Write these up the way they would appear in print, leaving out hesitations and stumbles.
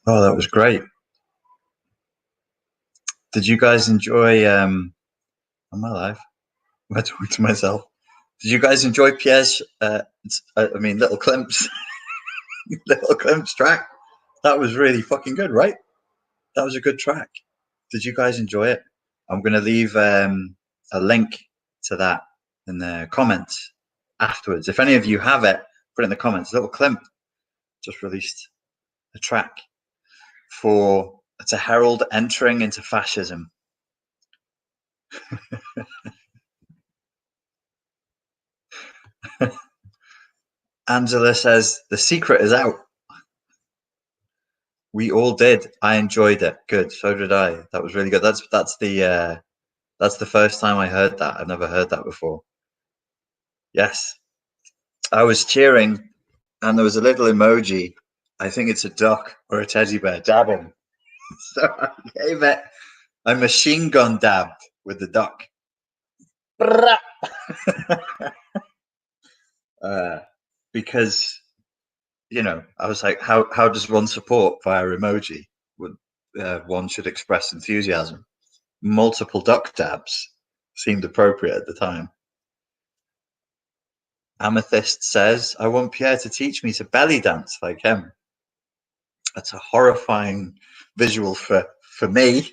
Oh, that was great. Did you guys enjoy? Am I live? Am I talking to myself? Did you guys enjoy Pierre's? Little Klimp's, Little Klimp's track. That was really fucking good, right? That was a good track. Did you guys enjoy it? I'm going to leave a link to that in the comments afterwards. If any of you have it, put it in the comments. Little Klimp just released a track to herald entering into fascism. Angela says the secret is out. We all did. I enjoyed it. Good. So did I. That was really good. That's the first time I heard that. I've never heard that before. Yes. I was cheering and there was a little emoji. I think it's a duck or a teddy bear dabbing. So I gave it a machine gun dabbed with the duck. Because, I was like, how does one support via emoji? One should express enthusiasm. Multiple duck dabs seemed appropriate at the time. Amethyst says, I want Pierre to teach me to belly dance like him. That's a horrifying visual for me.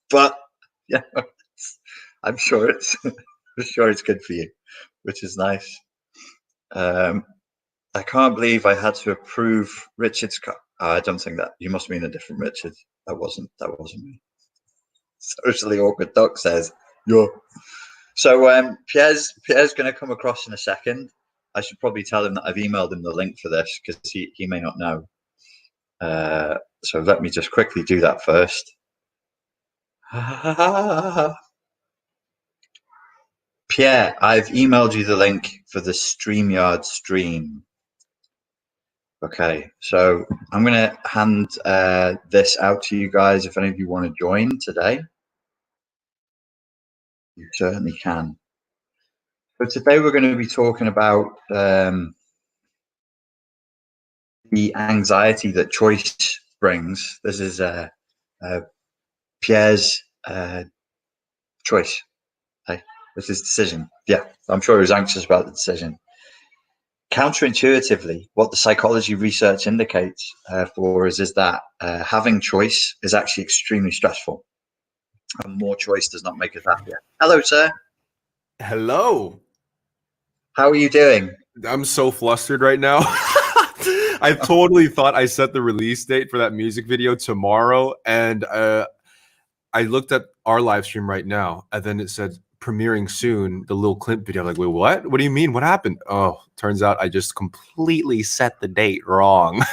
But yeah, I'm sure it's good for you, which is nice. I can't believe I had to approve Richard's car. I don't think that. You must mean a different Richard. That wasn't me. Socially awkward duck says, yeah. So Pierre's going to come across in a second. I should probably tell him that I've emailed him the link for this because he may not know. So let me just quickly do that first. Pierre, I've emailed you the link for the StreamYard stream. Okay, so I'm going to hand this out to you guys if any of you want to join today. You certainly can. So today we're going to be talking about the anxiety that choice brings. This is Pierre's choice. Hey, this is decision. Yeah, I'm sure he was anxious about the decision. Counterintuitively, what the psychology research indicates for us is that having choice is actually extremely stressful. And more choice does not make us happier. Hello, sir. Hello. How are you doing? I'm so flustered right now. I totally thought I set the release date for that music video tomorrow, and I looked at our live stream right now, and then it said premiering soon, the Lil Klimp video. I'm like, wait, what? What do you mean? What happened? Oh, turns out I just completely set the date wrong.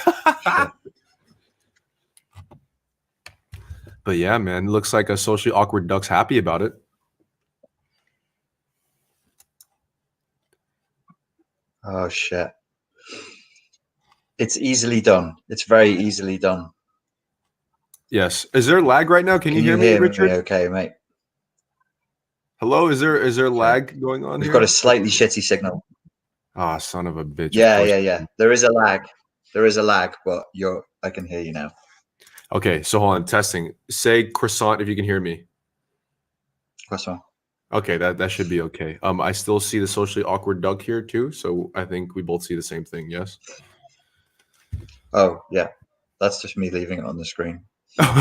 But yeah, man, looks like a socially awkward duck's happy about it. Oh, shit. It's easily done. It's very easily done. Yes. Is there lag right now? Can you hear me, Richard? Okay, mate. Hello, is there lag going on We've here? got a slightly shitty signal. Ah, oh, son of a bitch. Yeah. There is a lag. But I can hear you now. Okay, so hold on, testing. Say croissant if you can hear me. Croissant. Okay, that should be okay. I still see the socially awkward duck here too, so I think we both see the same thing, yes? Oh, yeah. That's just me leaving it on the screen. That's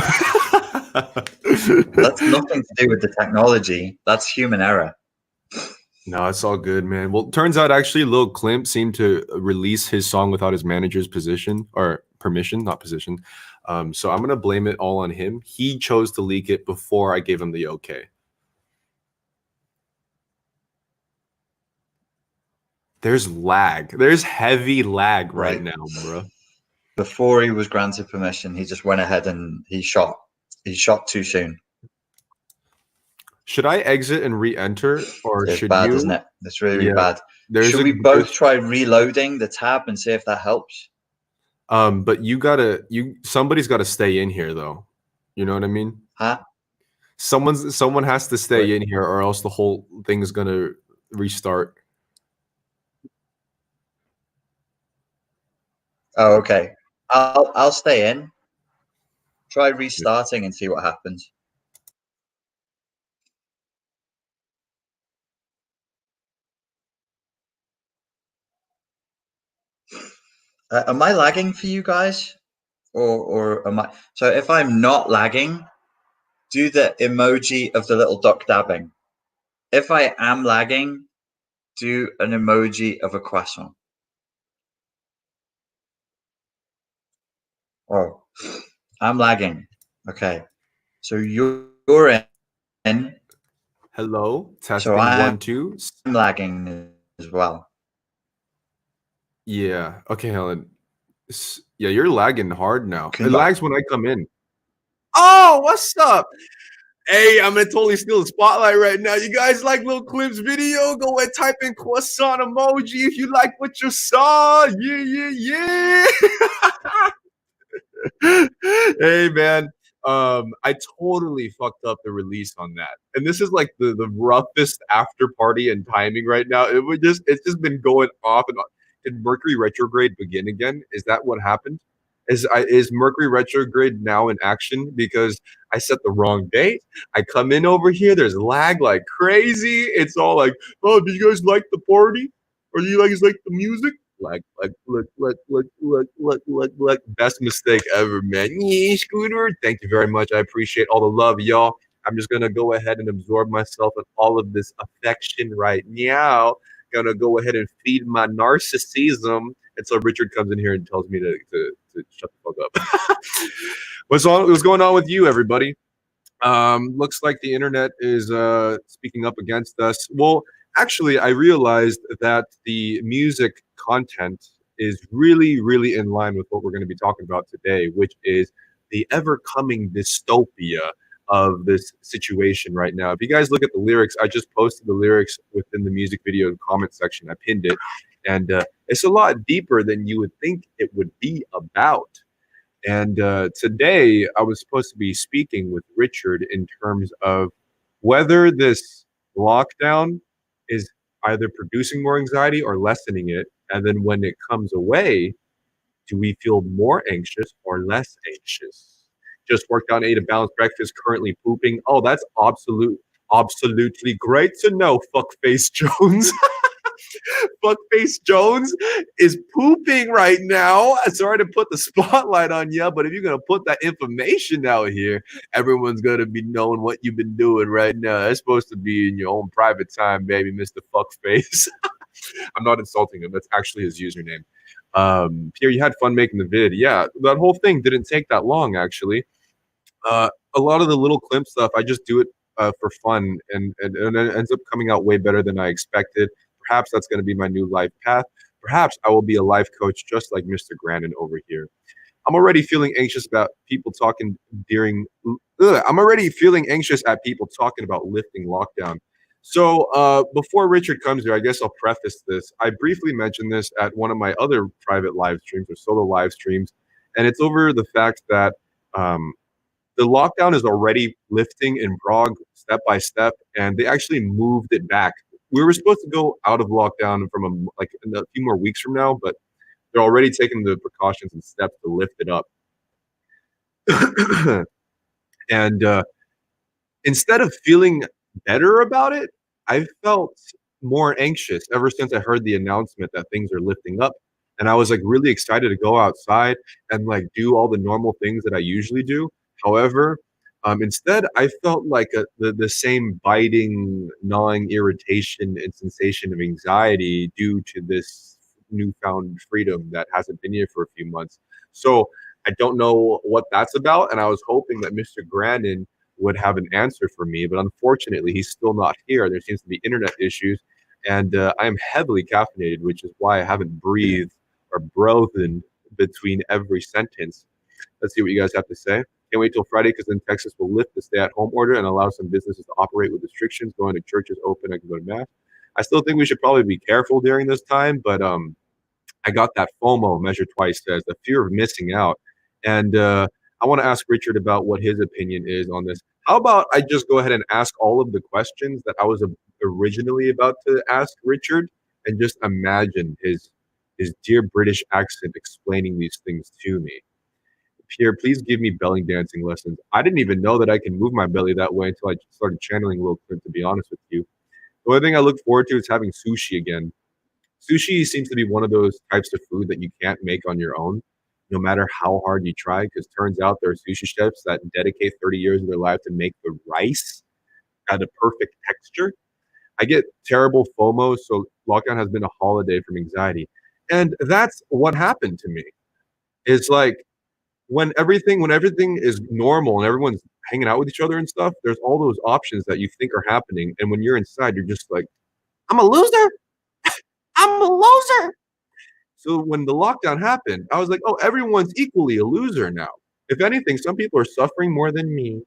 nothing to do with the technology. That's human error. No, it's all good, man. Well, it turns out actually Lil Klimp seemed to release his song without his manager's position or permission, not position. So I'm going to blame it all on him. He chose to leak it before I gave him the okay. There's lag. There's heavy lag right now, bro. Before he was granted permission, he just went ahead and he shot too soon. Should I exit and re-enter, or it's should bad, you? isn't it? It's really bad. Should we both try reloading the tab and see if that helps? But somebody's got to stay in here though. You know what I mean? Huh? Someone has to stay in here, or else the whole thing is gonna restart. Oh, okay. I'll stay in. Try restarting and see what happens. Am I lagging for you guys, or am I? So if I'm not lagging, do the emoji of the little duck dabbing. If I am lagging, do an emoji of a croissant. Oh, I'm lagging. Okay, so you're in, Hello, so testing I'm 1 2. lagging as well. Yeah. Okay, Helen. Yeah, you're lagging hard now. Can It you? lags when I come in. Oh, what's up? Hey, I'm gonna totally steal the spotlight right now. You guys like Lil Clip's video? Go and type in croissant emoji if you like what you saw. Yeah, yeah, yeah. Hey man, I totally fucked up the release on that, and this is like the roughest after party and timing right now. It's just been going off and on. Did Mercury retrograde begin again? Is that what happened? Is Mercury retrograde now in action because I set the wrong date? I come in over here, there's lag like crazy. It's all like, oh, do you guys like the party? Or do you guys like the music? Like, best mistake ever, man. Yeah, Scooter. Thank you very much. I appreciate all the love, y'all. I'm just gonna go ahead and absorb myself with all of this affection right now. Gonna go ahead and feed my narcissism until Richard comes in here and tells me to shut the fuck up. What's going on with you, everybody? Looks like the internet is speaking up against us. Well, actually, I realized that the music content is really, really in line with what we're going to be talking about today, which is the ever coming dystopia of this situation right now. If you guys look at the lyrics, I just posted the lyrics within the music video comment section. I pinned it, and it's a lot deeper than you would think it would be about. And today I was supposed to be speaking with Richard in terms of whether this lockdown is either producing more anxiety or lessening it. And then when it comes away, do we feel more anxious or less anxious? Just worked out and ate a balanced breakfast, currently pooping. Oh, that's absolutely great to know, fuckface Jones. Fuckface Jones is pooping right now. Sorry to put the spotlight on you, but if you're gonna put that information out here, everyone's gonna be knowing what you've been doing right now. It's supposed to be in your own private time, baby, Mr. Fuckface. I'm not insulting him. That's actually his username. Pierre, you had fun making the vid. Yeah, that whole thing didn't take that long, actually. A lot of the little Klimt stuff, I just do it for fun, and it ends up coming out way better than I expected. Perhaps that's going to be my new life path. Perhaps I will be a life coach just like Mr. Grannon over here. I'm already feeling anxious about people talking during. I'm already feeling anxious at people talking about lifting lockdown. So before Richard comes here, I guess I'll preface this. I briefly mentioned this at one of my other private live streams or solo live streams, and it's over the fact that um, the lockdown is already lifting in Prague step by step, and they actually moved it back. We were supposed to go out of lockdown from like in a few more weeks from now, but they're already taking the precautions and steps to lift it up. And instead of feeling better about it, I felt more anxious ever since I heard the announcement that things are lifting up. And I was like really excited to go outside and like do all the normal things that I usually do. However, instead, I felt like the same biting, gnawing irritation and sensation of anxiety due to this newfound freedom that hasn't been here for a few months. So I don't know what that's about. And I was hoping that Mr. Grannon would have an answer for me, but unfortunately, he's still not here. There seems to be internet issues, and I am heavily caffeinated, which is why I haven't breathed or broken between every sentence. Let's see what you guys have to say. Can't wait till Friday because then Texas will lift the stay-at-home order and allow some businesses to operate with restrictions. Going to churches open, I can go to mass. I still think we should probably be careful during this time, but I got that FOMO, measure twice says, the fear of missing out. And I want to ask Richard about what his opinion is on this. How about I just go ahead and ask all of the questions that I was originally about to ask Richard and just imagine his his dear British accent explaining these things to me. Pierre, please give me belly dancing lessons. I didn't even know that I can move my belly that way until I started channeling Lil Clint, to be honest with you. The only thing I look forward to is having sushi again. Sushi seems to be one of those types of food that you can't make on your own, no matter how hard you try, because turns out there are sushi chefs that dedicate 30 years of their life to make the rice at a perfect texture. I get terrible FOMO, so lockdown has been a holiday from anxiety. And that's what happened to me. It's like when everything is normal and everyone's hanging out with each other and stuff, there's all those options that you think are happening. And when you're inside, you're just like, I'm a loser. I'm a loser. So when the lockdown happened, I was like, oh, everyone's equally a loser now. If anything, some people are suffering more than me.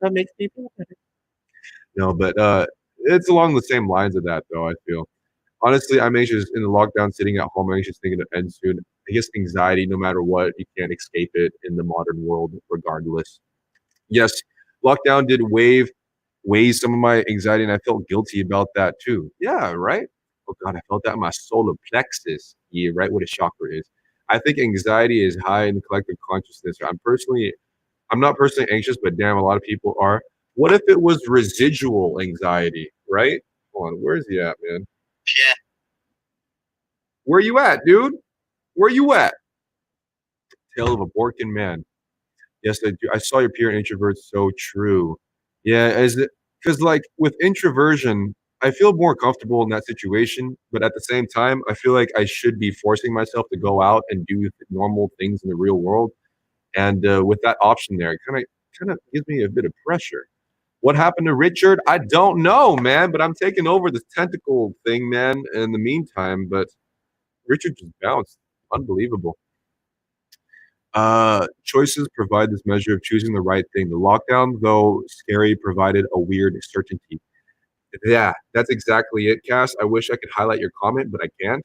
That makes me feel better. No, but it's along the same lines of that, though, I feel. Honestly, I'm anxious in the lockdown, sitting at home, anxious thinking to end soon. I guess anxiety, no matter what, you can't escape it in the modern world, regardless. Yes, lockdown did ways some of my anxiety, and I felt guilty about that too. Yeah, right? Oh God, I felt that in my solar plexus. Yeah, right, what a chakra is. I think anxiety is high in the collective consciousness. I'm not personally anxious, but damn, a lot of people are. What if it was residual anxiety, right? Hold on, where's he at, man? Yeah. Where you at, dude? Where you at? Tale of a Borkin man. Yes, I do. I saw your peer introvert. So true. Yeah, as because like with introversion, I feel more comfortable in that situation, but at the same time, I feel like I should be forcing myself to go out and do normal things in the real world. And with that option there, it kind of gives me a bit of pressure. What happened to Richard? I don't know, man. But I'm taking over this tentacle thing, man. In the meantime, but Richard just bounced. Unbelievable. Choices provide this measure of choosing the right thing. The lockdown, though scary, provided a weird certainty. Yeah, that's exactly it, Cass. I wish I could highlight your comment, but I can't.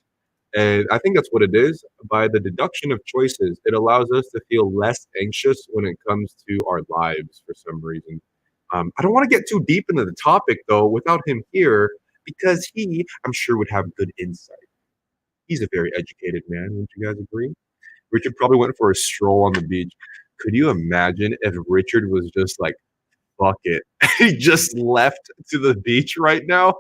And I think that's what it is. By the deduction of choices, it allows us to feel less anxious when it comes to our lives for some reason. I don't want to get too deep into the topic, though, without him here, because he, I'm sure, would have good insight. He's a very educated man. Wouldn't you guys agree? Richard probably went for a stroll on the beach. Could you imagine if Richard was just like, fuck it? He just left to the beach right now?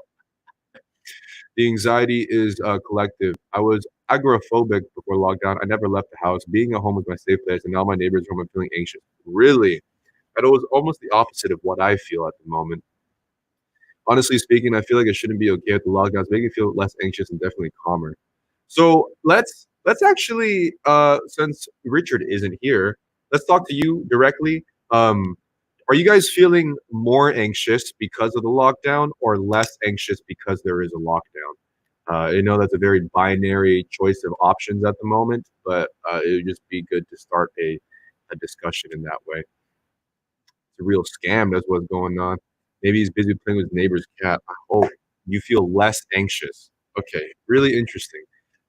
The anxiety is collective. I was agoraphobic before lockdown. I never left the house. Being at home was my safe place, and now my neighbor's home. I'm feeling anxious. Really? That was almost the opposite of what I feel at the moment. Honestly speaking, I feel like I shouldn't be okay with the lockdowns. It's making me feel less anxious and definitely calmer. So let's actually since Richard isn't here, let's talk to you directly. Are you guys feeling more anxious because of the lockdown or less anxious because there is a lockdown? I know that's a very binary choice of options at the moment, but it would just be good to start a discussion in that way. It's a real scam. That's what's going on. Maybe he's busy playing with his neighbor's cat. I hope you feel less anxious. Okay, really interesting.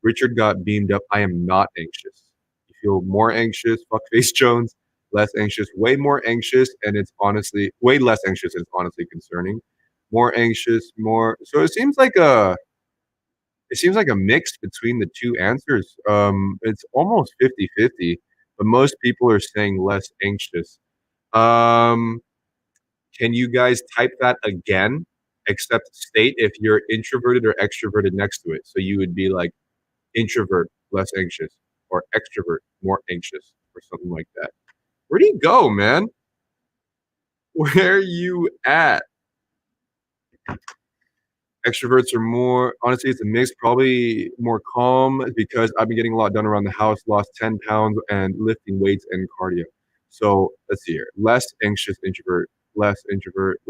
Richard got beamed up. I am not anxious. You feel more anxious, fuckface Jones, less anxious, way more anxious, and it's honestly way less anxious, and it's honestly concerning. More anxious, more so it seems like a mix between the two answers. It's almost 50-50, but most people are saying less anxious. Um, can you guys type that again? Except state if you're introverted or extroverted next to it. So you would be like introvert, less anxious, or extrovert, more anxious, or something like that. Where do you go, man? Where you at? Extroverts are more, honestly, it's a mix, probably more calm because I've been getting a lot done around the house, lost 10 pounds, and lifting weights and cardio. So let's see here. Less anxious introvert, less introvert,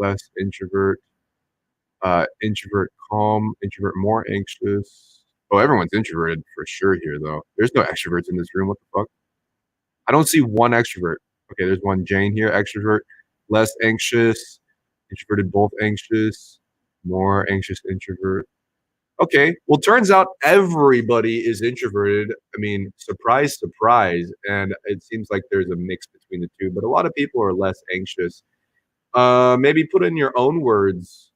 introvert, calm, introvert, more anxious. Oh, everyone's introverted for sure here, though. There's no extroverts in this room. What the fuck? I don't see one extrovert. Okay, there's one Jane here. Extrovert, less anxious, introverted, both anxious, more anxious introvert. Okay, well, turns out everybody is introverted. I mean, surprise, surprise. And it seems like there's a mix between the two, but a lot of people are less anxious. Maybe put in your own words.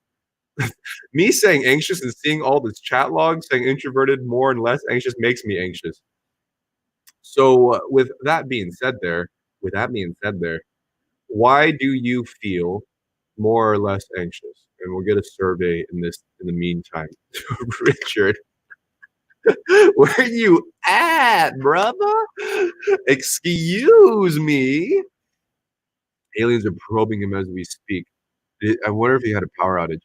Me saying anxious and seeing all this chat logs saying introverted more and less anxious makes me anxious. So with that being said there, why do you feel more or less anxious? And we'll get a survey in the meantime. Richard, where you at, brother? Excuse me. Aliens are probing him as we speak. I wonder if he had a power outage.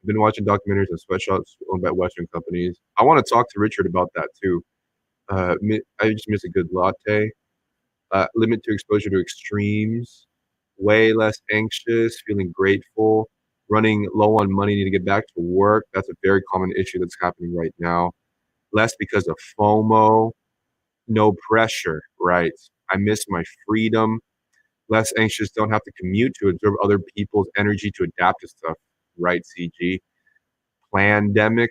I've been watching documentaries on sweatshops owned by Western companies. I want to talk to Richard about that too. I just miss a good latte. Limit to exposure to extremes. Way less anxious, feeling grateful, running low on money, need to get back to work. That's a very common issue that's happening right now. Less because of FOMO. No pressure, right? I miss my freedom. Less anxious, don't have to commute to absorb other people's energy to adapt to stuff, right, CG? Pandemic,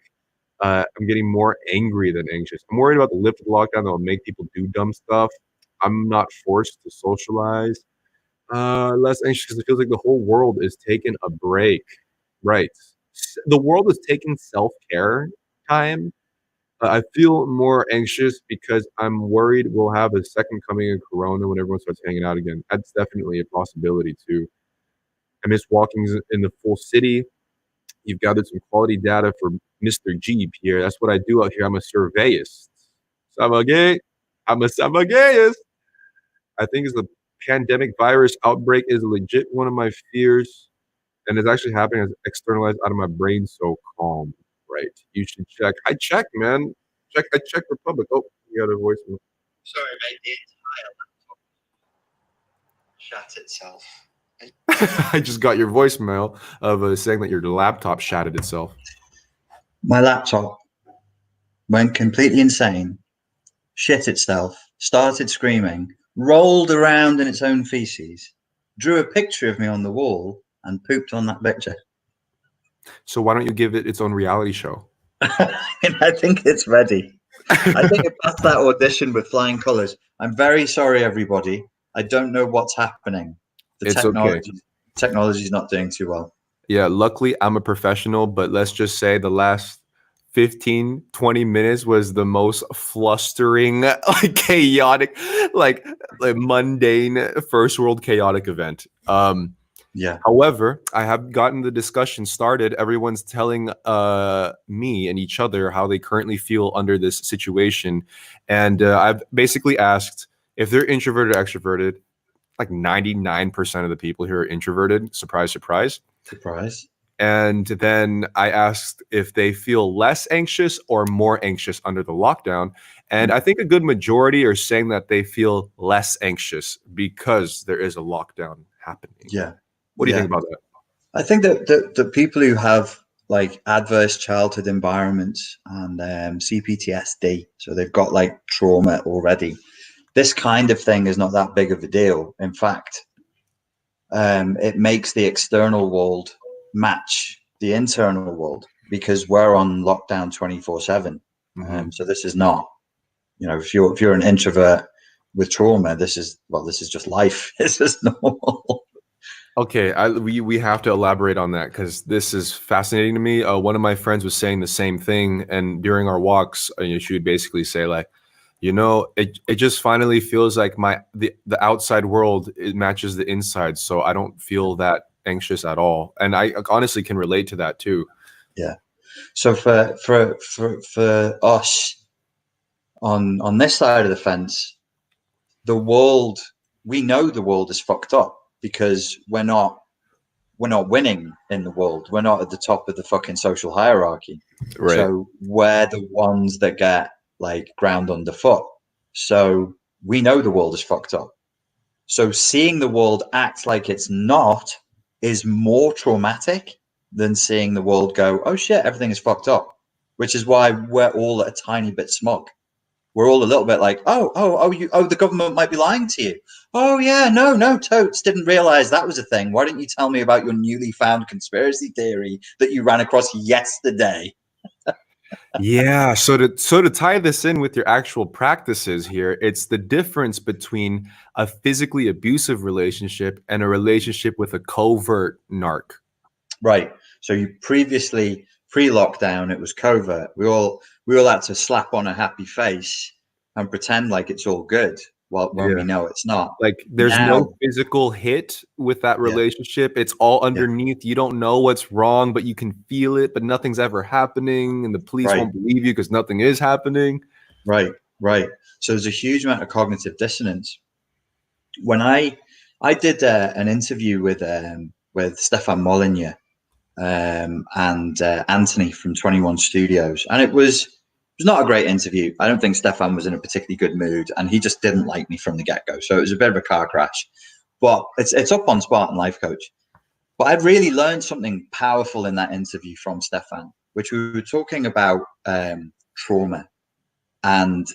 I'm getting more angry than anxious. I'm worried about the lift of the lockdown that will make people do dumb stuff. I'm not forced to socialize. Less anxious because it feels like the whole world is taking a break. Right. The world is taking self-care time. I feel more anxious because I'm worried we'll have a second coming of Corona when everyone starts hanging out again. That's definitely a possibility too. I miss walking in the full city. You've gathered some quality data for Mr. G, Pierre. That's what I do out here. I'm a surveyist. Savagay. I'm a savagayist. I think it's the pandemic virus outbreak is legit one of my fears, and it's actually happening as externalized out of my brain. So calm, right? You should check. I check, man. Check. I check Republic. Oh, you got a voicemail. Sorry, mate. The entire laptop shat itself. I just got your voicemail of saying that your laptop shattered itself. My laptop went completely insane, shit itself, started screaming, rolled around in its own feces, drew a picture of me on the wall, and pooped on that picture. So why don't you give it its own reality show? And I think it's ready. I think it passed that audition with flying colors. I'm very sorry, everybody. I don't know what's happening. The technology's not doing too well. Yeah, luckily I'm a professional, but let's just say the last 15, 20 minutes was the most flustering, like chaotic, like mundane first world chaotic event. Yeah. However, I have gotten the discussion started. Everyone's telling me and each other how they currently feel under this situation. And I've basically asked if they're introverted or extroverted. Like 99% of the people here are introverted. Surprise, surprise. Surprise. And then I asked if they feel less anxious or more anxious under the lockdown. And I think a good majority are saying that they feel less anxious because there is a lockdown happening. Yeah. What do you think about that? I think that the people who have like adverse childhood environments and CPTSD, so they've got like trauma already, this kind of thing is not that big of a deal. In fact, it makes the external world match the internal world because we're on lockdown 24/7. So this is not, if you're an introvert with trauma, this is just life. It's just normal. Okay, we have to elaborate on that because this is fascinating to me. One of my friends was saying the same thing, and during our walks, she would basically say like, it just finally feels like the outside world, it matches the inside, so I don't feel that anxious at all, and I honestly can relate to that too. Yeah. So for us on this side of the fence, the world, we know the world is fucked up because we're not winning in the world. We're not at the top of the fucking social hierarchy. Right. So we're the ones that get like ground underfoot. So we know the world is fucked up. So seeing the world act like it's not is more traumatic than seeing the world go, oh shit, everything is fucked up, which is why we're all a tiny bit smug. We're all a little bit like, the government might be lying to you. Oh yeah, no, totes, didn't realize that was a thing. Why didn't you tell me about your newly found conspiracy theory that you ran across yesterday? Yeah, so to tie this in with your actual practices here, it's the difference between a physically abusive relationship and a relationship with a covert narc. Right. So you previously, pre-lockdown, it was covert. We all had to slap on a happy face and pretend like it's all good, when we Yeah. know it's not. Like there's Now, no physical hit with that yeah, relationship. It's all yeah, underneath. You don't know what's wrong, but you can feel it, but nothing's ever happening. And the police right, won't believe you because nothing is happening. right, right. So there's a huge amount of cognitive dissonance. When I did an interview with Stefan Molyneux, and Anthony from 21 Studios, and it was not a great interview. I don't think Stefan was in a particularly good mood, and he just didn't like me from the get go. So it was a bit of a car crash. But it's up on Spartan Life Coach. But I'd really learned something powerful in that interview from Stefan, which we were talking about trauma and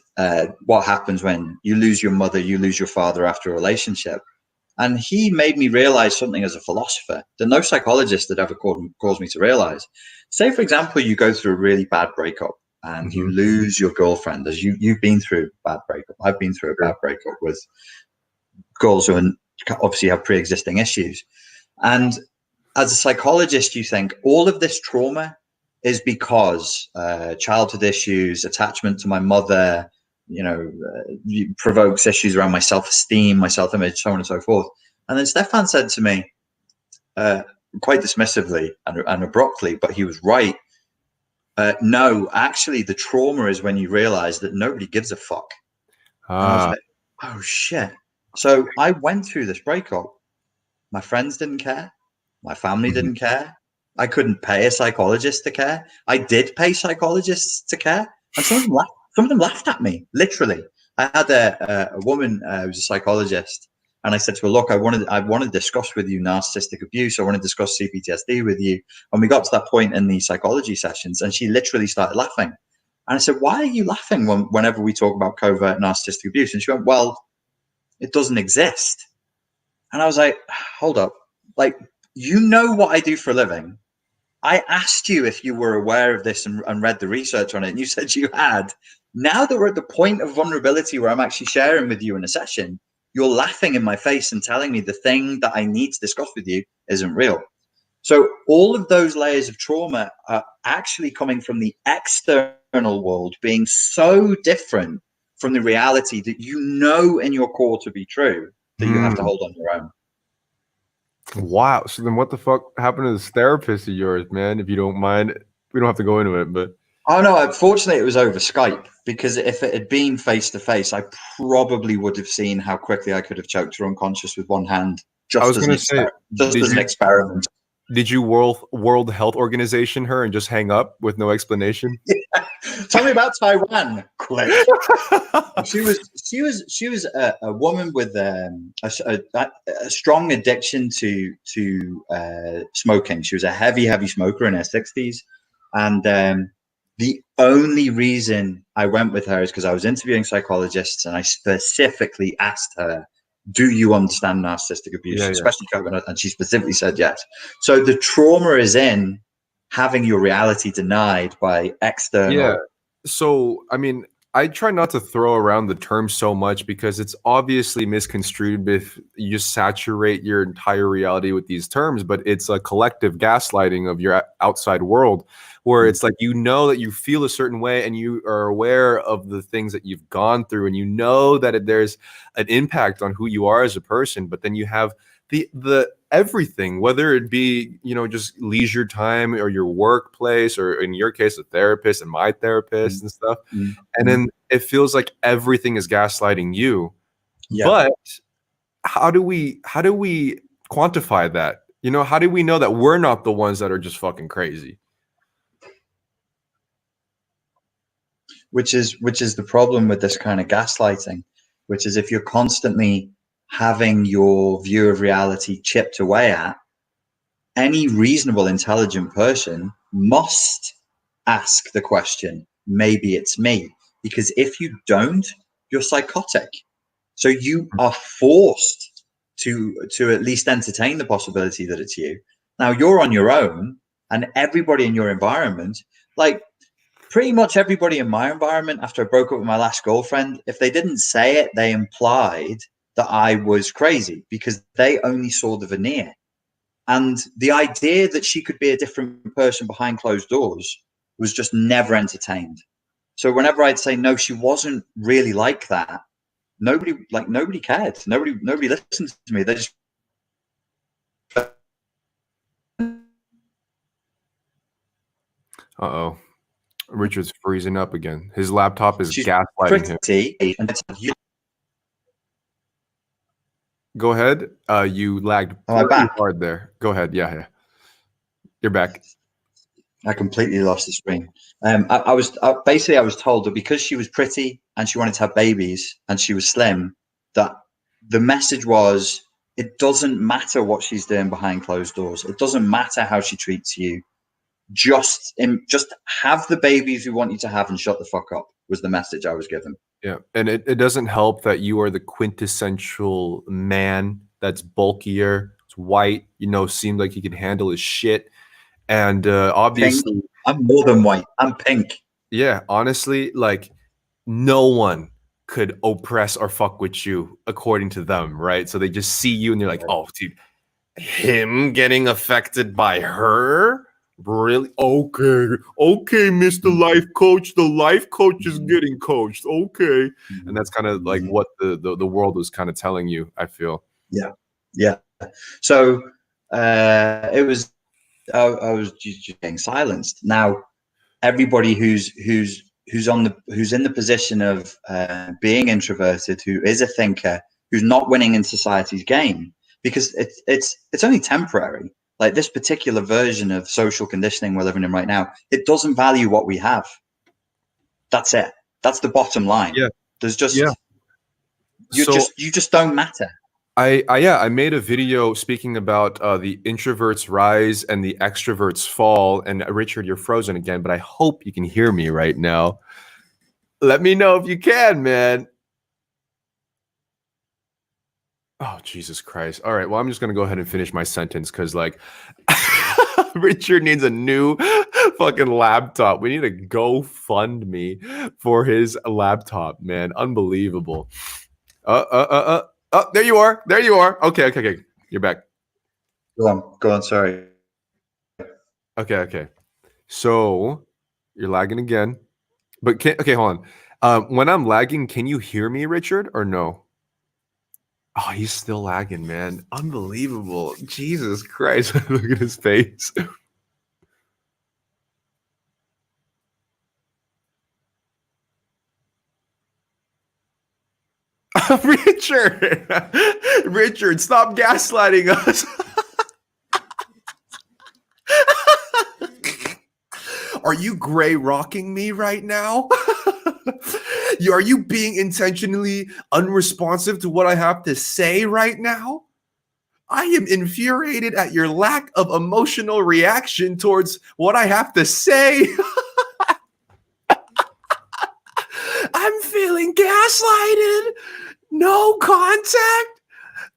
what happens when you lose your mother, you lose your father after a relationship. And he made me realize something as a philosopher that no psychologist had ever caused me to realize. Say, for example, you go through a really bad breakup and you Mhm. lose your girlfriend, as you've been through a bad breakup. I've been through a bad breakup with girls who obviously have pre-existing issues. And as a psychologist, you think all of this trauma is because childhood issues, attachment to my mother, provokes issues around my self-esteem, my self-image, so on and so forth. And then Stefan said to me, quite dismissively and abruptly, but he was right. No, actually, the trauma is when you realize that nobody gives a fuck. And I was Ah, like, oh shit. So I went through this breakup. My friends didn't care. My family mhm. didn't care. I couldn't pay a psychologist to care. I did pay psychologists to care, and some of them laughed. Some of them laughed at me, literally. I had a woman who was a psychologist, and I said to her, "Look, I want to discuss with you narcissistic abuse. I want to discuss CPTSD with you." And we got to that point in the psychology sessions, and she literally started laughing. And I said, "Why are you laughing whenever we talk about covert narcissistic abuse?" And she went, "Well, it doesn't exist." And I was like, hold up. Like, you know what I do for a living. I asked you if you were aware of this and read the research on it, and you said you had. Now that we're at the point of vulnerability where I'm actually sharing with you in a session, you're laughing in my face and telling me the thing that I need to discuss with you isn't real. So all of those layers of trauma are actually coming from the external world being so different from the reality that you know in your core to be true that you have to Hmm. hold on your own. Wow. So then what the fuck happened to this therapist of yours, man? If you don't mind, we don't have to go into it, but Oh no, unfortunately it was over Skype, because if it had been face to face, I probably would have seen how quickly I could have choked her unconscious with one hand, I just was as gonna say, did an you experiment. did you World Health Organization her and just hang up with no explanation? Tell me about Taiwan. Click. She was a woman with a strong addiction to smoking. She was a heavy smoker in her 60s, and the only reason I went with her is because I was interviewing psychologists, and I specifically asked her, "Do you understand narcissistic abuse, Yeah, yeah. especially coconut?" And she specifically said yes. So the trauma is in having your reality denied by Yeah. external. So, I mean, I try not to throw around the term so much because it's obviously misconstrued if you just saturate your entire reality with these terms, but it's a collective gaslighting of your outside world where it's like you know that you feel a certain way and you are aware of the things that you've gone through and you know that there's an impact on who you are as a person, but then you have the everything, whether it be just leisure time or your workplace, or in your case a therapist and my therapist and stuff, and Mm-hmm. then it feels like everything is gaslighting you. Yeah, But how do we quantify that? How do we know that we're not the ones that are just fucking crazy? which is the problem with this kind of gaslighting, which is if you're constantly having your view of reality chipped away at, any reasonable, intelligent person must ask the question, maybe it's me. Because if you don't, you're psychotic. So you are forced to at least entertain the possibility that it's you. Now you're on your own, and everybody in your environment, like pretty much everybody in my environment after I broke up with my last girlfriend, if they didn't say it, they implied that I was crazy because they only saw the veneer. And the idea that she could be a different person behind closed doors was just never entertained. So whenever I'd say no, she wasn't really like that, nobody cared. Nobody listened to me. They just Uh-oh. Richard's freezing up again. His laptop is she's gaslighting him. pretty. Go ahead. You lagged Am I pretty back? hard there. Go ahead. Yeah. You're back. I completely lost the screen. I was told that because she was pretty and she wanted to have babies and she was slim, that the message was, it doesn't matter what she's doing behind closed doors. It doesn't matter how she treats you. Just have the babies we want you to have and shut the fuck up, was the message I was given. Yeah. And it doesn't help that you are the quintessential man that's bulkier, it's white, seemed like he could handle his shit. And obviously, pink. I'm more than white. I'm pink. Yeah, honestly, like no one could oppress or fuck with you according to them, right? So they just see you and they're like, oh, dude, him getting affected by her? Really? Okay, Mr. Life Coach. The life coach is getting coached. Okay. And that's kind of like what the world was kind of telling you, I feel. Yeah. So it was, I was just getting silenced. Now, everybody who's in the position of being introverted, who is a thinker, who's not winning in society's game, because it's only temporary. Like this particular version of social conditioning we're living in right now, it doesn't value what we have. That's it. That's the bottom line. Yeah. There's just you just don't matter. I made a video speaking about the introverts rise and the extroverts fall. And Richard, you're frozen again, but I hope you can hear me right now. Let me know if you can, man. Oh, Jesus Christ. All right, well, I'm just going to go ahead and finish my sentence because, like, Richard needs a new fucking laptop. We need a GoFundMe for his laptop, man. Unbelievable. Oh, there you are. There you are. Okay. You're back. Go on. Sorry. Okay. So you're lagging again. But okay, hold on. When I'm lagging, can you hear me, Richard, or no? Oh, he's still lagging, man. Unbelievable. Jesus Christ. Look at his face. Richard, stop gaslighting us. Are you gray rocking me right now? Are you being intentionally unresponsive to what I have to say right now? I am infuriated at your lack of emotional reaction towards what I have to say. I'm feeling gaslighted. No contact.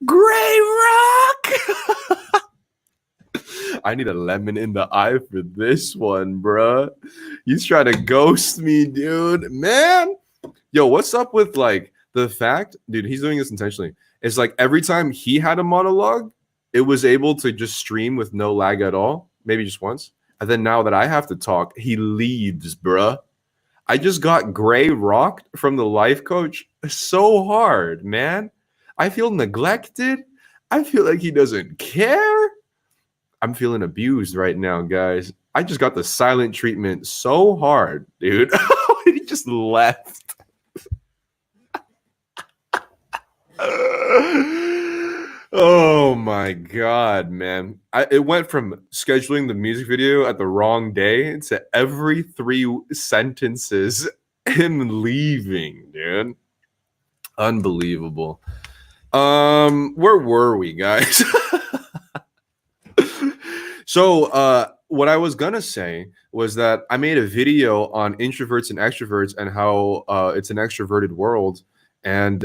Gray rock. I need a lemon in the eye for this one, bruh. He's trying to ghost me, dude. Man. Yo, what's up with like the fact, dude, he's doing this intentionally. It's like every time he had a monologue, it was able to just stream with no lag at all. Maybe just once. And then now that I have to talk, he leaves, bruh. I just got gray rocked from the life coach so hard, man. I feel neglected. I feel like he doesn't care. I'm feeling abused right now, guys. I just got the silent treatment so hard, dude. He just left. Oh my God, man. It went from scheduling the music video at the wrong day to every 3 sentences him leaving, dude. Unbelievable. Where were we, guys? So what I was gonna say was that I made a video on introverts and extroverts and how it's an extroverted world, and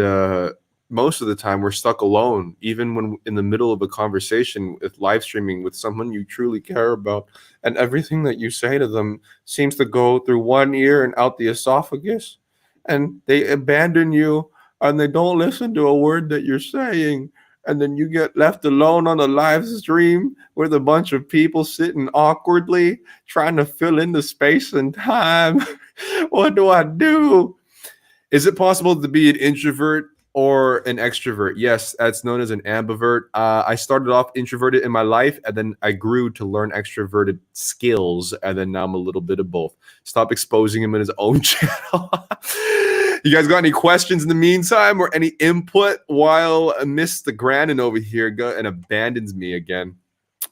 most of the time we're stuck alone, even when in the middle of a conversation with live streaming with someone you truly care about, and everything that you say to them seems to go through one ear and out the esophagus, and they abandon you and they don't listen to a word that you're saying. and then you get left alone on a live stream with a bunch of people sitting awkwardly trying to fill in the space and time. What do I do? Is it possible to be an introvert or an extrovert? Yes, that's known as an ambivert. I started off introverted in my life, and then I grew to learn extroverted skills, and then now I'm a little bit of both. Stop exposing him in his own channel. You guys got any questions in the meantime, or any input while Mr. Grannon over here and abandons me again?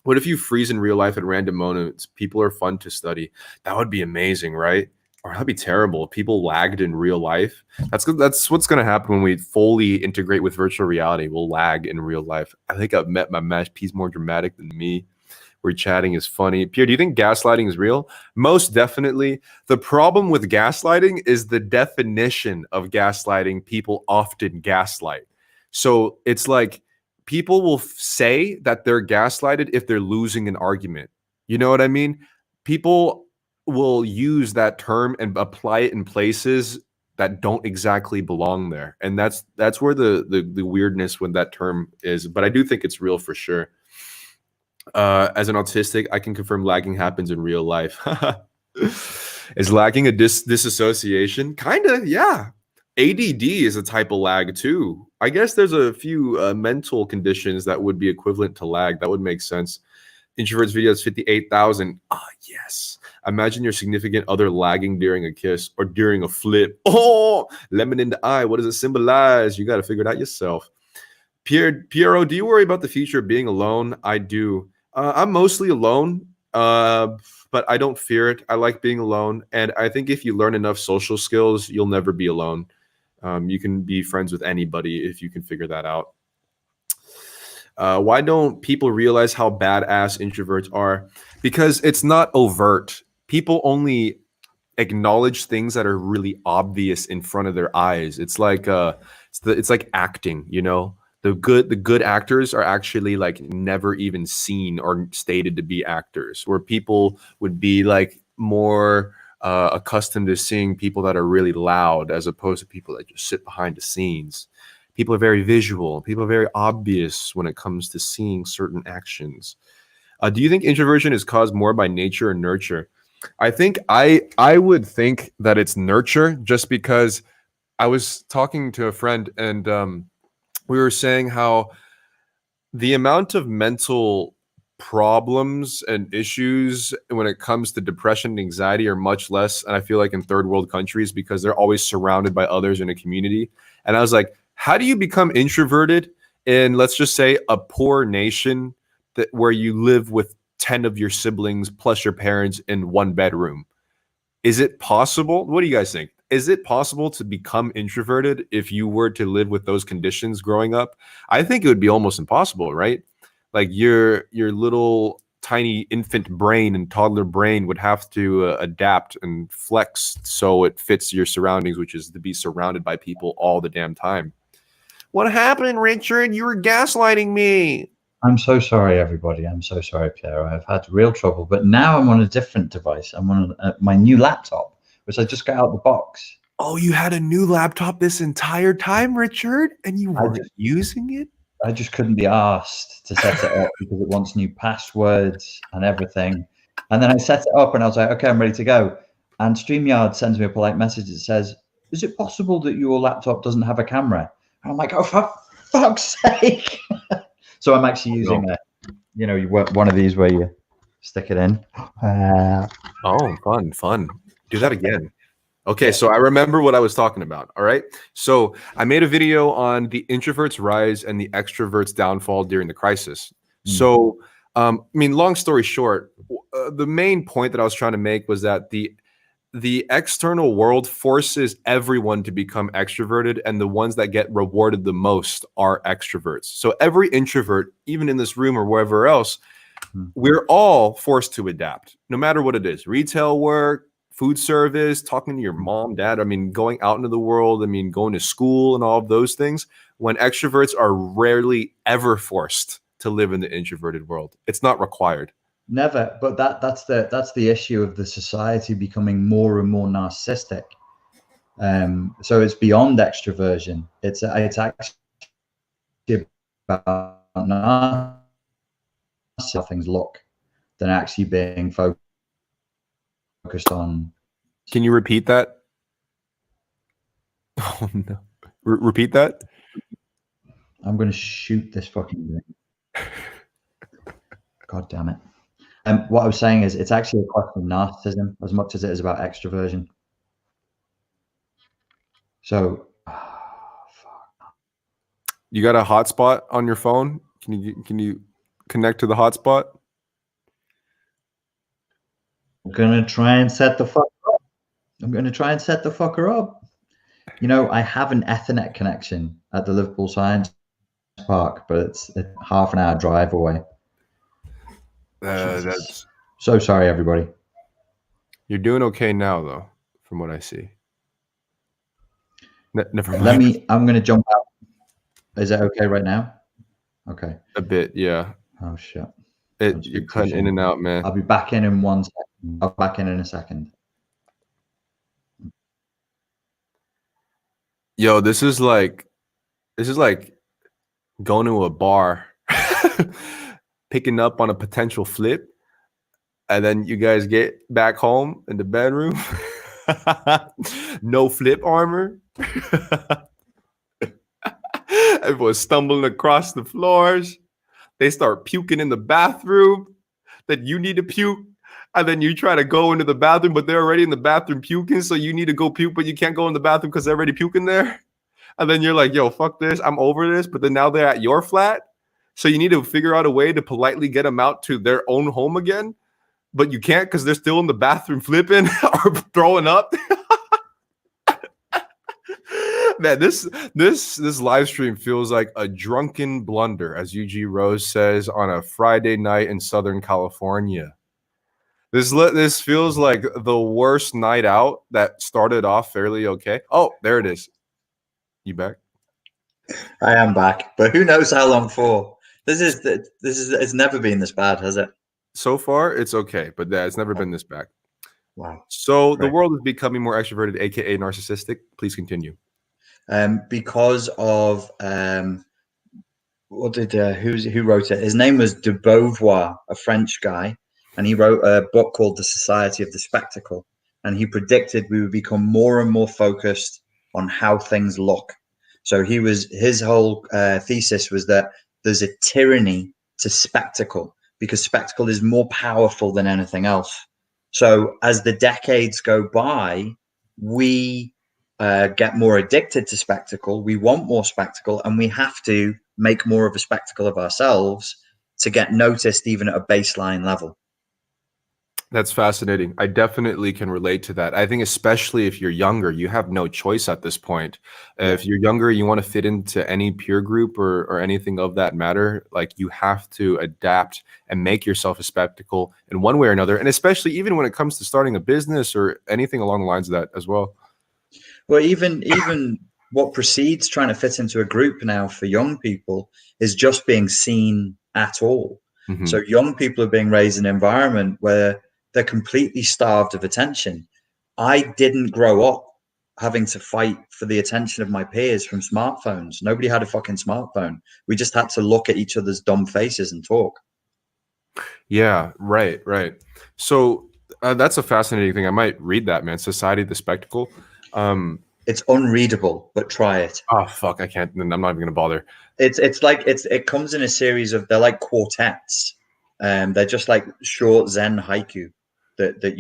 What if you freeze in real life at random moments? People are fun to study. That would be amazing, right? Or that'd be terrible. If people lagged in real life. That's what's going to happen when we fully integrate with virtual reality. We'll lag in real life. I think I've met my match. He's more dramatic than me. We're chatting is funny. Pierre, do you think gaslighting is real? Most definitely. The problem with gaslighting is the definition of gaslighting. People often gaslight. So it's like people will say that they're gaslighted if they're losing an argument. You know what I mean? People will use that term and apply it in places that don't exactly belong there, and that's where the weirdness when that term is. But I do think it's real for sure. As an autistic, I can confirm lagging happens in real life. Is lagging a disassociation? Kind of, yeah. ADD is a type of lag too. I guess there's a few mental conditions that would be equivalent to lag. That would make sense. Introverts videos 58,000. Ah, yes. Imagine your significant other lagging during a kiss or during a flip. Oh, lemon in the eye. What does it symbolize? You got to figure it out yourself. Pierro, do you worry about the future of being alone? I do. I'm mostly alone, but I don't fear it. I like being alone. And I think if you learn enough social skills, you'll never be alone. You can be friends with anybody if you can figure that out. Why don't people realize how badass introverts are? Because it's not overt. People only acknowledge things that are really obvious in front of their eyes. It's like it's like acting, you know. The good actors are actually like never even seen or stated to be actors, where people would be like more accustomed to seeing people that are really loud as opposed to people that just sit behind the scenes. People are very visual. People are very obvious when it comes to seeing certain actions. Do you think introversion is caused more by nature or nurture? I think I would think that it's nurture, just because I was talking to a friend and we were saying how the amount of mental problems and issues when it comes to depression and anxiety are much less. And I feel like in third world countries, because they're always surrounded by others in a community. And I was like, how do you become introverted in, let's just say, a poor nation where you live with 10 of your siblings plus your parents in one bedroom? Is it possible? What do you guys think? Is it possible to become introverted if you were to live with those conditions growing up? I think it would be almost impossible, right? Like your little tiny infant brain and toddler brain would have to adapt and flex so it fits your surroundings, which is to be surrounded by people all the damn time. What happened, Richard? You were gaslighting me. I'm so sorry, everybody. I'm so sorry, Pierre. I've had real trouble, but now I'm on a different device. I'm on my new laptop, which I just got out of the box. Oh, you had a new laptop this entire time, Richard, and you weren't using it? I just couldn't be asked to set it up because it wants new passwords and everything. And then I set it up and I was like, okay, I'm ready to go. And StreamYard sends me a polite message that says, is it possible that your laptop doesn't have a camera? And I'm like, oh, for fuck's sake. So I'm actually using one of these where you stick it in. Oh, fun. Do that again. Okay, so I remember what I was talking about. All right. So I made a video on the introvert's rise and the extrovert's downfall during the crisis. So, I mean, long story short, the main point that I was trying to make was that the external world forces everyone to become extroverted, and the ones that get rewarded the most are extroverts. So every introvert, even in this room or wherever else, we're all forced to adapt, no matter what it is. Retail work, food service, talking to your mom, dad, I mean, going out into the world, I mean, going to school and all of those things, when extroverts are rarely ever forced to live in the introverted world. It's not required. Never, but that's the issue of the society becoming more and more narcissistic. So it's beyond extroversion. It's actually about narcissism, things look, than actually being focused on. Can you repeat that? Oh no. Repeat that? I'm going to shoot this fucking thing. God damn it. What I was saying is it's actually a question of narcissism as much as it is about extroversion. So, You got a hotspot on your phone? Can you connect to the hotspot? I'm going to try and set the fuck up. I'm going to try and set the fucker up. You know, I have an Ethernet connection at the Liverpool Science Park, but it's a half an hour drive away. That's So sorry, everybody. You're doing okay now, though, from what I see. Never mind. Let me. I'm going to jump out. Is that okay right now? Okay. A bit, yeah. Oh shit. You're cutting in and out, man. I'll be back in 1 second. I'll be back in a second. Yo, this is like going to a bar, picking up on a potential flip, and then you guys get back home in the bedroom. No flip armor. Everyone's stumbling across the floors. They start puking in the bathroom. Then you need to puke. And then you try to go into the bathroom, but they're already in the bathroom puking. So you need to go puke, but you can't go in the bathroom because they're already puking there. And then you're like, yo, fuck this. I'm over this. But then now they're at your flat. So you need to figure out a way to politely get them out to their own home again. But you can't because they're still in the bathroom flipping or throwing up. Man, this live stream feels like a drunken blunder, as UG Rose says, on a Friday night in Southern California. This feels like the worst night out that started off fairly okay. Oh, there it is. You back? I am back, but who knows how long for? It's never been this bad, has it? So far, it's okay, but it's never been this bad. Wow. So the world is becoming more extroverted, aka narcissistic. Please continue. Because of who wrote it? His name was de Beauvoir, a French guy, and he wrote a book called The Society of the Spectacle, and he predicted we would become more and more focused on how things look. So his whole thesis was that there's a tyranny to spectacle because spectacle is more powerful than anything else. So as the decades go by, we get more addicted to spectacle. We want more spectacle, and we have to make more of a spectacle of ourselves to get noticed even at a baseline level. That's fascinating. I definitely can relate to that. I think especially if you're younger, you have no choice at this point. If you're younger, you want to fit into any peer group or anything of that matter, like you have to adapt and make yourself a spectacle in one way or another. And especially even when it comes to starting a business or anything along the lines of that as well. Well, even what precedes trying to fit into a group now for young people is just being seen at all. Mm-hmm. So young people are being raised in an environment where they're completely starved of attention. I didn't grow up having to fight for the attention of my peers from smartphones. Nobody had a fucking smartphone. We just had to look at each other's dumb faces and talk. Yeah, right. So that's a fascinating thing. I might read that, man. Society of the Spectacle. It's unreadable, but try it. Oh fuck, I can't. I'm not even gonna bother. It comes in a series of, they're like quartets. They're just like short Zen haiku that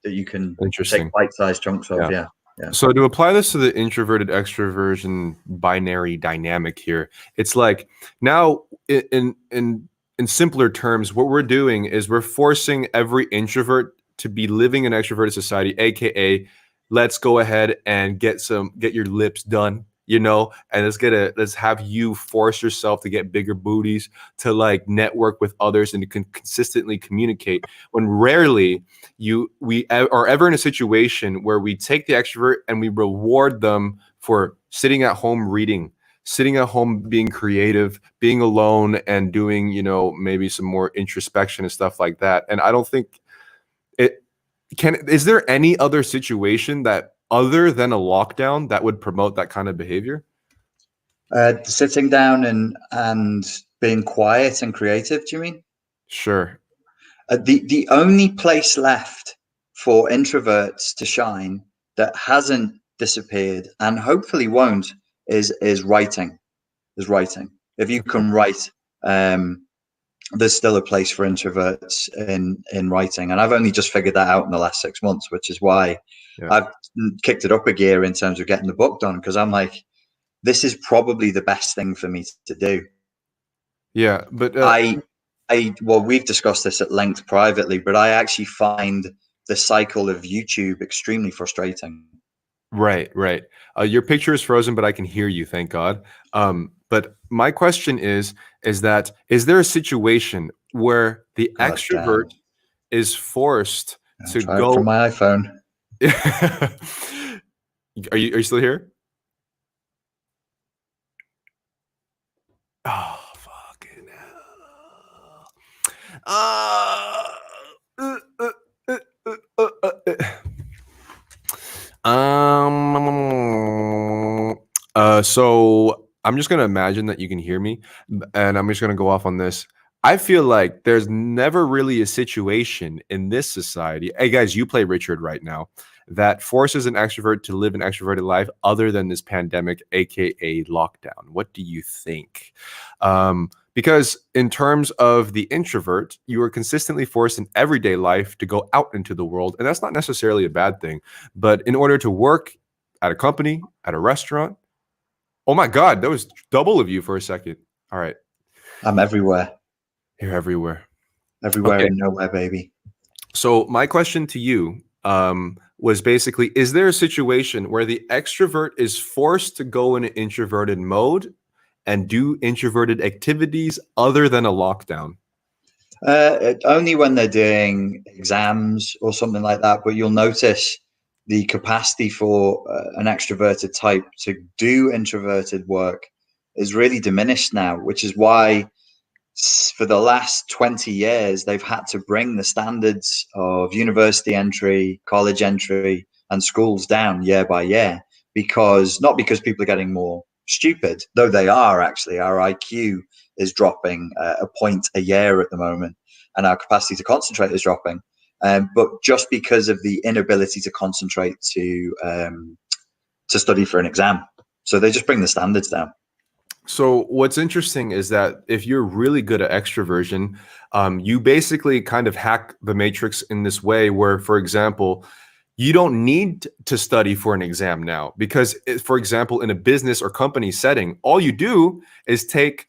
you can take bite-sized chunks of. Yeah. So to apply this to the introverted extroversion binary dynamic here, it's like now in simpler terms, what we're doing is we're forcing every introvert to be living in extroverted society, aka let's go ahead and get your lips done, and let's have you force yourself to get bigger booties, to like network with others and to consistently communicate, when rarely we are ever in a situation where we take the extrovert and we reward them for sitting at home reading, sitting at home being creative, being alone and doing, maybe some more introspection and stuff like that. And I don't think is there any other situation that other than a lockdown that would promote that kind of behavior? Sitting down and being quiet and creative, do you mean? Sure. The only place left for introverts to shine that hasn't disappeared and hopefully won't is writing. Is writing. If you can write, there's still a place for introverts in writing, and I've only just figured that out in the last 6 months, which is why I've kicked it up a gear in terms of getting the book done, because I'm like, this is probably the best thing for me to do. Yeah, but well, we've discussed this at length privately, but I actually find the cycle of YouTube extremely frustrating. right. Your picture is frozen, but I can hear you, thank God. But my question is there a situation where the God extrovert damn. is forced I'll to try it from go? my iPhone. Are you still here? Oh, fucking hell. Uh, uh, uh, uh, uh, uh, so I'm just gonna imagine that you can hear me, and I'm just gonna go off on this. I feel like there's never really a situation in this society. Hey guys, you play Richard right now, that forces an extrovert to live an extroverted life other than this pandemic, aka lockdown. What do you think? Because in terms of the introvert, you are consistently forced in everyday life to go out into the world, and that's not necessarily a bad thing. But in order to work at a company, at a restaurant, oh my God, that was double of you for a second. All right, I'm everywhere. you're everywhere. Everywhere Okay, and nowhere, baby. so my question to you was basically: is there a situation where the extrovert is forced to go in an introverted mode and do introverted activities other than a lockdown? Only when they're doing exams or something like that. But you'll notice the capacity for an extroverted type to do introverted work is really diminished now, which is why for the last 20 years they've had to bring the standards of university entry, college entry, and schools down year by year, because not because people are getting more stupid, though they are. Actually, our IQ is dropping a point a year at the moment, and our capacity to concentrate is dropping, but just because of the inability to concentrate to study for an exam. So they just bring the standards down. So what's interesting is that if you're really good at extroversion, you basically kind of hack the matrix in this way where, for example, you don't need to study for an exam now because, for example, in a business or company setting, all you do is take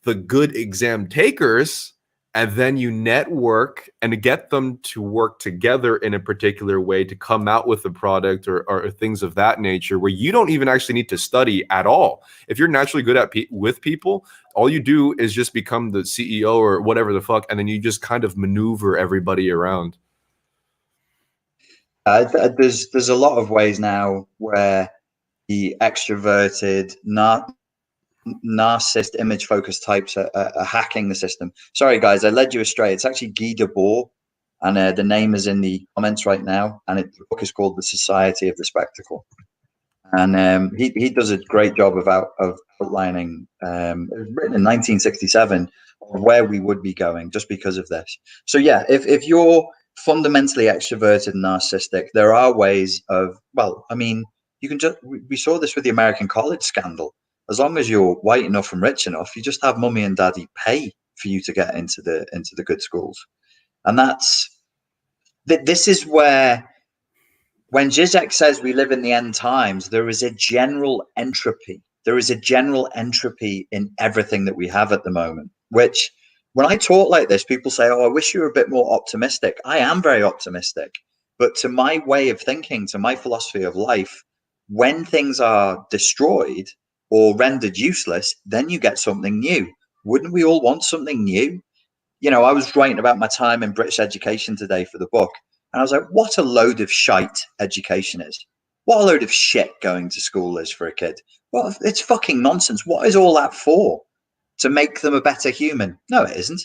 the good exam takers and then you network and get them to work together in a particular way to come out with a product or things of that nature where you don't even actually need to study at all. If you're naturally good at with people, all you do is just become the CEO or whatever the fuck, and then you just kind of maneuver everybody around. There's a lot of ways now where the extroverted, narcissist, image focused types are hacking the system. Sorry, guys, I led you astray. It's actually Guy Debord, and the name is in the comments right now. And the book is called The Society of the Spectacle. And he does a great job of outlining. It was written in 1967 where we would be going just because of this. So yeah, if you're fundamentally extroverted and narcissistic, there are ways of, well, I mean, you can just, we saw this with the American college scandal. As long as you're white enough and rich enough, you just have mummy and daddy pay for you to get into the good schools. And this is where, when Zizek says we live in the end times, there is a general entropy. There is a general entropy in everything that we have at the moment, which when I talk like this, people say, oh, I wish you were a bit more optimistic. I am very optimistic. But to my way of thinking, to my philosophy of life, when things are destroyed or rendered useless, then you get something new. Wouldn't we all want something new? You know, I was writing about my time in British education today for the book. And I was like, what a load of shite education is. What a load of shit going to school is for a kid. Well, it's fucking nonsense. What is all that for? To make them a better human? No, it isn't.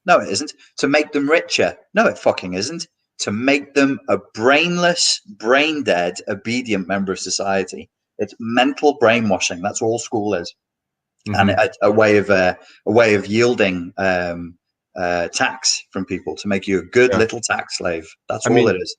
No, it isn't. To make them richer? No, it fucking isn't. To make them a brainless, brain dead, obedient member of society. It's mental brainwashing. That's all school is. and Mhm. a way of yielding tax from people to make you a good Yeah. little tax slave. That's I all mean, it is.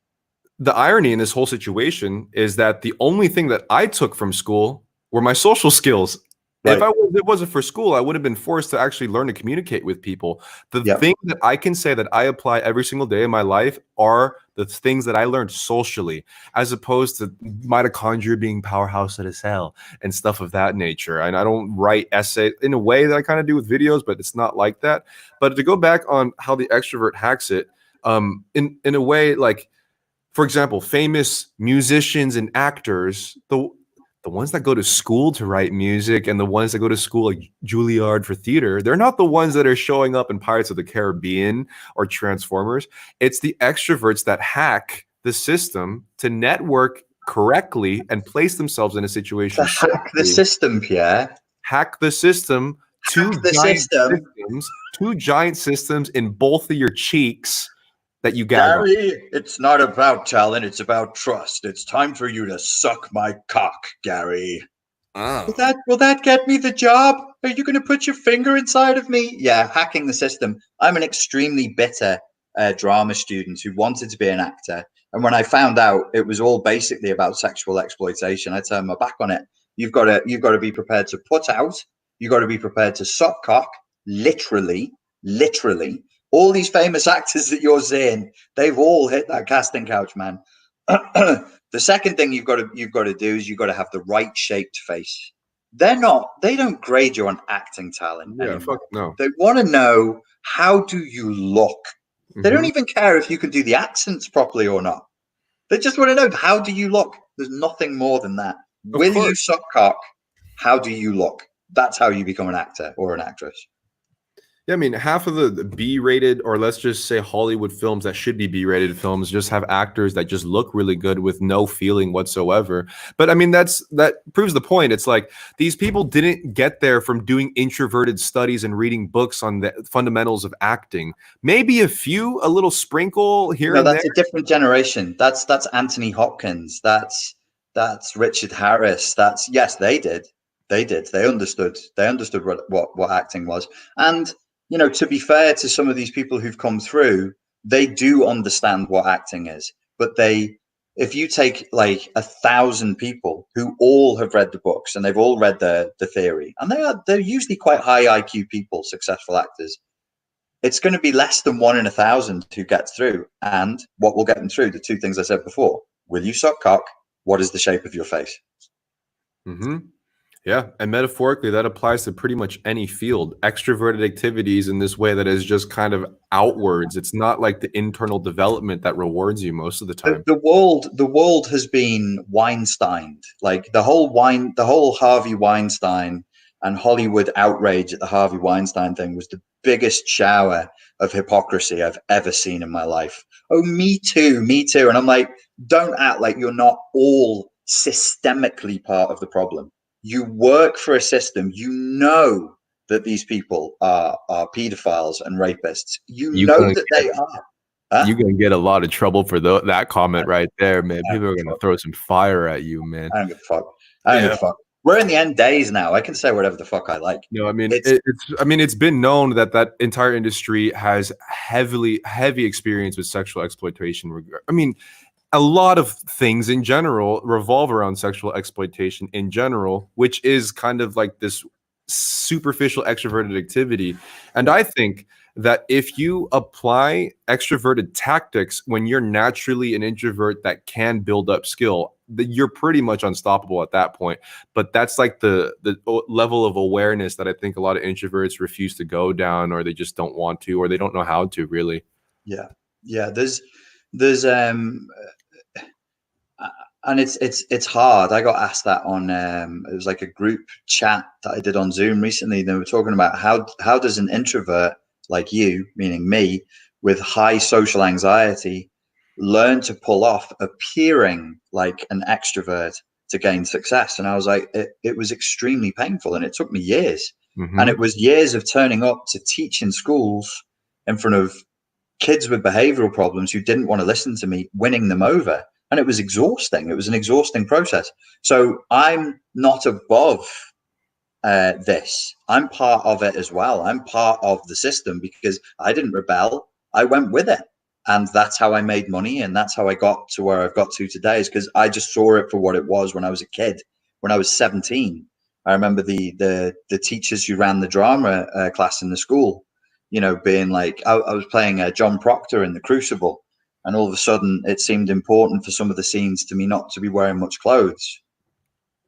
the irony in this whole situation is that the only thing that I took from school were my social skills. If Right. it wasn't for school, I would have been forced to actually learn to communicate with people. The Yeah. thing that I can say that I apply every single day in my life are the things that I learned socially, as opposed to mitochondria being powerhouse at a cell and stuff of that nature. And I don't write essays in a way that I kind of do with videos, but it's not like that. But to go back on how the extrovert hacks it, in a way, like, for example, famous musicians and actors, the ones that go to school to write music and the ones that go to school like Juilliard for theater, they're not the ones that are showing up in Pirates of the Caribbean or Transformers. It's the extroverts that hack the system to network correctly and place themselves in a To situation hack the socially. system, Pierre. Hack the system, Hack the system. two giant systems in both of your cheeks that you gag on. Gary, it's not about talent, it's about trust. It's time for you to suck my cock, Gary. Oh. Will that get me the job? Are you going to put your finger inside of me? Yeah, hacking the system. I'm an extremely bitter drama student who wanted to be an actor, and when I found out it was all basically about sexual exploitation, I turned my back on it. You've got to be prepared to put out. You've got to be prepared to suck cock, literally, literally. All these famous actors that you're seeing, they've all hit that casting couch, man. The second thing you've got to do is you've got to have the right shaped face. They don't grade you on acting talent Yeah, anymore. fuck no. They want to know, how do you look? They don't Mhm. even care if you can do the accents properly or not. They just want to know, how do you look? There's nothing more than that. Of Will you course. suck cock? How do you look? That's how you become an actor or an actress. Yeah, I mean, half of the B-rated, or let's just say Hollywood films that should be B-rated films, just have actors that just look really good with no feeling whatsoever. But I mean, that proves the point. It's like these people didn't get there from doing introverted studies and reading books on the fundamentals of acting. Maybe a little sprinkle here No, and there. that's a different generation. That's Anthony Hopkins. That's Richard Harris. That's, yes, they did. They did. They understood. They understood what acting was. And to be fair to some of these people who've come through, they do understand what acting is. But if you take like 1,000 people who all have read the books and they've all read the theory, and they're usually quite high IQ people, successful actors, it's going to be less than 1 in 1,000 who gets through. And what will get them through? The two things I said before. Will you suck cock? What is the shape of your face? Mm-hmm. Yeah, and metaphorically, that applies to pretty much any field. Extroverted activities in this way that is just kind of outwards. It's not like the internal development that rewards you most of the time. The world has been Weinsteined. Like the whole Harvey Weinstein and Hollywood outrage at the Harvey Weinstein thing was the biggest shower of hypocrisy I've ever seen in my life. Oh, me too, me too. And I'm like, don't act like you're not all systemically part of the problem. You work for a system. You know that these people are pedophiles and rapists. You You know gonna that they are. Huh? you gonna get a lot of trouble for that comment right there, man. I don't People give are a gonna fuck. throw some fire at you, man. I don't give a fuck. I don't give Yeah. a fuck. We're in the end days now. I can say whatever the fuck I like. No, I mean It's it's been known that that entire industry has heavy experience with sexual exploitation. I mean, a lot of things in general revolve around sexual exploitation in general, which is kind of like this superficial extroverted activity. And yeah, I think that if you apply extroverted tactics when you're naturally an introvert that can build up skill, that you're pretty much unstoppable at that point. But that's like the level of awareness that I think a lot of introverts refuse to go down, or they just don't want to, or they don't know how to really. yeah, yeah. There's and it's hard. I got asked that on it was like a group chat that I did on Zoom recently. They were talking about how does an introvert like you, meaning me, with high social anxiety, learn to pull off appearing like an extrovert to gain success. And I was like, it was extremely painful, and it took me years. And Mm-hmm. it was years of turning up to teach in schools in front of kids with behavioral problems who didn't want to listen to me, winning them over. And it was exhausting. It was an exhausting process. So I'm not above this. I'm part of it as well. I'm part of the system because I didn't rebel. I went with it. And that's how I made money. And that's how I got to where I've got to today, is because I just saw it for what it was when I was a kid. When I was 17, I remember the teachers who ran the drama class in the school, you know, being like, I was playing John Proctor in The Crucible. And all of a sudden it seemed important for some of the scenes to me not to be wearing much clothes.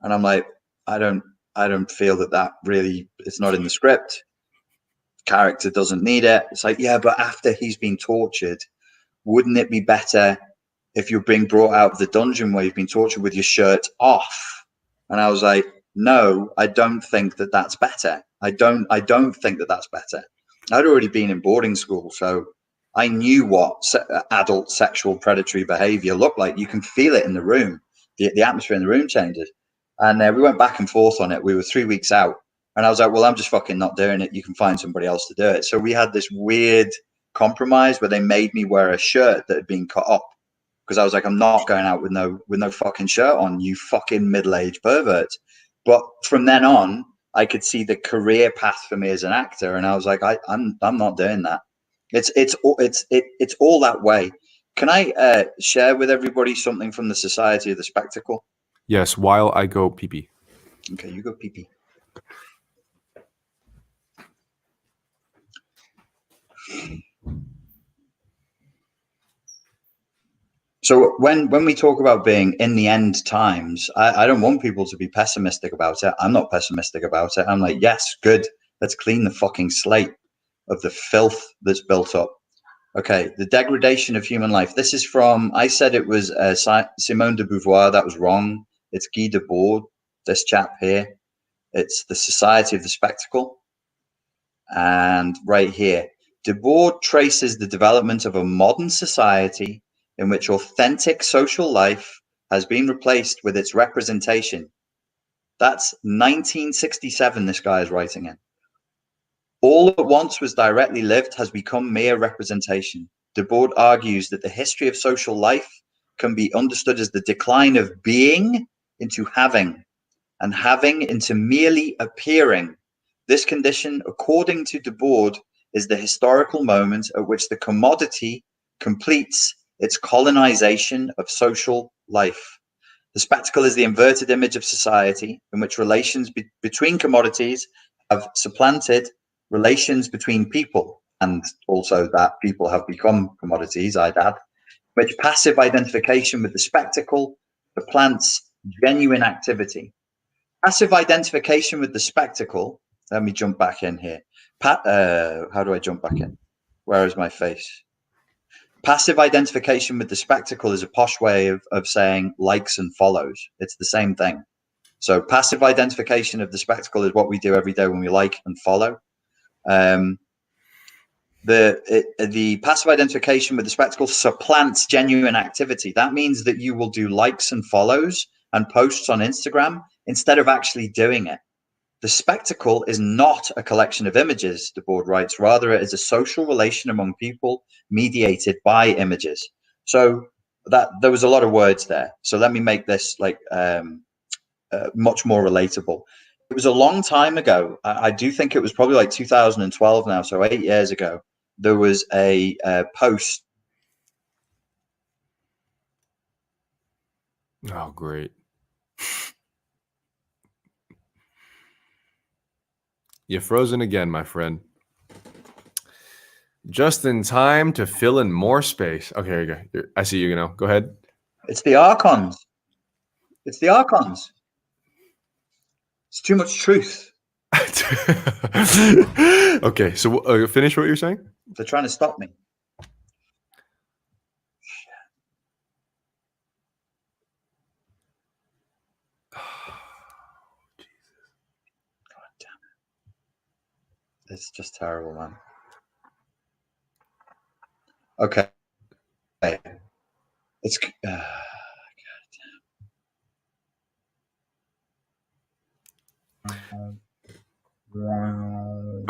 And I'm like, I don't feel that really, it's not in the script. Character doesn't need it. It's like, yeah, but after he's been tortured, wouldn't it be better if you're being brought out of the dungeon where you've been tortured with your shirt off? And I was like, no, I don't think that that's better. I don't think that that's better. I'd already been in boarding school, so I knew what adult sexual predatory behavior looked like. You can feel it in the room. The atmosphere in the room changes. And we went back and forth on it. We were 3 weeks out. And I was like, well, I'm just fucking not doing it. You can find somebody else to do it. So we had this weird compromise where they made me wear a shirt that had been cut up, because I was like, I'm not going out with no fucking shirt on, you fucking middle-aged perverts. But from then on, I could see the career path for me as an actor, and I was like, I'm not doing that. It's all that way. Can I share with everybody something from the Society of the Spectacle? Yes, while I go pee-pee. Okay, you go pee-pee. So when we talk about being in the end times, I don't want people to be pessimistic about it. I'm not pessimistic about it. I'm like, yes, good. Let's clean the fucking slate of the filth that's built up. Okay, the degradation of human life. This is from, I said it was Simone de Beauvoir. That was wrong. It's Guy Debord, this chap here. It's the Society of the Spectacle. And right here, Debord traces the development of a modern society in which authentic social life has been replaced with its representation. That's 1967, this guy is writing in. All that once was directly lived has become mere representation. Debord argues that the history of social life can be understood as the decline of being into having, and having into merely appearing. This condition, according to Debord, is the historical moment at which the commodity completes its colonization of social life. The spectacle is the inverted image of society in which relations between commodities have supplanted relations between people, and also that people have become commodities, I'd add, which passive identification with the spectacle supplants genuine activity. Passive identification with the spectacle. Let me jump back in here. How do I jump back in? Where is my face? Passive identification with the spectacle is a posh way of saying likes and follows. It's the same thing. So passive identification of the spectacle is what we do every day when we like and follow. The passive identification with the spectacle supplants genuine activity. That means that you will do likes and follows and posts on Instagram instead of actually doing it. The spectacle is not a collection of images, Debord writes. Rather, it is a social relation among people mediated by images. So that there was a lot of words there. So let me make this like much more relatable. It was a long time ago. I do think it was probably like 2012 now, so 8 years ago. There was a post. Oh, great. You're frozen again, my friend. Just in time to fill in more space. Okay, here you go. I see you now. Go ahead. It's the archons. It's the archons. It's too much truth. Okay, so finish what you're saying. They're trying to stop me. It's just terrible, man. Okay. It's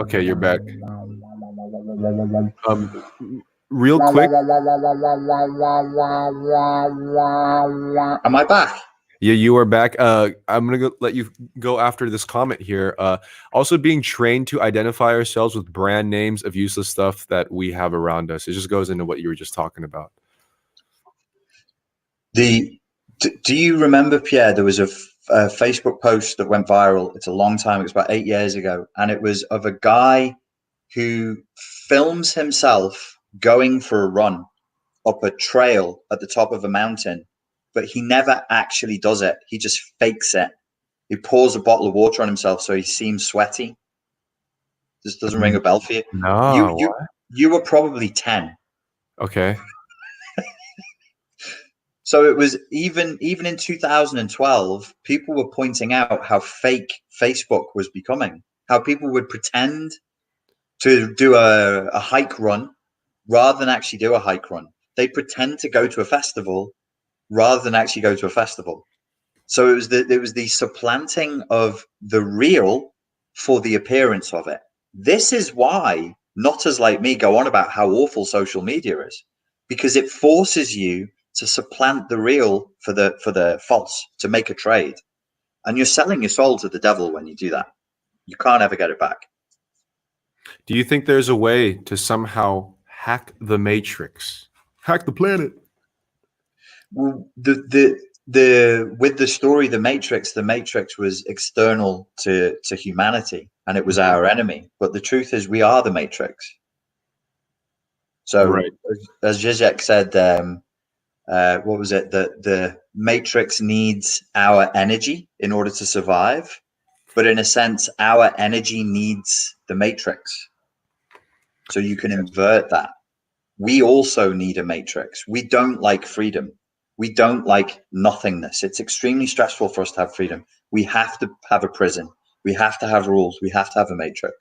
okay, you're back. Real quick. Am I back? Yeah, you are back. I'm gonna let you go after this comment here. Also, being trained to identify ourselves with brand names of useless stuff that we have around us. It just goes into what you were just talking about. Do you remember, Pierre? There was a Facebook post that went viral. It's a long time. It was about 8 years ago, and it was of a guy who films himself going for a run up a trail at the top of a mountain, but he never actually does it. He just fakes it. He pours a bottle of water on himself so he seems sweaty. This doesn't ring a bell for you. You No, you what? you were probably 10. Okay. So it was even in 2012, people were pointing out how fake Facebook was becoming. How people would pretend to do a hike run rather than actually do a hike run. They pretend to go to a festival rather than actually go to a festival. So it was the supplanting of the real for the appearance of it. This is why notters like me go on about how awful social media is, because it forces you to supplant the real for the false, to make a trade. And you're selling your soul to the devil when you do that. You can't ever get it back. Do you think there's a way to somehow hack the matrix? Hack the planet? Well, the with the story, the Matrix was external to humanity, and it was our enemy. But the truth is, we are the Matrix. So, Right. as Zizek said, what was it? That the Matrix needs our energy in order to survive, but in a sense, our energy needs the Matrix. So you can invert that. We also need a Matrix. We don't like freedom. We don't like nothingness. It's extremely stressful for us to have freedom. We have to have a prison. We have to have rules. We have to have a Matrix.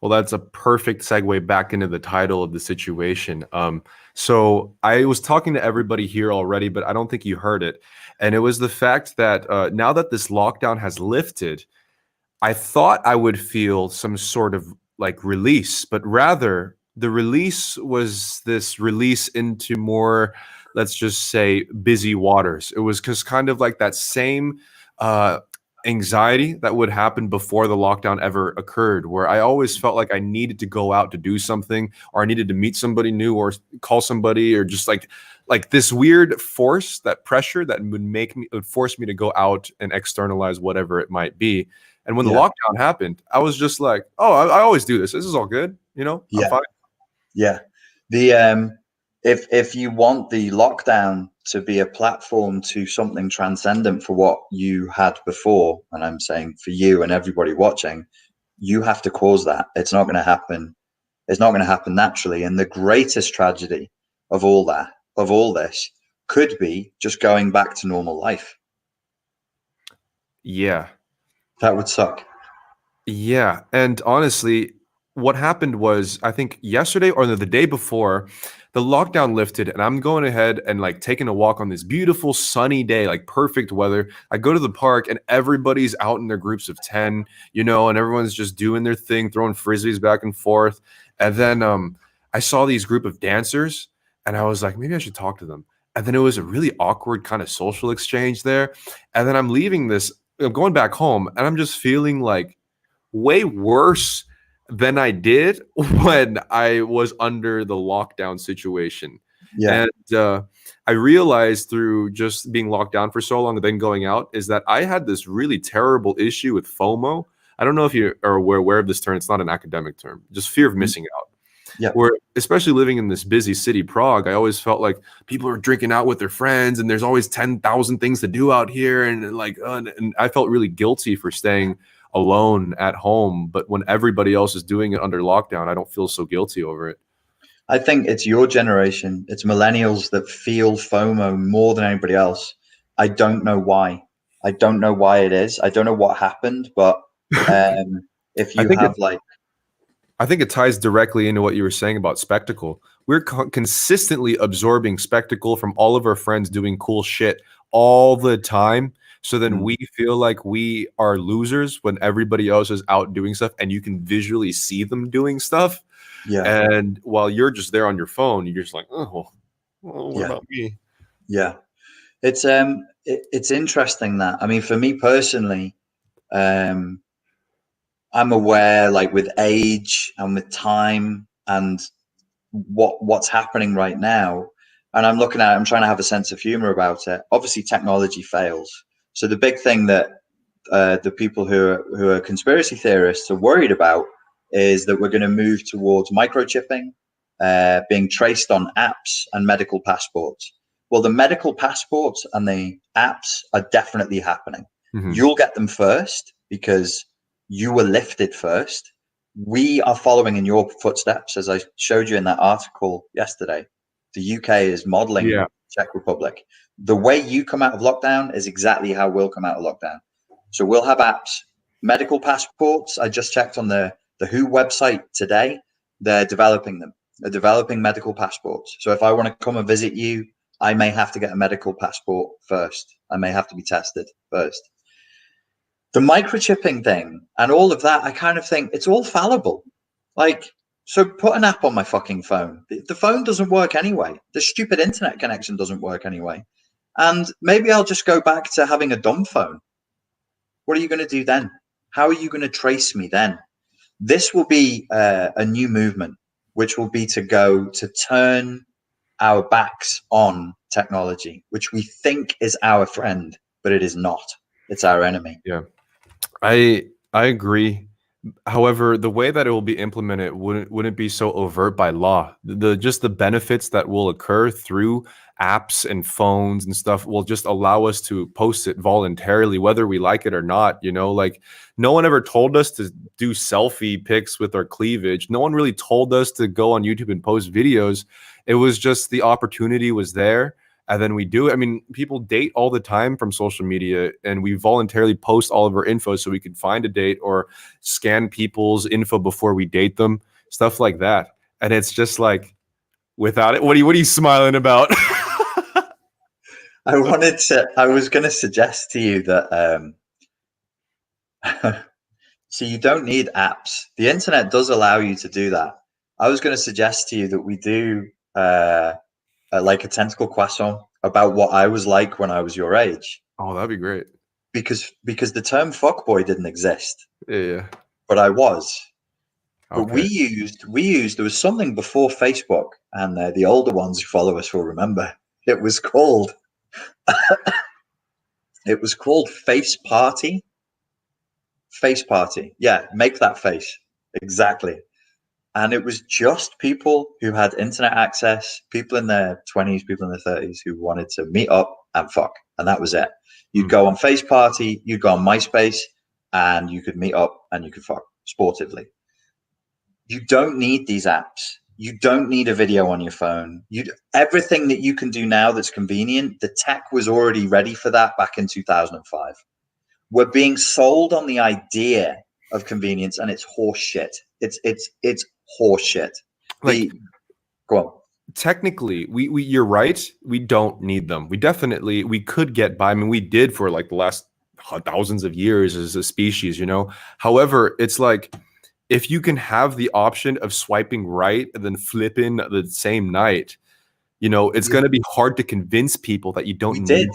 Well, that's a perfect segue back into the title of the situation. So I was talking to everybody here already, but I don't think you heard it. And it was the fact that now that this lockdown has lifted, I thought I would feel some sort of like release, but rather the release was this release into more, let's just say, busy waters. It was just kind of like that same uh, anxiety that would happen before the lockdown ever occurred, where I always felt like I needed to go out to do something, or I needed to meet somebody new, or call somebody, or just like this weird force, that pressure that would force me to go out and externalize whatever it might be. And when the Yeah. lockdown happened, I was just like, oh, I always do this. This is all good. I'm Yeah. fine. Yeah. The if you want the lockdown to be a platform to something transcendent for what you had before, and I'm saying for you and everybody watching, you have to cause that. It's not going to happen. It's not going to happen naturally. And the greatest tragedy of all this, could be just going back to normal life. Yeah. That would suck. Yeah. And honestly, what happened was, I think yesterday or the day before, the lockdown lifted, and I'm going ahead and like taking a walk on this beautiful sunny day, like perfect weather. I go to the park and everybody's out in their groups of 10, and everyone's just doing their thing, throwing frisbees back and forth. And then I saw these group of dancers, and I was like, maybe I should talk to them. And then it was a really awkward kind of social exchange there. And then I'm going back home, and I'm just feeling like way worse than I did when I was under the lockdown situation. Yeah. And I realized through just being locked down for so long and then going out is that I had this really terrible issue with FOMO. I don't know if you are aware of this term. It's not an academic term, just fear of missing out. Yeah. Where, especially living in this busy city, Prague, I always felt like people are drinking out with their friends and there's always 10,000 things to do out here. And and I felt really guilty for staying alone at home. But when everybody else is doing it under lockdown, I don't feel so guilty over it. I think it's your generation, it's millennials that feel FOMO more than anybody else. I don't know why. I don't know why it is. I don't know what happened, but if I you think it, have like, I think it ties directly into what you were saying about spectacle. We're consistently absorbing spectacle from all of our friends doing cool shit all the time. So then we feel like we are losers when everybody else is out doing stuff and you can visually see them doing stuff. yeah, And while you're just there on your phone, you're just like, oh, well, what yeah, about me? yeah. It's interesting that, I mean, for me personally, um, I'm aware, like with age and with time and what's happening right now, and I'm looking at it, I'm trying to have a sense of humor about it. Obviously, technology fails. So the big thing that the people who are conspiracy theorists are worried about is that we're going to move towards microchipping, being traced on apps and medical passports. Well, the medical passports and the apps are definitely happening. Mm-hmm. You'll get them first because you were lifted first. We are following in your footsteps, as I showed you in that article yesterday. The UK is modeling Czech Republic. The way you come out of lockdown is exactly how we'll come out of lockdown. So we'll have apps, medical passports. I just checked on the WHO website today. They're developing them. They're developing medical passports. So if I want to come and visit you, I may have to get a medical passport first. I may have to be tested first. The microchipping thing and all of that, I kind of think it's all fallible. Like, so put an app on my fucking phone. The phone doesn't work anyway. The stupid internet connection doesn't work anyway. And maybe I'll just go back to having a dumb phone. What are you going to do then? How are you going to trace me then? This will be a new movement, which will be to turn our backs on technology, which we think is our friend, but it is not. It's our enemy. Yeah, I agree. However, the way that it will be implemented wouldn't be so overt by law. Just the benefits that will occur through apps and phones and stuff will just allow us to post it voluntarily, whether we like it or not. You know, like no one ever told us to do selfie pics with our cleavage. No one really told us to go on YouTube and post videos. It was just the opportunity was there. And then we do it. I mean, people date all the time from social media, and we voluntarily post all of our info so we can find a date or scan people's info before we date them, stuff like that. And it's just like, without it, what are you smiling about? I was going to suggest to you that, so you don't need apps. The internet does allow you to do that. I was going to suggest to you that we do, like a tentacle croissant about what I was like when I was your age. Oh, that'd be great. Because the term fuckboy didn't exist. Yeah. But I was. But Okay. we used there was something before Facebook, and the older ones who follow us will remember. It was called Face Party. Face Party. Yeah, make that face. Exactly. And it was just people who had internet access, people in their 20s, people in their 30s who wanted to meet up and fuck. And that was it. You'd go on Face Party, you'd go on MySpace, and you could meet up and you could fuck sportively. You don't need these apps. You don't need a video on your phone. Everything that you can do now that's convenient, the tech was already ready for that back in 2005. We're being sold on the idea of convenience, and it's horse shit. It's horse shit. Go on. Technically, we you're right. We don't need them. We could get by. I mean, we did for like the last thousands of years as a species, you know. However, it's like if you can have the option of swiping right and then flipping the same night, you know, it's going to be hard to convince people that you don't need.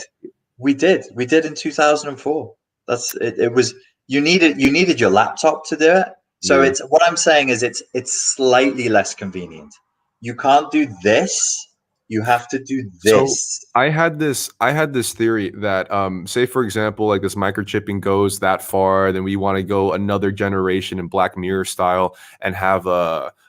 We did in 2004. That's it. It was you needed your laptop to do it. So it's what I'm saying is it's slightly less convenient. You can't do this. You have to do this. So I had this theory that say for example, like this microchipping goes that far, then we want to go another generation in Black Mirror style and have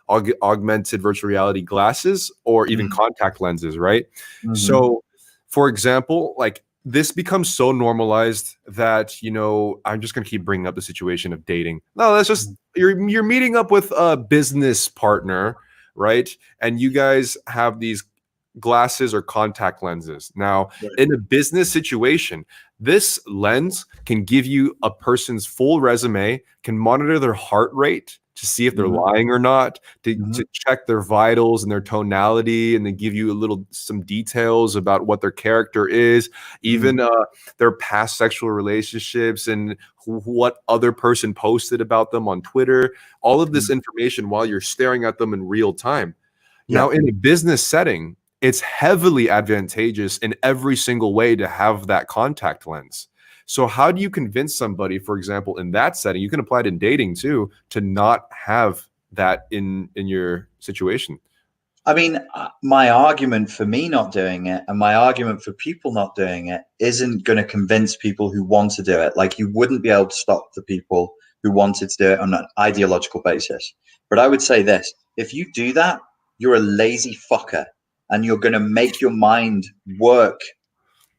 augmented virtual reality glasses or even contact lenses, right? So for example, like this becomes so normalized that, you know, I'm just going to keep bringing up the situation of dating. No, that's just you're meeting up with a business partner, right? And you guys have these glasses or contact lenses. Now, in a business situation, this lens can give you a person's full resume, can monitor their heart rate to see if they're lying or not, to check their vitals and their tonality, and then give you some details about what their character is, even their past sexual relationships and what other person posted about them on Twitter, all of this information while you're staring at them in real time. Now, in a business setting, it's heavily advantageous in every single way to have that contact lens. So how do you convince somebody, for example, in that setting, you can apply it in dating too, to not have that in your situation? I mean, my argument for me not doing it and my argument for people not doing it isn't going to convince people who want to do it. Like, you wouldn't be able to stop the people who wanted to do it on an ideological basis. But I would say this: if you do that, you're a lazy fucker, and you're going to make your mind work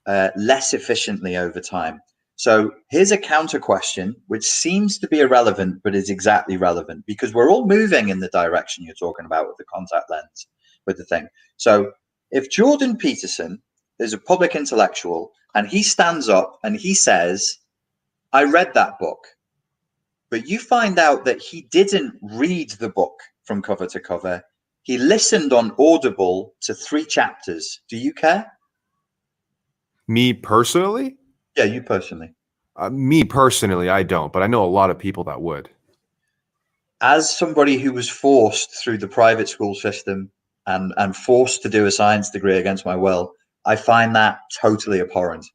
less efficiently over time. So here's a counter question, which seems to be irrelevant, but is exactly relevant, because we're all moving in the direction you're talking about with the contact lens, with the thing. So if Jordan Peterson is a public intellectual and he stands up and he says, I read that book, but you find out that he didn't read the book from cover to cover. He listened on Audible to 3 chapters. Do you care? Me personally? Yeah, you personally. Me personally, I don't, but I know a lot of people that would. As somebody who was forced through the private school system and forced to do a science degree against my will, I find that totally abhorrent.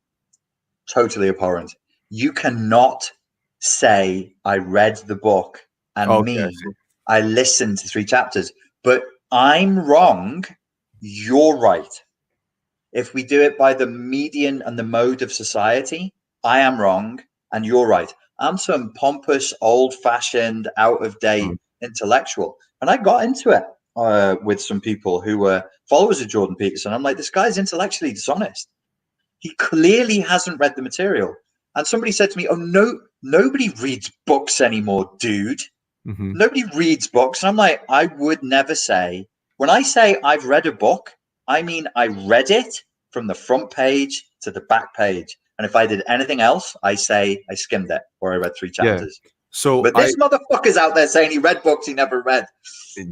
Totally abhorrent. You cannot say I read the book and me, I listened to 3 chapters, but I'm wrong, you're right. If we do it by the median and the mode of society, I am wrong and you're right. I'm some pompous, old-fashioned, out-of-date intellectual. And I got into it with some people who were followers of Jordan Peterson. I'm like, this guy's intellectually dishonest. He clearly hasn't read the material. And somebody said to me, oh, no, nobody reads books anymore, dude. Mm-hmm. Nobody reads books. And I'm like, I would never say, when I say I've read a book, I mean I read it from the front page to the back page. And if I did anything else, I say I skimmed it or I read 3 chapters. Yeah. So but this motherfucker's out there saying he read books he never read.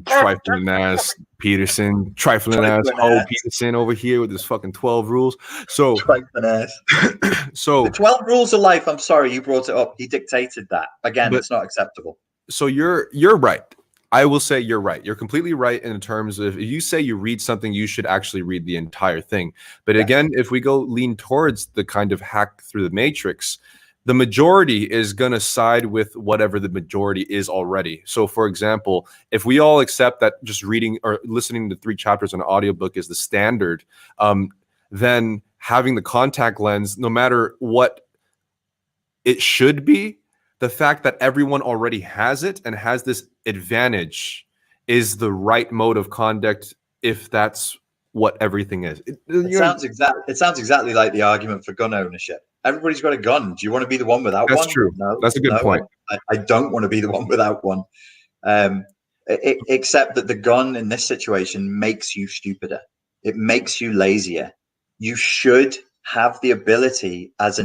Trifling ass Peterson, trifling ass Peterson over here with his fucking 12 rules. So trifling ass. So the 12 rules of life. I'm sorry you brought it up. He dictated that. Again, it's not acceptable. So you're right. I will say you're right. You're completely right in terms of, if you say you read something, you should actually read the entire thing. But again, if we go lean towards the kind of hack through the matrix, the majority is going to side with whatever the majority is already. So for example, if we all accept that just reading or listening to 3 chapters on an audiobook is the standard, then having the contact lens, no matter what it should be, the fact that everyone already has it and has this advantage is the right mode of conduct, if that's what everything is. It sounds exactly like the argument for gun ownership. Everybody's got a gun. Do you want to be the one without one? That's true. No, that's a good point. I don't want to be the one without one. Except that the gun in this situation makes you stupider. It makes you lazier. You should have the ability as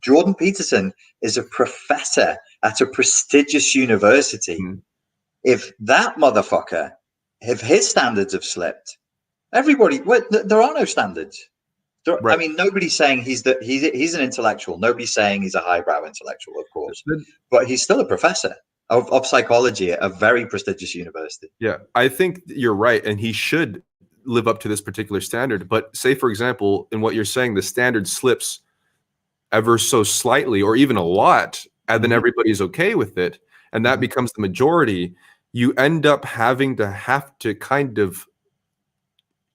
Jordan Peterson is a professor at a prestigious university. If that motherfucker, if his standards have slipped, everybody, there are no standards. I mean, nobody's saying he's an intellectual. Nobody's saying he's a highbrow intellectual, of course, but he's still a professor of psychology at a very prestigious university. Yeah, I think you're right, and he should live up to this particular standard. But say, for example, in what you're saying, the standard slips ever so slightly or even a lot, and then everybody's okay with it, and that becomes the majority. You end up having to kind of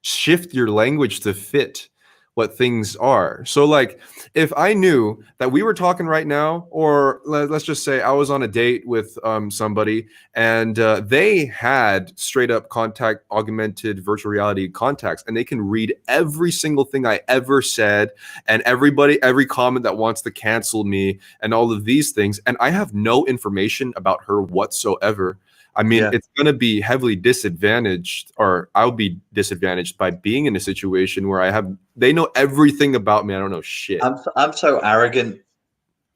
shift your language to fit what things are. So like, if I knew that we were talking right now, or let's just say I was on a date with somebody and they had straight up contact augmented virtual reality contacts, and they can read every single thing I ever said and every comment that wants to cancel me and all of these things, and I have no information about her whatsoever. I mean, it's going to be heavily disadvantaged, or I'll be disadvantaged by being in a situation where they know everything about me. I don't know shit. I'm so arrogant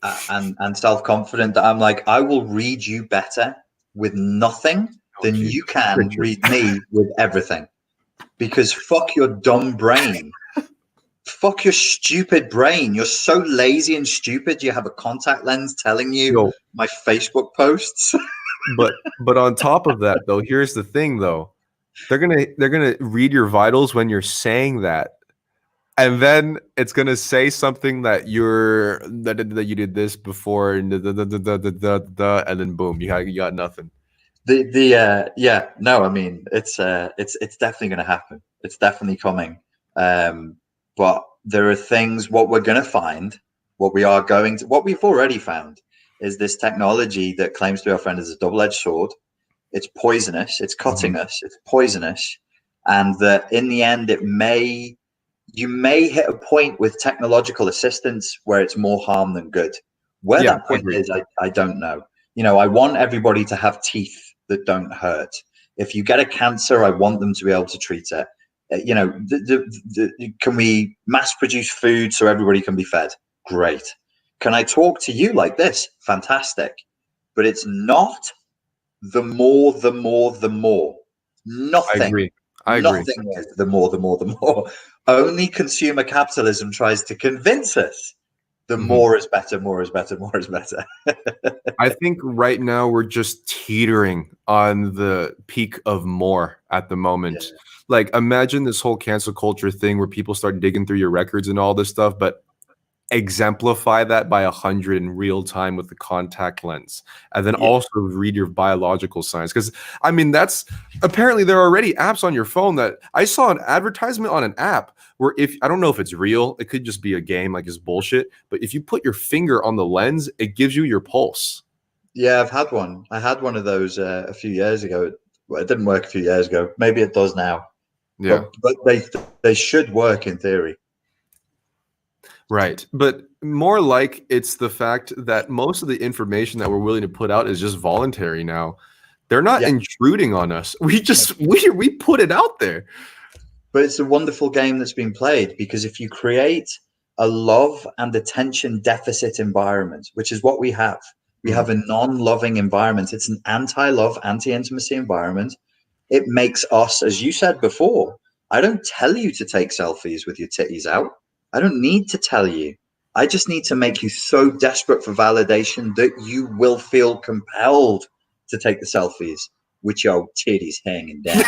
and self-confident that I'm like, I will read you better with nothing than you can read me with everything. Because fuck your dumb brain. Fuck your stupid brain. You're so lazy and stupid. You have a contact lens telling you my Facebook posts. But on top of that, though, here's the thing, though. they're gonna read your vitals when you're saying that, and then it's gonna say something that that you did this before, and and then boom, you got nothing. Yeah, no, I mean it's definitely going to happen. It's definitely coming. But there are things. What we're going to find, what we've already found, is this technology that claims to be our friend is a double-edged sword. It's poisonous. It's cutting us. It's poisonous, and that in the end, you may hit a point with technological assistance where it's more harm than good. Where Yeah, that I point agree. is, I don't know. I want everybody to have teeth that don't hurt. If you get a cancer, I want them to be able to treat it. Can we mass produce food so everybody can be fed? Great. Can I talk to you like this? Fantastic. But it's not the more, the more, the more. I Nothing, agree. I agree. nothing is the more, the more, the more. Only consumer capitalism tries to convince us the Mhm. more is better, more is better, more is better. I think right now we're just teetering on the peak of more at the Yeah. moment. Like, imagine this whole cancel culture thing where people start digging through your records and all this stuff, but exemplify that by 100 in real time with the contact lens, and then Yeah. also read your biological signs. Because I mean, that's apparently there are already apps on your phone. That I saw an advertisement on an app where, if I don't know if it's real, it could just be a game, like it's bullshit, but if you put your finger on the lens, it gives you your pulse. Yeah, I've had one. I had one of those a few years ago. Well, it didn't work a few years ago. Maybe it does now. Yeah, But they should work in theory. right. But more like it's the fact that most of the information that we're willing to put out is just voluntary now. They're not Yeah. intruding on us. We put it out there. But it's a wonderful game that's been played because if you create a love and attention deficit environment, which is what we have a non-loving environment. It's an anti-love, anti-intimacy environment. It makes us, as you said before, I don't tell you to take selfies with your titties out. I don't need to tell you. I just need to make you so desperate for validation that you will feel compelled to take the selfies with your titties hanging down.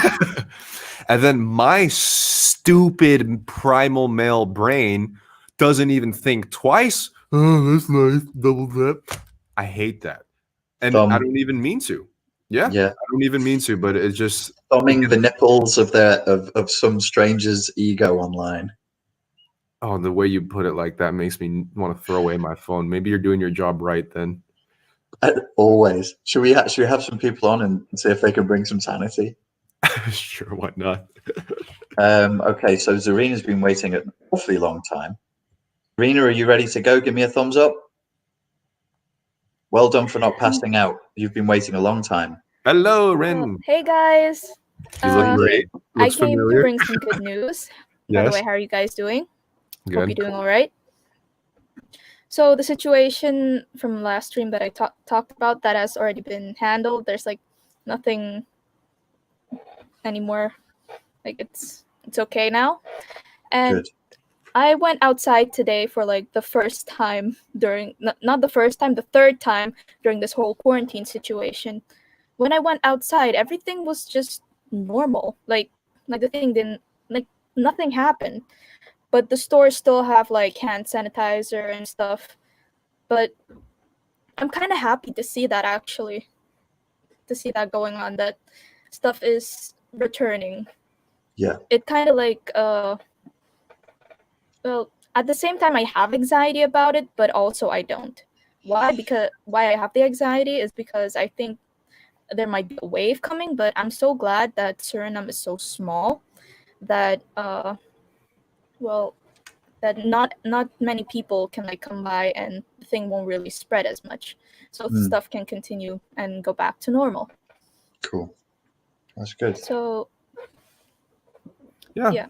And then my stupid primal male brain doesn't even think twice. Oh, that's nice. Double dip. I hate that. And I Thumb, don't even mean to. Yeah, yeah, I don't even mean to, but it's just it thumbing gets, the nipples of some stranger's ego online. oh, the way you put it like that makes me want to throw away my phone. Maybe you're doing your job right then. Always. Should we have some people on and see if they can bring some sanity? Sure, why not? Okay, so Zarina's been waiting an awfully long time. Zarina, are you ready to go? Give me a thumbs up. Well done for not passing out. You've been waiting a long time. Hello, Rin. Hey guys. You look Uh, Zarina. great. I Looks came to familiar. bring some good news. By the way, Yes. how are you guys doing? Hope Good. you're doing all right. So the situation from last stream that I talked about that has already been handled. There's like nothing anymore. Like it's okay now. And Good. I went outside today for like the first time during not the first time, the third time during this whole quarantine situation. When I went outside, everything was just normal. Like the thing didn't like nothing happened. But the stores still have like hand sanitizer and stuff. But I'm kind of happy to see that actually, to see that going on, that stuff is returning. Yeah. It kind of like well, at the same time I have anxiety about it, but also I don't. Why I have the anxiety is because I think there might be a wave coming, but I'm so glad that Suriname is so small that well that not many people can like come by and the thing won't really spread as much. So stuff can continue and go back to normal. Cool. That's good. So Yeah. yeah.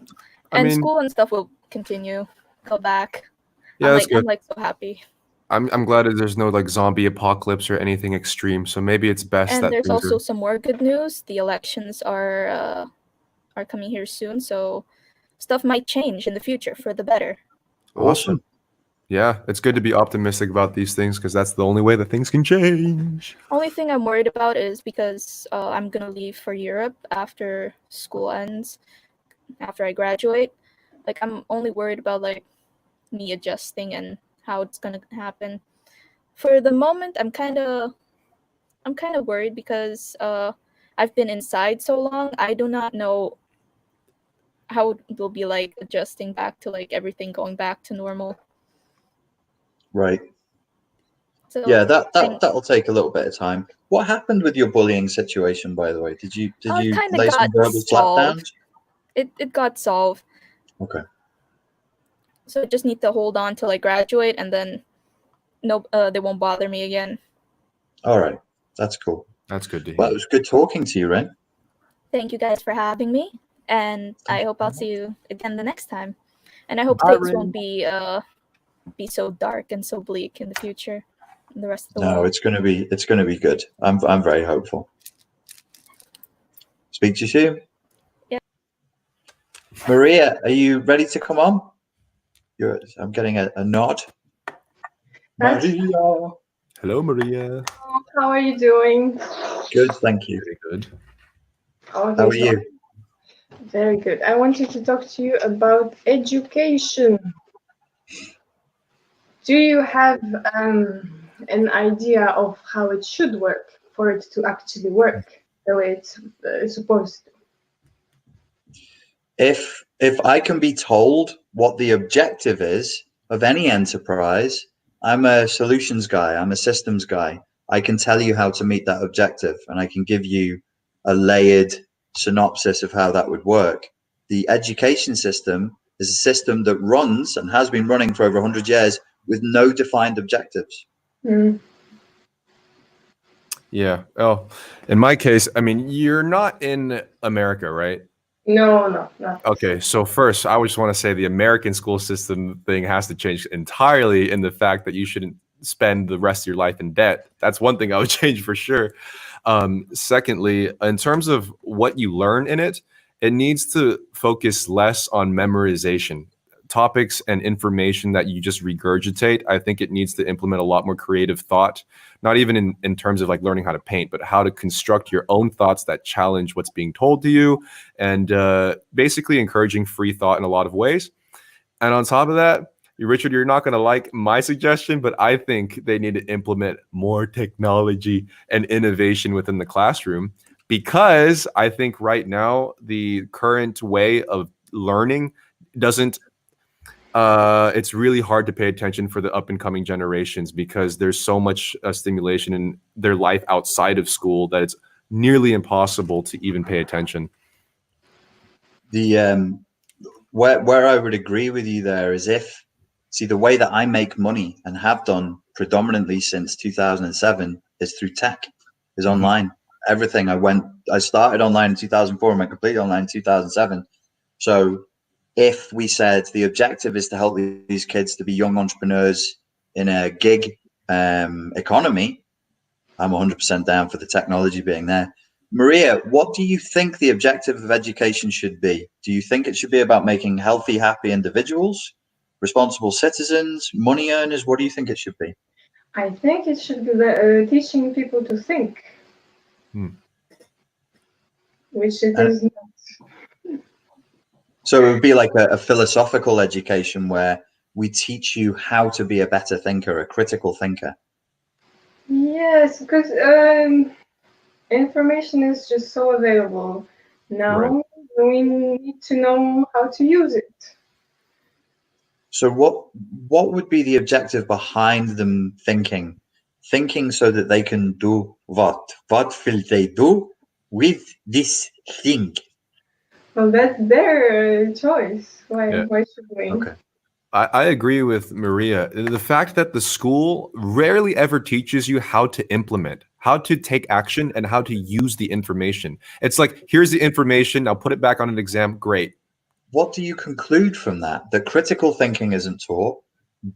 I And mean, school and stuff will continue, go back. yeah, that's I'm good. like so happy. I'm glad that there's no like zombie apocalypse or anything extreme. So maybe it's best And that there's things are also some more good news. The elections are coming here soon, so stuff might change in the future for the better. Awesome. awesome. Yeah, it's good to be optimistic about these things because that's the only way that things can change. Only thing I'm worried about is because I'm gonna leave for Europe after school ends, after I graduate. Like I'm only worried about like me adjusting and how it's gonna happen. For the moment, I'm kind of worried because I've been inside so long. I do not know how it will be like adjusting back to like everything going back to normal. Right. So Yeah, think that'll take a little bit of time. What happened with your bullying situation, by the way? Did it you kind of lay some got verbal solved. slapdowns? It got solved. Okay. So I just need to hold on till I graduate, and then no, they won't bother me again. All right. That's cool. That's good to Well, hear. it was good talking to you, Ren. Thank you guys for having me, and I Thank you hope very I'll see much. you again the next time. And I hope things won't Byron. be so dark and so bleak in the future, in the rest of the No, world. it's gonna be good. I'm very hopeful. Speak to you soon. Yeah. Maria, are you ready to come on? I'm getting a nod. That's Maria. Hello, Maria. how are you doing? Good, thank you. Very good. How Okay, are so you? very good. I wanted to talk to you about education. Do you have an idea of how it should work for it to actually work the way it's supposed to? If I can be told what the objective is of any enterprise, I'm a solutions guy, I'm a systems guy. I can tell you how to meet that objective and I can give you a layered synopsis of how that would work. The education system is a system that runs and has been running for over 100 years with no defined objectives. Mm. Yeah. Oh, in my case, I mean, you're not in America, right? No, not. Okay, so first, I just want to say the American school system thing has to change entirely in the fact that you shouldn't spend the rest of your life in debt. That's one thing I would change for sure. Secondly, in terms of what you learn in it, it needs to focus less on memorization. Topics and information that you just regurgitate, I think it needs to implement a lot more creative thought, not even in terms of like learning how to paint, but how to construct your own thoughts that challenge what's being told to you and basically encouraging free thought in a lot of ways. And on top of that, Richard, you're not going to like my suggestion, but I think they need to implement more technology and innovation within the classroom because I think right now the current way of learning doesn't it's really hard to pay attention for the up and coming generations because there's so much stimulation in their life outside of school that it's nearly impossible to even pay attention. The where I would agree with you there is if see the way that I make money and have done predominantly since 2007 is through tech, is online. Everything I started online in 2004 and went completely online in 2007. So if we said the objective is to help these kids to be young entrepreneurs in a gig economy, I'm 100% down for the technology being there. Maria, what do you think the objective of education should be? Do you think it should be about making healthy, happy individuals, responsible citizens, money earners? What do you think it should be? I think it should be teaching people to think, which it is not. So it would be like a philosophical education where we teach you how to be a better thinker, a critical thinker. Yes, because information is just so available Right. now. We need to know how to use it. So what would be the objective behind them thinking? Thinking so that they can do what? What will they do with this thing? Well, that's their choice. Yeah. Why should we? Okay. I agree with Maria. The fact that the school rarely ever teaches you how to implement, how to take action, and how to use the information. It's like, here's the information, now put it back on an exam. Great. What do you conclude from that? That critical thinking isn't taught,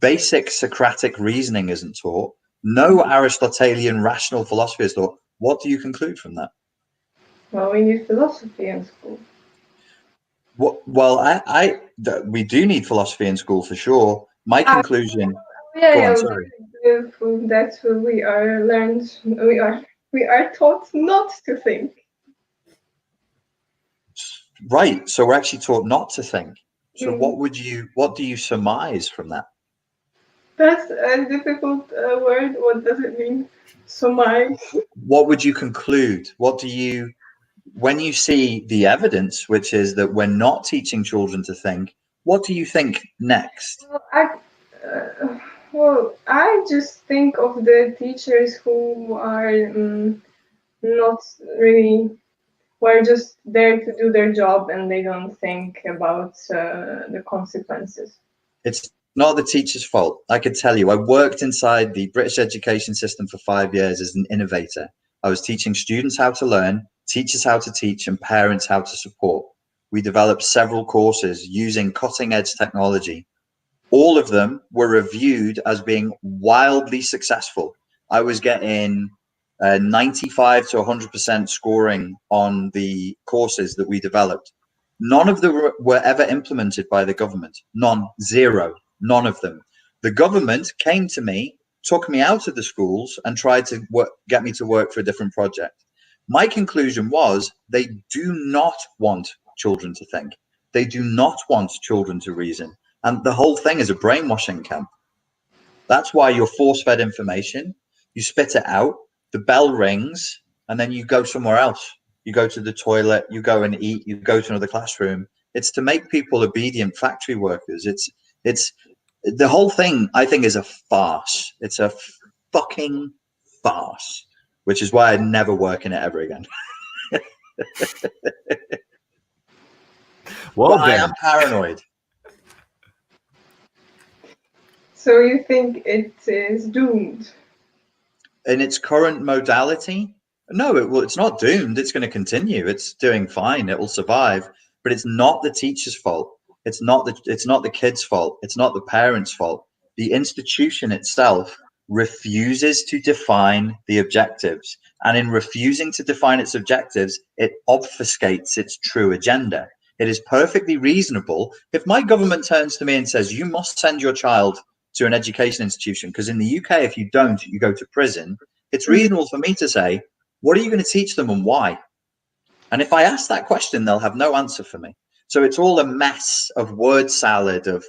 basic Socratic reasoning isn't taught, no Aristotelian rational philosophy is taught. What do you conclude from that? Well, we need philosophy in school. Well, we do need philosophy in school for sure. My conclusion. Yeah, Go yeah. on, sorry. That's what we are learned. We are taught not to think. Right. So we're actually taught not to think. So Mm. what do you surmise from that? That's a difficult word. What does it mean? Surmise. What would you conclude? When you see the evidence, which is that we're not teaching children to think, what do you think next? Uh, well, I just think of the teachers who are not really, who are just there to do their job and they don't think about the consequences. It's not the teacher's fault. I could tell you, I worked inside the British education system for 5 years as an innovator. I was teaching students how to learn, teachers how to teach, and parents how to support. We developed several courses using cutting edge technology. All of them were reviewed as being wildly successful. I was getting 95 to 100% scoring on the courses that we developed. None of them were ever implemented by the government. None, zero, none of them. The government came to me, took me out of the schools, and tried to get me to work for a different project. My conclusion was they do not want children to think. They do not want children to reason. And the whole thing is a brainwashing camp. That's why you're force fed information, you spit it out, the bell rings, and then you go somewhere else. You go to the toilet, you go and eat, you go to another classroom. It's to make people obedient factory workers. It's the whole thing, I think, is a farce. It's a fucking farce, which is why I'd never work in it ever again. Well, but I then. am paranoid. So you think it is doomed? In its current modality, no, it's not doomed. It's going to continue. It's doing fine. It will survive, but it's not the teacher's fault. It's not the kid's fault. It's not the parents' fault. The institution itself refuses to define the objectives, and in refusing to define its objectives, it obfuscates its true agenda. It is perfectly reasonable if my government turns to me and says, you must send your child to an education institution, because in the UK, if you don't, you go to prison. It's reasonable for me to say, what are you going to teach them and why? And if I ask that question, they'll have no answer for me. So it's all a mess of word salad, of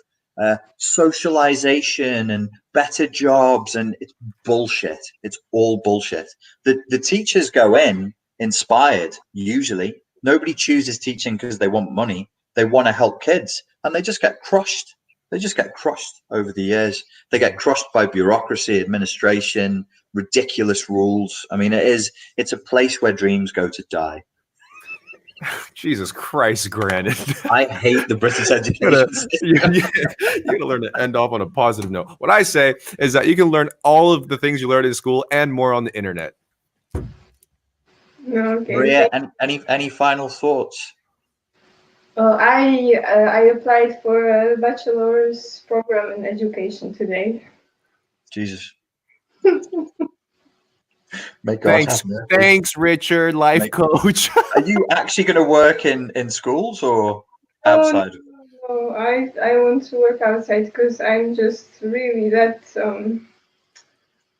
socialization and better jobs, and it's bullshit. It's all bullshit. The teachers go in inspired, usually. Nobody chooses teaching because they want money. They want to help kids, and they just get crushed. They just get crushed over the years. They get crushed by bureaucracy, administration, ridiculous rules. I mean, it's a place where dreams go to die. Jesus Christ, Grannon. I hate the British education system. You gotta learn to end off on a positive note. What I say is that you can learn all of the things you learned in school and more on the internet. Okay. Maria, any final thoughts? Well, I applied for a bachelor's program in education today. Jesus. Make God Thanks, Richard, life coach. Are you actually going to work in schools or outside? No, I want to work outside because I'm just really that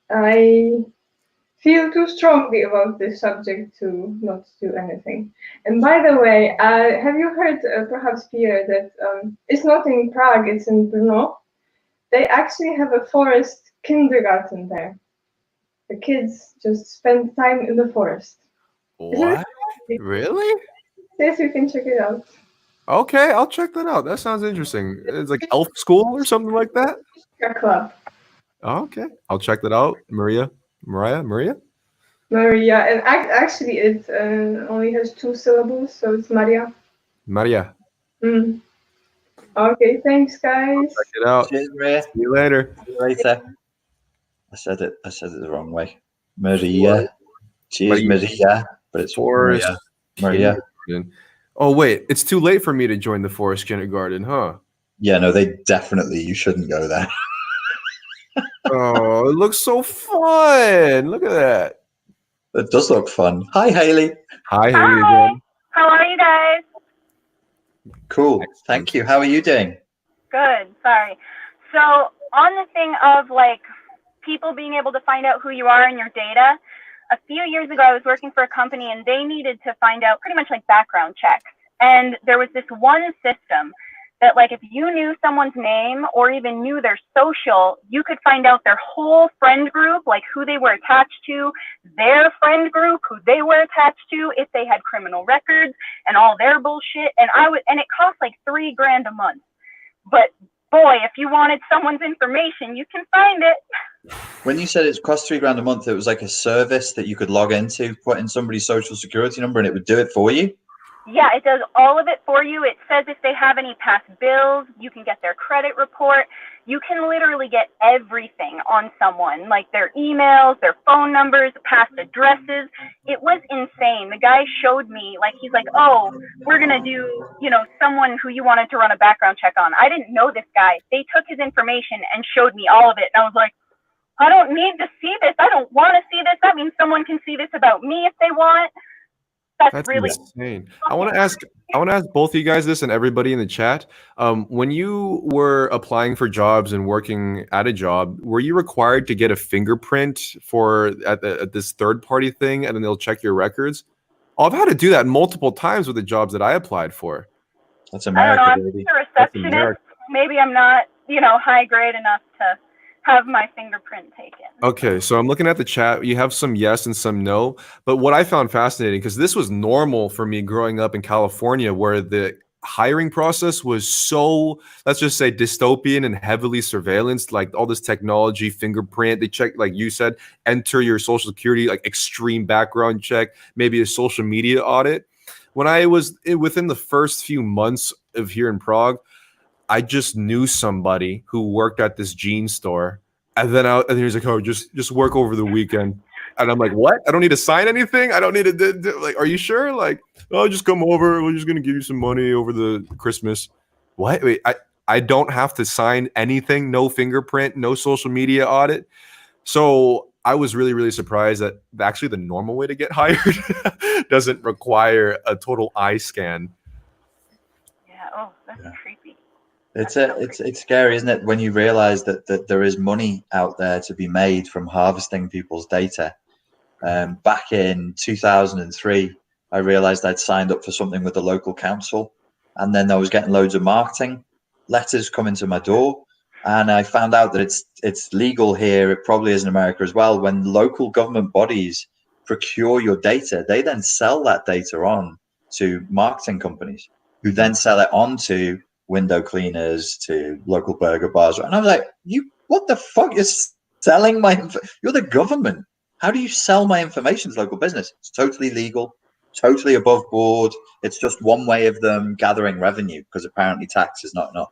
I feel too strongly about this subject to not do anything. And by the way, have you heard perhaps Pierre that it's not in Prague, it's in Brno. They actually have a forest kindergarten there. The kids just spend time in the forest. What? Really? Yes, you can check it out. Okay, I'll check that out. That sounds interesting. It's like elf school or something like that? A club. Okay, I'll check that out. Maria, and actually it only has 2 syllables, so it's Maria. Maria. Okay, thanks, guys. Check it out. Cheers, Maria. See you later. See you later. I said it the wrong way. Maria. Cheers, Maria. But it's Forest Maria. Oh wait, it's too late for me to join the forest kindergarten, huh? Yeah, no, you shouldn't go there. Oh, it looks so fun. Look at that. It does look fun. Hi, Haley. Hi, Haley again. How are you guys? Cool. Thank you. How are you doing? Good. Sorry. So on the thing of like people being able to find out who you are and your data, a few years ago I was working for a company and they needed to find out pretty much like background checks. And there was this one system that like if you knew someone's name or even knew their social, you could find out their whole friend group, like who they were attached to, their friend group, who they were attached to, if they had criminal records and all their bullshit. And it cost like $3,000 a month. But boy, if you wanted someone's information, you can find it. When you said it cost $3,000 a month, it was like a service that you could log into, put in somebody's social security number, and it would do it for you. Yeah, it does all of it for you. It says if they have any past bills, you can get their credit report. You can literally get everything on someone, like their emails, their phone numbers, past addresses. It was insane. The guy showed me, like, he's like, oh, we're going to do, someone who you wanted to run a background check on. I didn't know this guy. They took his information and showed me all of it. And I was like, I don't need to see this. I don't want to see this. That means someone can see this about me if they want. That's really insane. I want to ask both of you guys this and everybody in the chat. When you were applying for jobs and working at a job, were you required to get a fingerprint at this third party thing, and then they'll check your records? I've had to do that multiple times with the jobs that I applied for. That's America, I don't know, baby. I'm a receptionist. Maybe I'm not, high grade enough to have my fingerprint taken. Okay, so I'm looking at the chat. You have some yes and some no. But what I found fascinating, because this was normal for me growing up in California, where the hiring process was so, let's just say, dystopian and heavily surveillanced, like all this technology, fingerprint, they check, like you said, enter your social security, like extreme background check, maybe a social media audit. When I was within the first few months of here in Prague, I just knew somebody who worked at this jean store, and then he was like, "Oh, just work over the weekend," and I'm like, "What? I don't need to sign anything. I don't need to like. Are you sure? Like, oh, just come over. We're just gonna give you some money over the Christmas. What? Wait, I don't have to sign anything. No fingerprint. No social media audit. So I was really, really surprised that actually the normal way to get hired doesn't require a total eye scan. Yeah. Oh, that's creepy. It's scary, isn't it, when you realize that there is money out there to be made from harvesting people's data. Back in 2003, I realized I'd signed up for something with the local council, and then I was getting loads of marketing letters coming to my door, and I found out that it's legal here. It probably is in America as well. When local government bodies procure your data, they then sell that data on to marketing companies, who then sell it on to window cleaners, to local burger bars. And I was like, what the fuck? You're selling you're the government. How do you sell my information to local business? It's totally legal, totally above board. It's just one way of them gathering revenue, because apparently tax is not enough.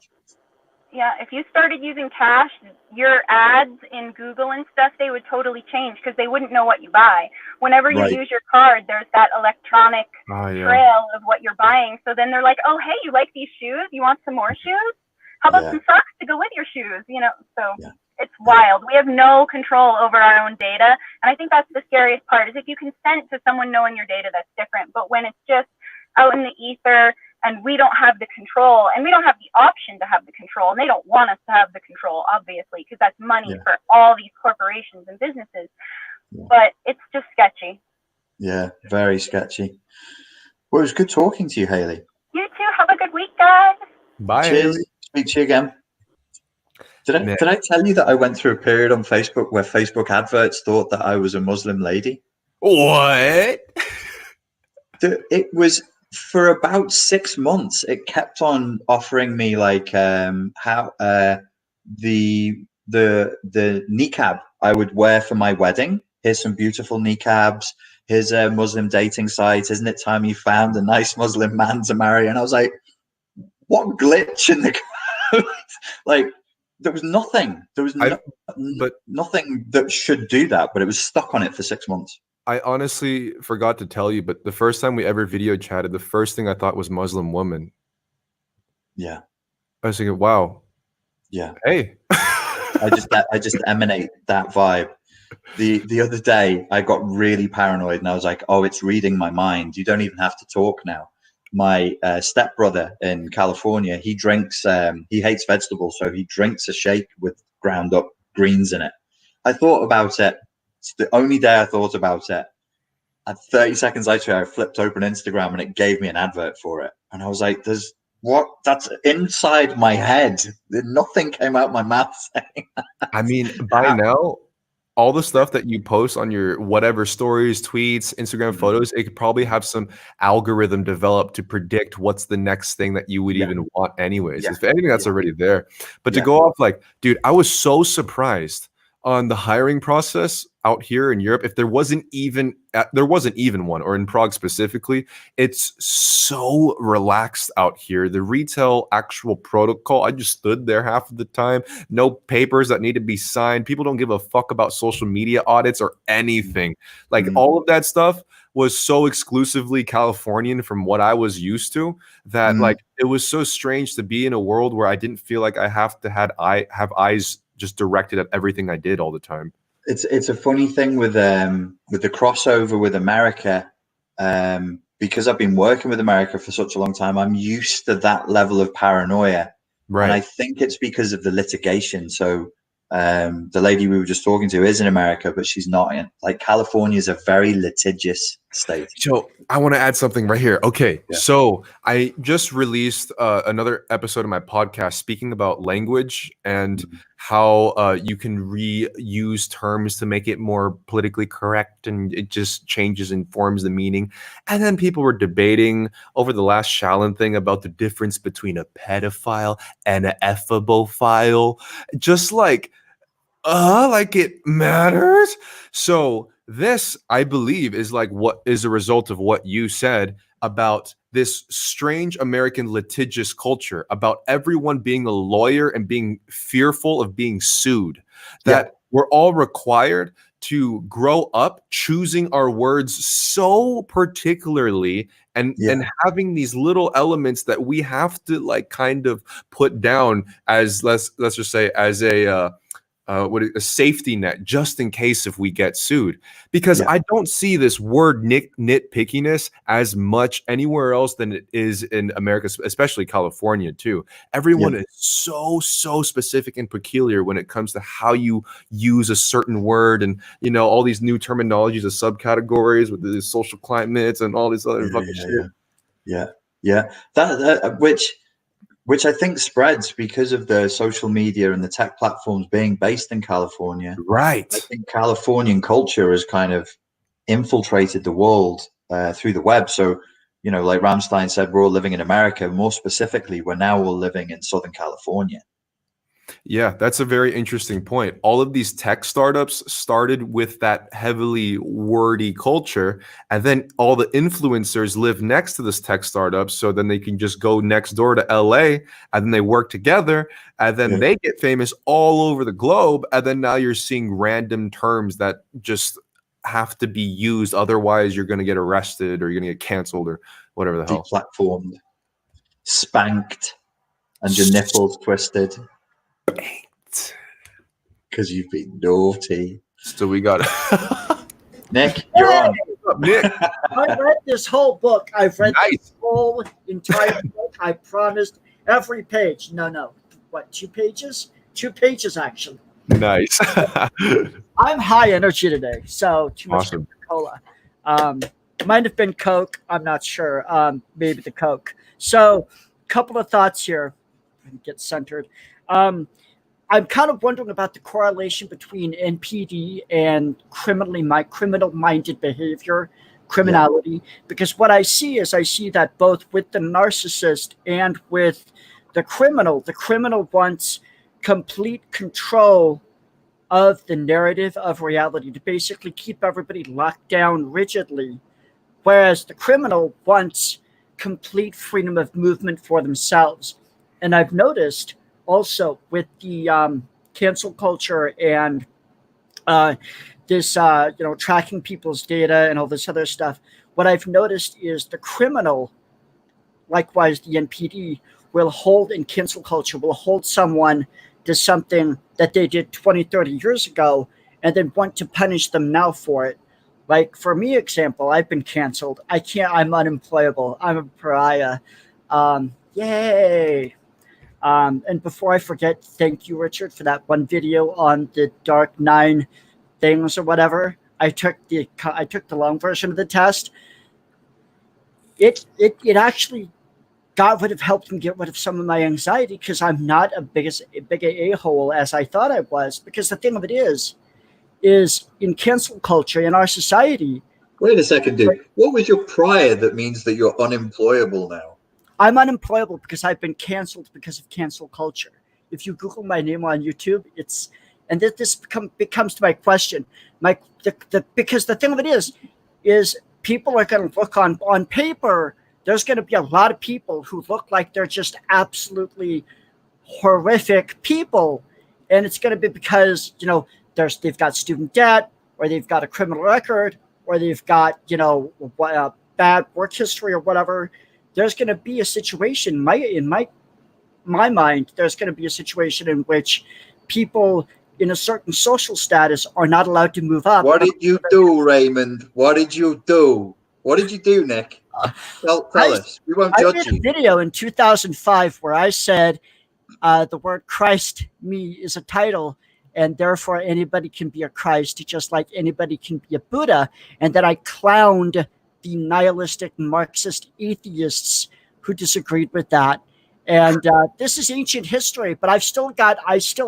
Yeah, if you started using cash, your ads in Google and stuff, they would totally change, because they wouldn't know what you buy. Whenever you use your card, there's that electronic trail of what you're buying. So then they're like, oh, hey, you like these shoes? You want some more shoes? How about some socks to go with your shoes? It's wild. We have no control over our own data. And I think that's the scariest part, is if you consent to someone knowing your data, that's different. But when it's just out in the ether, and we don't have the control, and we don't have the option to have the control, and they don't want us to have the control, obviously, because that's money for all these corporations and businesses. But it's just sketchy. Yeah, very sketchy. Well, it was good talking to you, Haley. You too. Have a good week, guys. Bye. Cheers. Speak to you again. Did I tell you that I went through a period on Facebook where Facebook adverts thought that I was a Muslim lady? What? It was for about 6 months. It kept on offering me like how the niqab I would wear for my wedding. Here's some beautiful niqabs. Here's a Muslim dating site. Isn't it time you found a nice Muslim man to marry? And I was like, what glitch in the code? Like, there was nothing. There was nothing that should do that, but it was stuck on it for 6 months. I honestly forgot to tell you, but the first time we ever video chatted, the first thing I thought was Muslim woman. Yeah. I was thinking, wow. Yeah. Hey. I just emanate that vibe. The other day I got really paranoid, and I was like, oh, it's reading my mind. You don't even have to talk now. my stepbrother in California, he drinks, he hates vegetables, so he drinks a shake with ground up greens in it. I thought about it. It's the only day I thought about it. And 30 seconds later, I flipped open Instagram and it gave me an advert for it. And I was like, there's what? That's inside my head. Nothing came out my mouth saying that. I mean, by now, all the stuff that you post on your whatever stories, tweets, Instagram photos, it could probably have some algorithm developed to predict what's the next thing that you would even want anyways. If anything, that's already there. But to go off like, dude, I was so surprised on the hiring process out here in Europe. If there wasn't even one, or in Prague specifically, it's so relaxed out here. The retail actual protocol, I just stood there half of the time, no papers that need to be signed. People don't give a fuck about social media audits or anything. Like all of that stuff was so exclusively Californian from what I was used to that like it was so strange to be in a world where I didn't feel like I have eyes just directed at everything I did all the time. It's a funny thing with the crossover with America, because I've been working with America for such a long time. I'm used to that level of paranoia, right? And I think it's because of the litigation. So the lady we were just talking to is in America, but she's not in. Like, California is a very litigious state. So I want to add something right here. Okay, so I just released another episode of my podcast speaking about language and how you can reuse terms to make it more politically correct, and it just changes and forms the meaning. And then people were debating over the last Shallon thing about the difference between a pedophile and an effabophile. Just like it matters. So this, I believe, is like what is a result of what you said about this strange American litigious culture, about everyone being a lawyer and being fearful of being sued, that we're all required to grow up choosing our words so particularly and having these little elements that we have to like kind of put down as let's just say as a safety net just in case if we get sued, because I don't see this word nitpickiness as much anywhere else than it is in America, especially California too. Everyone is so specific and peculiar when it comes to how you use a certain word, and you know all these new terminologies of subcategories with the social climates and all this other fucking shit. That which I think spreads because of the social media and the tech platforms being based in California. Right. I think Californian culture has kind of infiltrated the world through the web. So, you know, like Rammstein said, we're all living in America. More specifically, we're now all living in Southern California. Yeah, that's a very interesting point. All of these tech startups started with that heavily wordy culture, and then all the influencers live next to this tech startup, so then they can just go next door to LA, and then they work together, and then they get famous all over the globe, and then now you're seeing random terms that just have to be used, otherwise you're going to get arrested or you're going to get canceled or whatever the hell. Deplatformed, spanked, and your nipples twisted. Because you've been naughty. So we got Nick, you're on. Nick. I read this whole book. I've read this whole entire book. I promised every page. No. What, 2 pages? 2 pages, actually. Nice. I'm high energy today, so too much Coca-Cola. Might have been Coke. I'm not sure. Maybe the Coke. So a couple of thoughts here. Get centered. I'm kind of wondering about the correlation between NPD and criminal-minded behavior, criminality, because what I see that both with the narcissist and with the criminal wants complete control of the narrative of reality, to basically keep everybody locked down rigidly, whereas the criminal wants complete freedom of movement for themselves. And I've noticed also with the cancel culture and this, tracking people's data and all this other stuff, what I've noticed is the criminal, likewise the NPD, will hold in cancel culture, will hold someone to something that they did 20, 30 years ago and then want to punish them now for it. Like for me, example, I've been canceled. I'm unemployable. I'm a pariah. Yay. And before I forget, thank you, Richard, for that one video on the Dark 9 things or whatever. I took the long version of the test. It actually would have helped me get rid of some of my anxiety, because I'm not a big a-hole as I thought I was. Because the thing of it is in cancel culture in our society. Wait a second, dude. What was your prior that means that you're unemployable now? I'm unemployable because I've been canceled because of cancel culture. If you Google my name on YouTube, this becomes to my question. Because the thing of it is people are going to look on paper. There's going to be a lot of people who look like they're just absolutely horrific people, and it's going to be because they've got student debt, or they've got a criminal record, or they've got bad work history or whatever. There's going to be a situation in my mind. There's going to be a situation in which people in a certain social status are not allowed to move up. What did you do, Raymond? What did you do? What did you do, Nick? Tell us. We won't judge you. I did a video in 2005 where I said the word Christ, me, is a title, and therefore anybody can be a Christ, just like anybody can be a Buddha. And then I clowned the nihilistic Marxist atheists who disagreed with that. And this is ancient history, but I still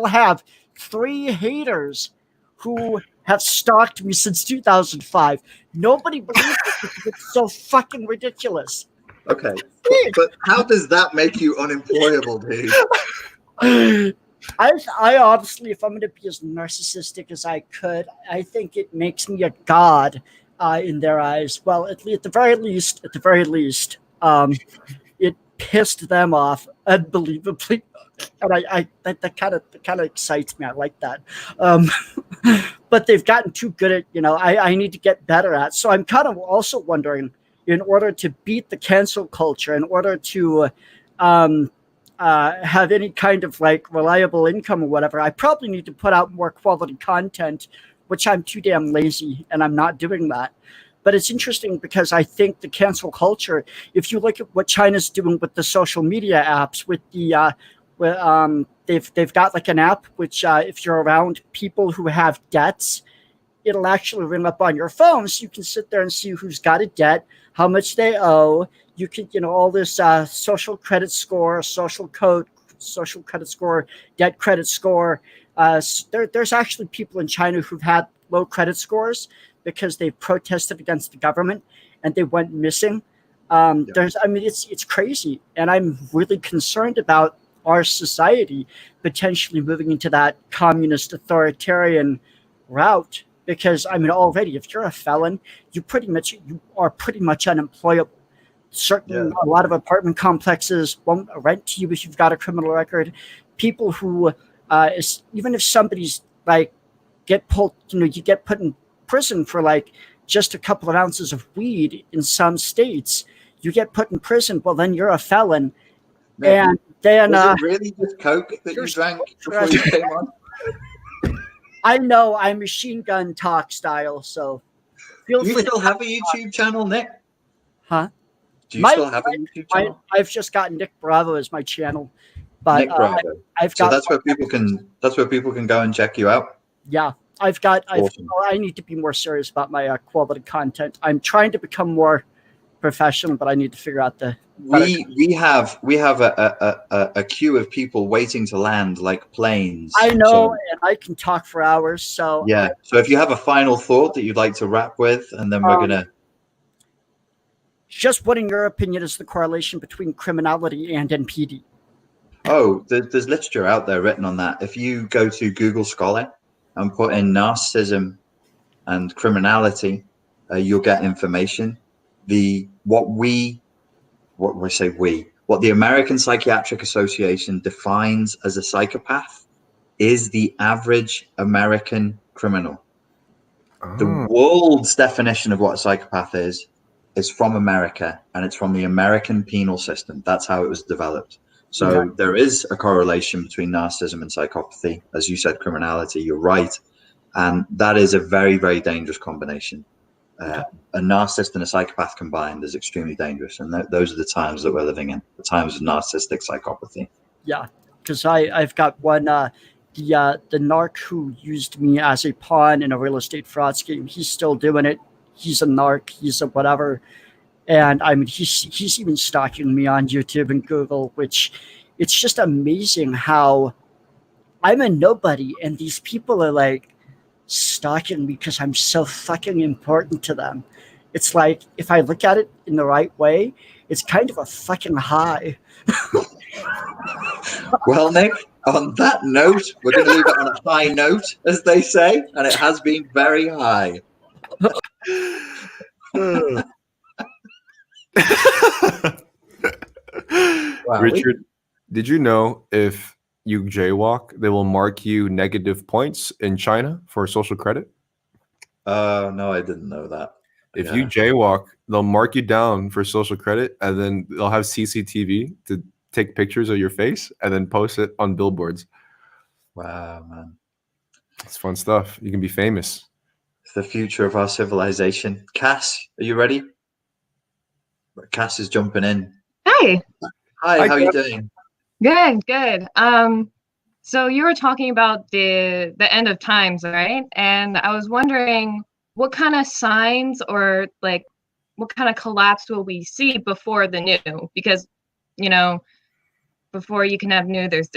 have 3 haters who have stalked me since 2005. Nobody believes it. It's so fucking ridiculous. Okay, but how does that make you unemployable, dude? I honestly, if I'm going to be as narcissistic as I could, I think it makes me a god in their eyes. Well, at the very least, it pissed them off unbelievably, and that kind of excites me. I like that. But they've gotten too good at, I need to get better at. So I'm kind of also wondering, in order to beat the cancel culture, in order to have any kind of like reliable income or whatever, I probably need to put out more quality content, which I'm too damn lazy, and I'm not doing that. But it's interesting because I think the cancel culture, if you look at what China's doing with the social media apps, with the they've got like an app which if you're around people who have debts, it'll actually ring up on your phone, so you can sit there and see who's got a debt, how much they owe. You can, all this social credit score, debt credit score. There's actually people in China who've had low credit scores because they protested against the government and they went missing. It's crazy, and I'm really concerned about our society potentially moving into that communist authoritarian route. Because already, if you're a felon, you are pretty much unemployable. A lot of apartment complexes won't rent to you if you've got a criminal record. People who, even if somebody's get put in prison for just a couple of ounces of weed in some states, you get put in prison. Well, then you're a felon. Man, and then was it really just coke that you drank before you came on? I know I'm machine gun talk style, so do you still have a YouTube channel, Nick? Huh? Do you still have a YouTube channel? I've just got Nick Bravo as my channel, but Nick Bravo. So that's where people can go and check you out. Yeah, awesome. I need to be more serious about my quality content. I'm trying to become more professional, but I need to figure out the. We have a queue of people waiting to land like planes. I know, and I can talk for hours. So yeah. So if you have a final thought that you'd like to wrap with, and then we're gonna. Just what, in your opinion, is the correlation between criminality and NPD? Oh, there's literature out there written on that. If you go to Google Scholar and put in narcissism and criminality, you'll get information. What the American Psychiatric Association defines as a psychopath is the average American criminal. Oh. The world's definition of what a psychopath is from America, and it's from the American penal system. That's how it was developed. So there is a correlation between narcissism and psychopathy. As you said, criminality, you're right. And that is a very, very dangerous combination. A narcissist and a psychopath combined is extremely dangerous, and those are the times that we're living in, the times of narcissistic psychopathy. Yeah, because I've got one, the narc who used me as a pawn in a real estate fraud scheme. He's still doing it. He's a narc. He's a whatever. And I mean, he's even stalking me on YouTube and Google, which it's just amazing how I'm a nobody, and these people are like stalking me because I'm so fucking important to them. It's like, if I look at it in the right way, it's kind of a fucking high. Well, Nick, on that note, we're going to leave it on a high note, as they say, and it has been very high. Wow. Richard, did you know if you jaywalk, they will mark you negative points in China for social credit? No, I didn't know that. If you jaywalk, they'll mark you down for social credit, and then they'll have CCTV to take pictures of your face and then post it on billboards. Wow, man. It's fun stuff. You can be famous. It's the future of our civilization. Cass, are you ready? Cass is jumping in. Hey. Hi, how are you doing? Good. So you were talking about the end of times, right? And I was wondering what kind of signs or like what kind of collapse will we see before the new? Because, you know, before you can have new, there's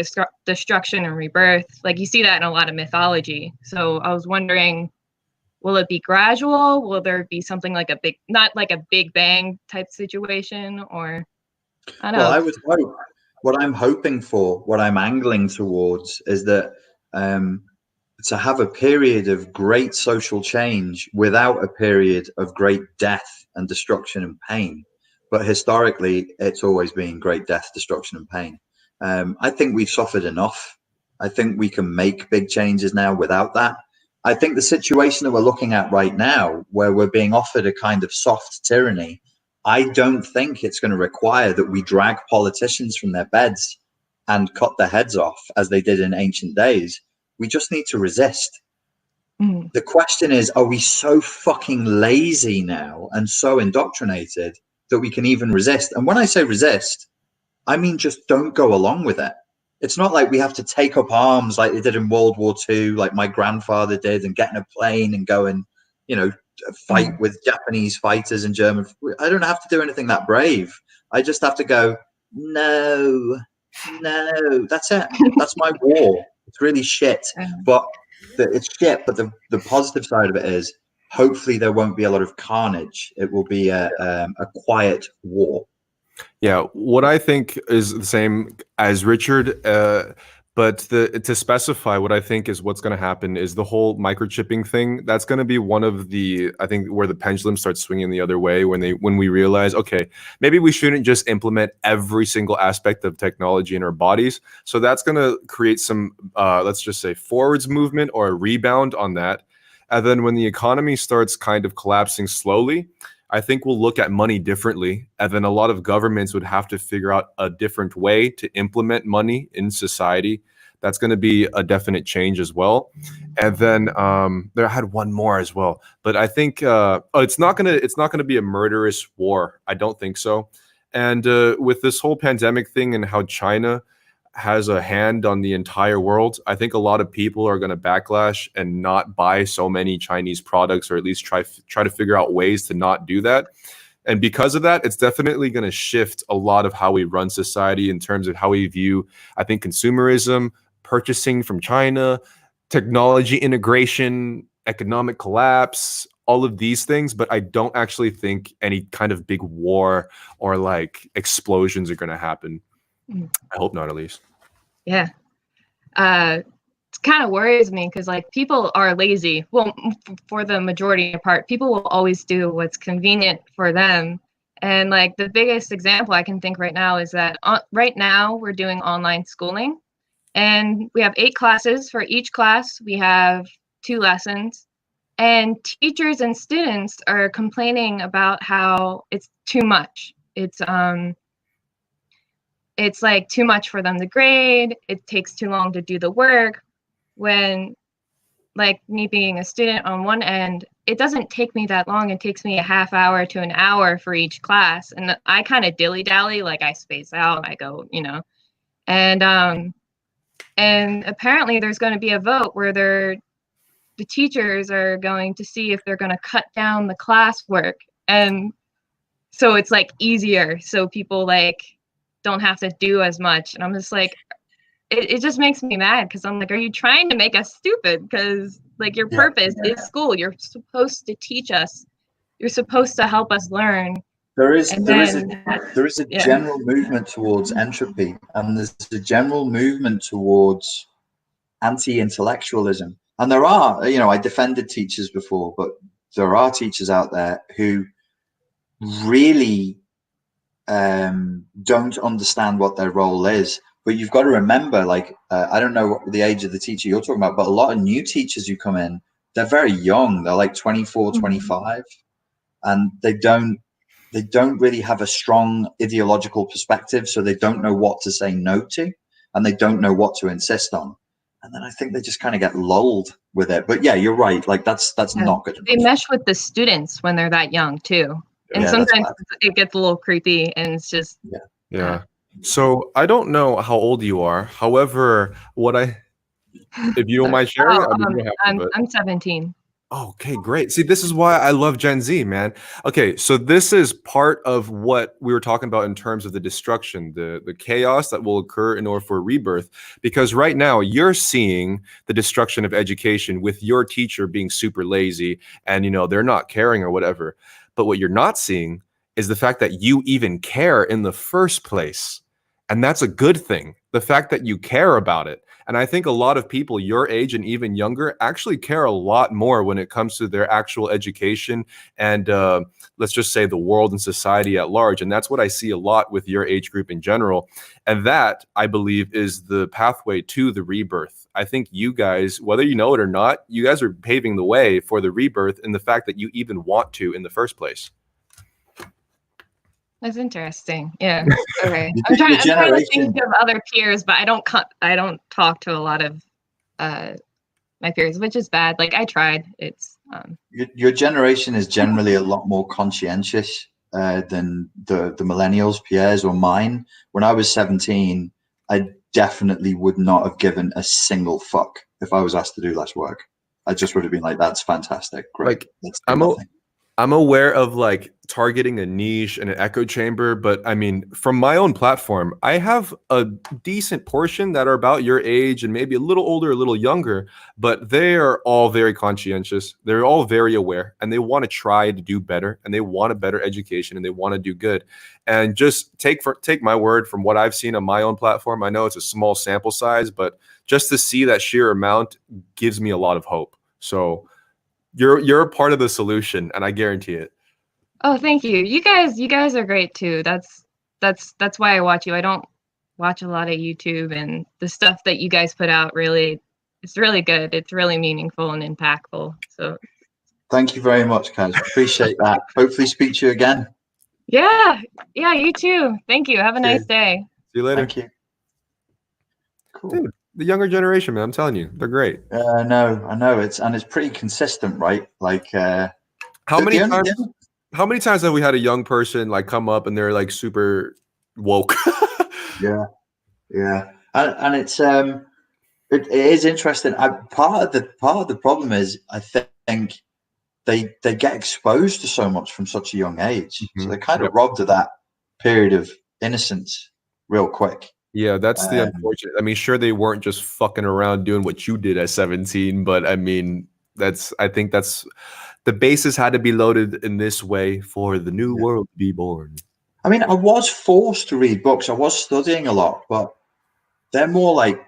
destruction and rebirth. Like you see that in a lot of mythology. So I was wondering, will it be gradual? Will there be something like not like a Big Bang type situation, or I don't know. Well, I would hope. What I'm hoping for, what I'm angling towards, is that to have a period of great social change without a period of great death and destruction and pain. But historically, it's always been great death, destruction, and pain. I think we've suffered enough. I think we can make big changes now without that. I think the situation that we're looking at right now, where we're being offered a kind of soft tyranny, I don't think it's going to require that we drag politicians from their beds and cut their heads off as they did in ancient days. We just need to resist. Mm. The question is, are we so fucking lazy now and so indoctrinated that we can even resist? And when I say resist, I mean just don't go along with it. It's not like we have to take up arms like they did in World War II, like my grandfather did, and get in a plane and go and, you know, fight with Japanese fighters and German. I don't have to do anything that brave. I just have to go, no, that's it. That's my war. It's really shit, but it's shit. But the positive side of it is, hopefully there won't be a lot of carnage. It will be a quiet war. Yeah, what I think is the same as Richard, but to specify what I think is what's going to happen is the whole microchipping thing. That's going to be one of the, I think, where the pendulum starts swinging the other way when we realize, okay, maybe we shouldn't just implement every single aspect of technology in our bodies. So that's going to create some, let's just say, forwards movement or a rebound on that. And then when the economy starts kind of collapsing slowly, I think we'll look at money differently, and then a lot of governments would have to figure out a different way to implement money in society. That's going to be a definite change as well. And then I had one more as well, but I think it's not gonna be a murderous war. I don't think so. And with this whole pandemic thing and how China has a hand on the entire world, I think a lot of people are going to backlash and not buy so many Chinese products, or at least try to figure out ways to not do that. And because of that, it's definitely going to shift a lot of how we run society in terms of how we view, I think, consumerism, purchasing from China, technology integration, economic collapse, all of these things. But I don't actually think any kind of big war or like explosions are going to happen. I hope not, at least. Yeah. It kind of worries me because like people are lazy. Well, for the majority of part, people will always do what's convenient for them. And like the biggest example I can think right now is that right now we're doing online schooling, and we have 8 classes. For each class, we have 2 lessons, and teachers and students are complaining about how it's too much. It's like too much for them to grade. It takes too long to do the work, when like me being a student on one end, it doesn't take me that long. It takes me a half hour to an hour for each class. And I kind of dilly-dally, like I space out, I go, you know. And apparently there's going to be a vote where the teachers are going to see if they're going to cut down the classwork. And so it's like easier. So people like don't have to do as much. And I'm just like, it just makes me mad because I'm like, are you trying to make us stupid? Because like your purpose is school. You're supposed to teach us. You're supposed to help us learn. There is a general movement towards entropy, and there's a general movement towards anti-intellectualism. And there are, you know, I defended teachers before, but there are teachers out there who really don't understand what their role is. But you've got to remember, like, I don't know what the age of the teacher you're talking about, but a lot of new teachers who come in, they're very young. They're like 24, 25, and they don't really have a strong ideological perspective. So they don't know what to say no to, and they don't know what to insist on. And then I think they just kind of get lulled with it. But yeah, you're right. Like that's not good. They mesh with the students when they're that young too. And sometimes it gets a little creepy, and it's just yeah. So I don't know how old you are. However, if you don't mind sharing, I'm 17. Okay, great. See, this is why I love Gen Z, man. Okay, so this is part of what we were talking about in terms of the destruction, the chaos that will occur in order for rebirth. Because right now you're seeing the destruction of education with your teacher being super lazy and, you know, they're not caring or whatever. But what you're not seeing is the fact that you even care in the first place. And that's a good thing. The fact that you care about it. And I think a lot of people your age and even younger actually care a lot more when it comes to their actual education and let's just say the world and society at large. And that's what I see a lot with your age group in general. And that, I believe, is the pathway to the rebirth. I think you guys, whether you know it or not, you guys are paving the way for the rebirth in the fact that you even want to in the first place. That's interesting. Yeah. Okay. I'm trying to think of other peers, but I don't talk to a lot of my peers, which is bad. Like I tried. It's your generation is generally a lot more conscientious than the millennials, Pierre's or mine. When I was 17, I definitely would not have given a single fuck if I was asked to do less work. I just would have been like, "That's fantastic, great." Like, I'm aware of like targeting a niche and an echo chamber, but I mean, from my own platform, I have a decent portion that are about your age and maybe a little older, a little younger, but they are all very conscientious. They're all very aware and they want to try to do better and they want a better education and they want to do good. And just take my word from what I've seen on my own platform. I know it's a small sample size, but just to see that sheer amount gives me a lot of hope. So you're a part of the solution, and I guarantee it. Oh, thank you. You guys are great too. That's why I watch you. I don't watch a lot of YouTube, and the stuff that you guys put out it's really good. It's really meaningful and impactful. So thank you very much, guys. Appreciate that. Hopefully speak to you again. Yeah, you too. Thank you. Have a nice day. See you later. Thank you. Cool. Dude, the younger generation, man, I'm telling you, they're great. I know. It's pretty consistent, right? Like how many times have we had a young person like come up and they're like super woke? yeah. And it's it is interesting. Part of the problem is I think they get exposed to so much from such a young age, so they're kind of robbed of that period of innocence real quick. Yeah, that's the unfortunate. I mean, sure, they weren't just fucking around doing what you did at 17, but I mean, I think that's the bases had to be loaded in this way for the new world to be born. I mean, I was forced to read books. I was studying a lot, but they're more like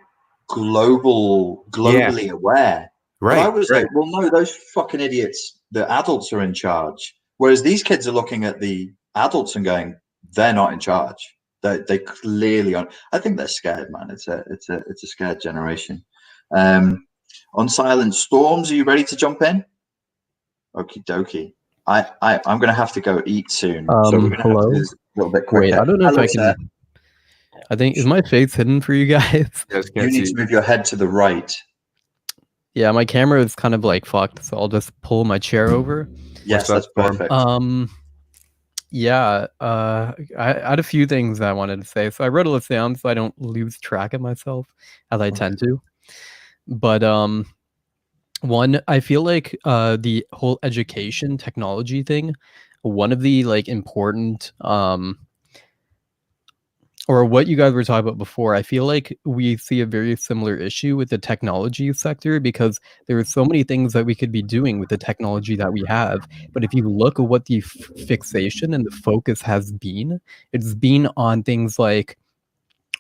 globally aware. Right. But I was like, well, no, those fucking idiots, the adults are in charge. Whereas these kids are looking at the adults and going, they're not in charge. They clearly aren't. I think they're scared, man. It's a scared generation. On Silent Storms, are you ready to jump in? Okie dokie. I'm gonna have to go eat soon. So we're gonna have to do this a little bit quicker. Wait, I don't know if I can. I think, is my face hidden for you guys? You need to move your head to the right. Yeah, my camera is kind of like fucked, so I'll just pull my chair over. Yes, that's perfect. Yeah, I had a few things I wanted to say. So I wrote a list down so I don't lose track of myself, as I tend to. But one, I feel like the whole education technology thing, one of the like important or what you guys were talking about before, I feel like we see a very similar issue with the technology sector because there are so many things that we could be doing with the technology that we have. But if you look at what the fixation and the focus has been, it's been on things like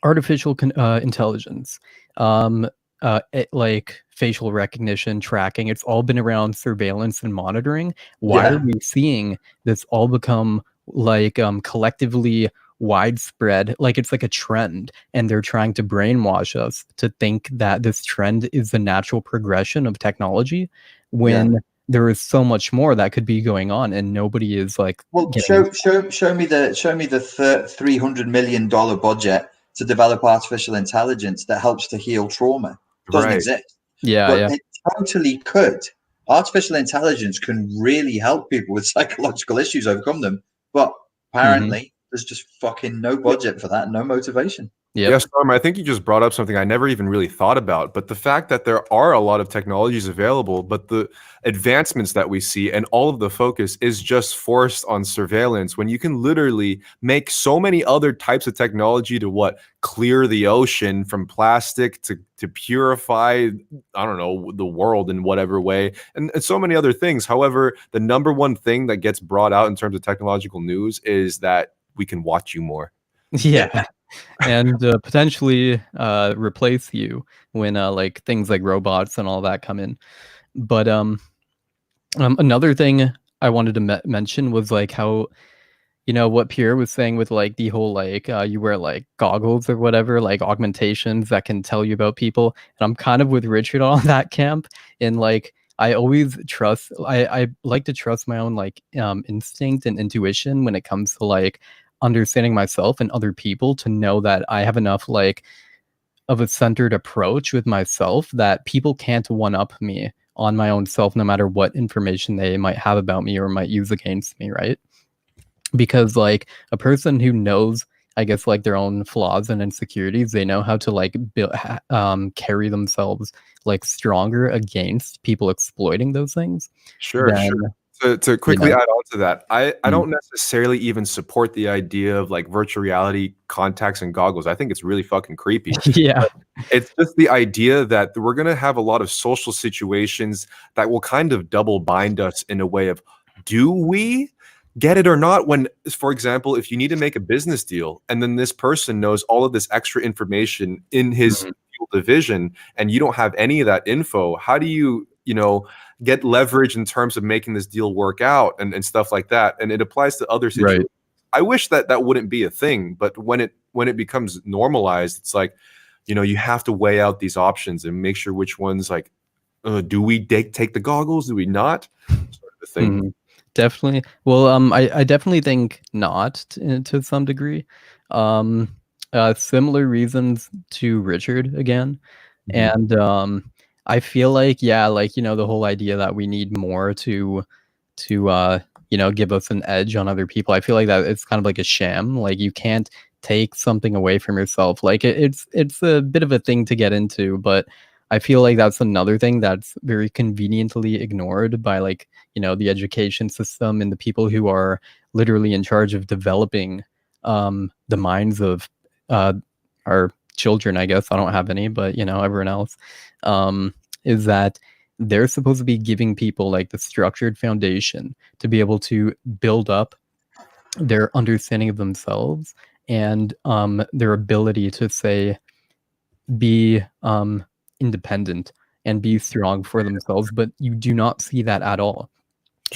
artificial intelligence, like facial recognition, tracking. It's all been around surveillance and monitoring. Why are we seeing this all become like collectively widespread, like it's like a trend, and they're trying to brainwash us to think that this trend is the natural progression of technology when there is so much more that could be going on and nobody is like, well, show me the $300 million budget to develop artificial intelligence that helps to heal trauma. Doesn't exist. But it totally could. Artificial intelligence can really help people with psychological issues overcome them, but apparently there's just fucking no budget for that, no motivation. Yes, Storm, I think you just brought up something I never even really thought about, but the fact that there are a lot of technologies available, but the advancements that we see and all of the focus is just forced on surveillance when you can literally make so many other types of technology to clear the ocean from plastic to purify, I don't know, the world in whatever way, and so many other things. However, the number one thing that gets brought out in terms of technological news is that we can watch you more. Yeah. And potentially replace you when like things like robots and all that come in. But another thing I wanted to mention was like how, you know, what Pierre was saying with like the whole like you wear like goggles or whatever, like augmentations that can tell you about people. And I'm kind of with Richard on that camp. And like I always trust, I like to trust my own like instinct and intuition when it comes to like understanding myself and other people to know that I have enough like of a centered approach with myself that people can't one up me on my own self, no matter what information they might have about me or might use against me, right? Because like a person who knows, I guess, like their own flaws and insecurities, they know how to like carry themselves like stronger against people exploiting those things. Sure. To quickly add on to that, I don't necessarily even support the idea of like virtual reality contacts and goggles. I think it's really fucking creepy. But it's just the idea that we're going to have a lot of social situations that will kind of double bind us in a way of, do we get it or not? When, for example, if you need to make a business deal and then this person knows all of this extra information in his division and you don't have any of that info, how do you get leverage in terms of making this deal work out and stuff like that? And it applies to other situations. I wish that wouldn't be a thing, but when it becomes normalized, it's like, you have to weigh out these options and make sure which ones, like, do we take the goggles? Do we not? Sort of a thing. Definitely. Well, I definitely think not to some degree. Similar reasons to Richard again. And I feel like, the whole idea that we need more to give us an edge on other people. I feel like that it's kind of like a sham. Like you can't take something away from yourself. Like it's a bit of a thing to get into, but I feel like that's another thing that's very conveniently ignored by like, the education system and the people who are literally in charge of developing the minds of our children, I guess. I don't have any, but everyone else, is that they're supposed to be giving people like the structured foundation to be able to build up their understanding of themselves and their ability to say, be independent and be strong for themselves. But you do not see that at all.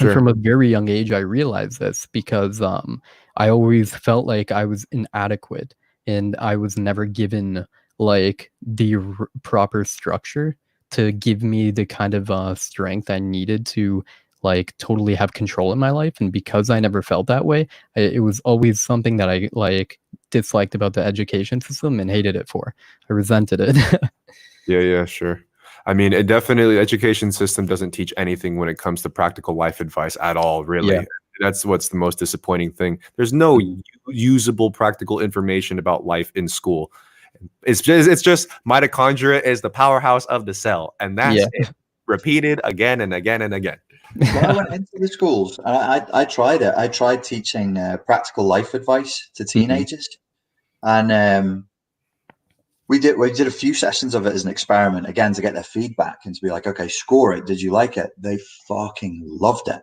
And from a very young age, I realized this because I always felt like I was inadequate and I was never given like the proper structure to give me the kind of strength I needed to like totally have control in my life. And because I never felt that way, it was always something that I like disliked about the education system and hated it for. I resented it. Yeah, sure. I mean, it definitely, education system doesn't teach anything when it comes to practical life advice at all, really. Yeah. That's what's the most disappointing thing. There's no usable practical information about life in school. It's just mitochondria is the powerhouse of the cell, and that's it. Repeated again and again and again. When I went into the schools, I tried it. I tried teaching practical life advice to teenagers, and we did a few sessions of it as an experiment, again, to get their feedback and to be like, okay, score it. Did you like it? They fucking loved it.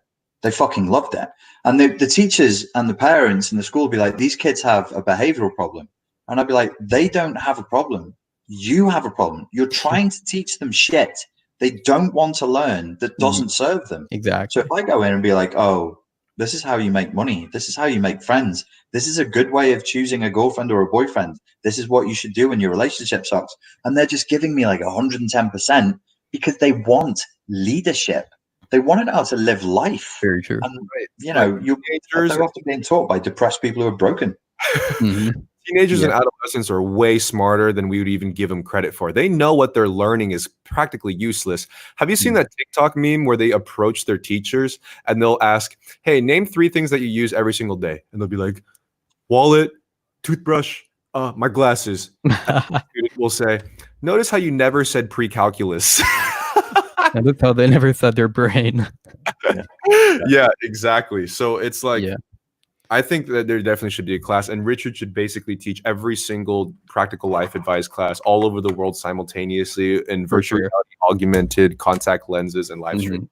And the teachers and the parents in the school would be like, these kids have a behavioral problem. And I'd be like, they don't have a problem. You have a problem. You're trying to teach them shit they don't want to learn that doesn't serve them. Exactly. So if I go in and be like, oh, this is how you make money. This is how you make friends. This is a good way of choosing a girlfriend or a boyfriend. This is what you should do when your relationship sucks. And they're just giving me like 110% because they want leadership. They want to know how to live life. Very true. And, you know, they're often being taught by depressed people who are broken. Teenagers and adolescents are way smarter than we would even give them credit for. They know what they're learning is practically useless. Have you seen that TikTok meme where they approach their teachers and they'll ask, hey, name 3 things that you use every single day? And they'll be like, wallet, toothbrush, my glasses. Student will say, notice how you never said pre-calculus. Notice how they never said their brain. Yeah, exactly. So it's like, I think that there definitely should be a class, and Richard should basically teach every single practical life advice class all over the world simultaneously in virtual reality, augmented contact lenses, and live stream.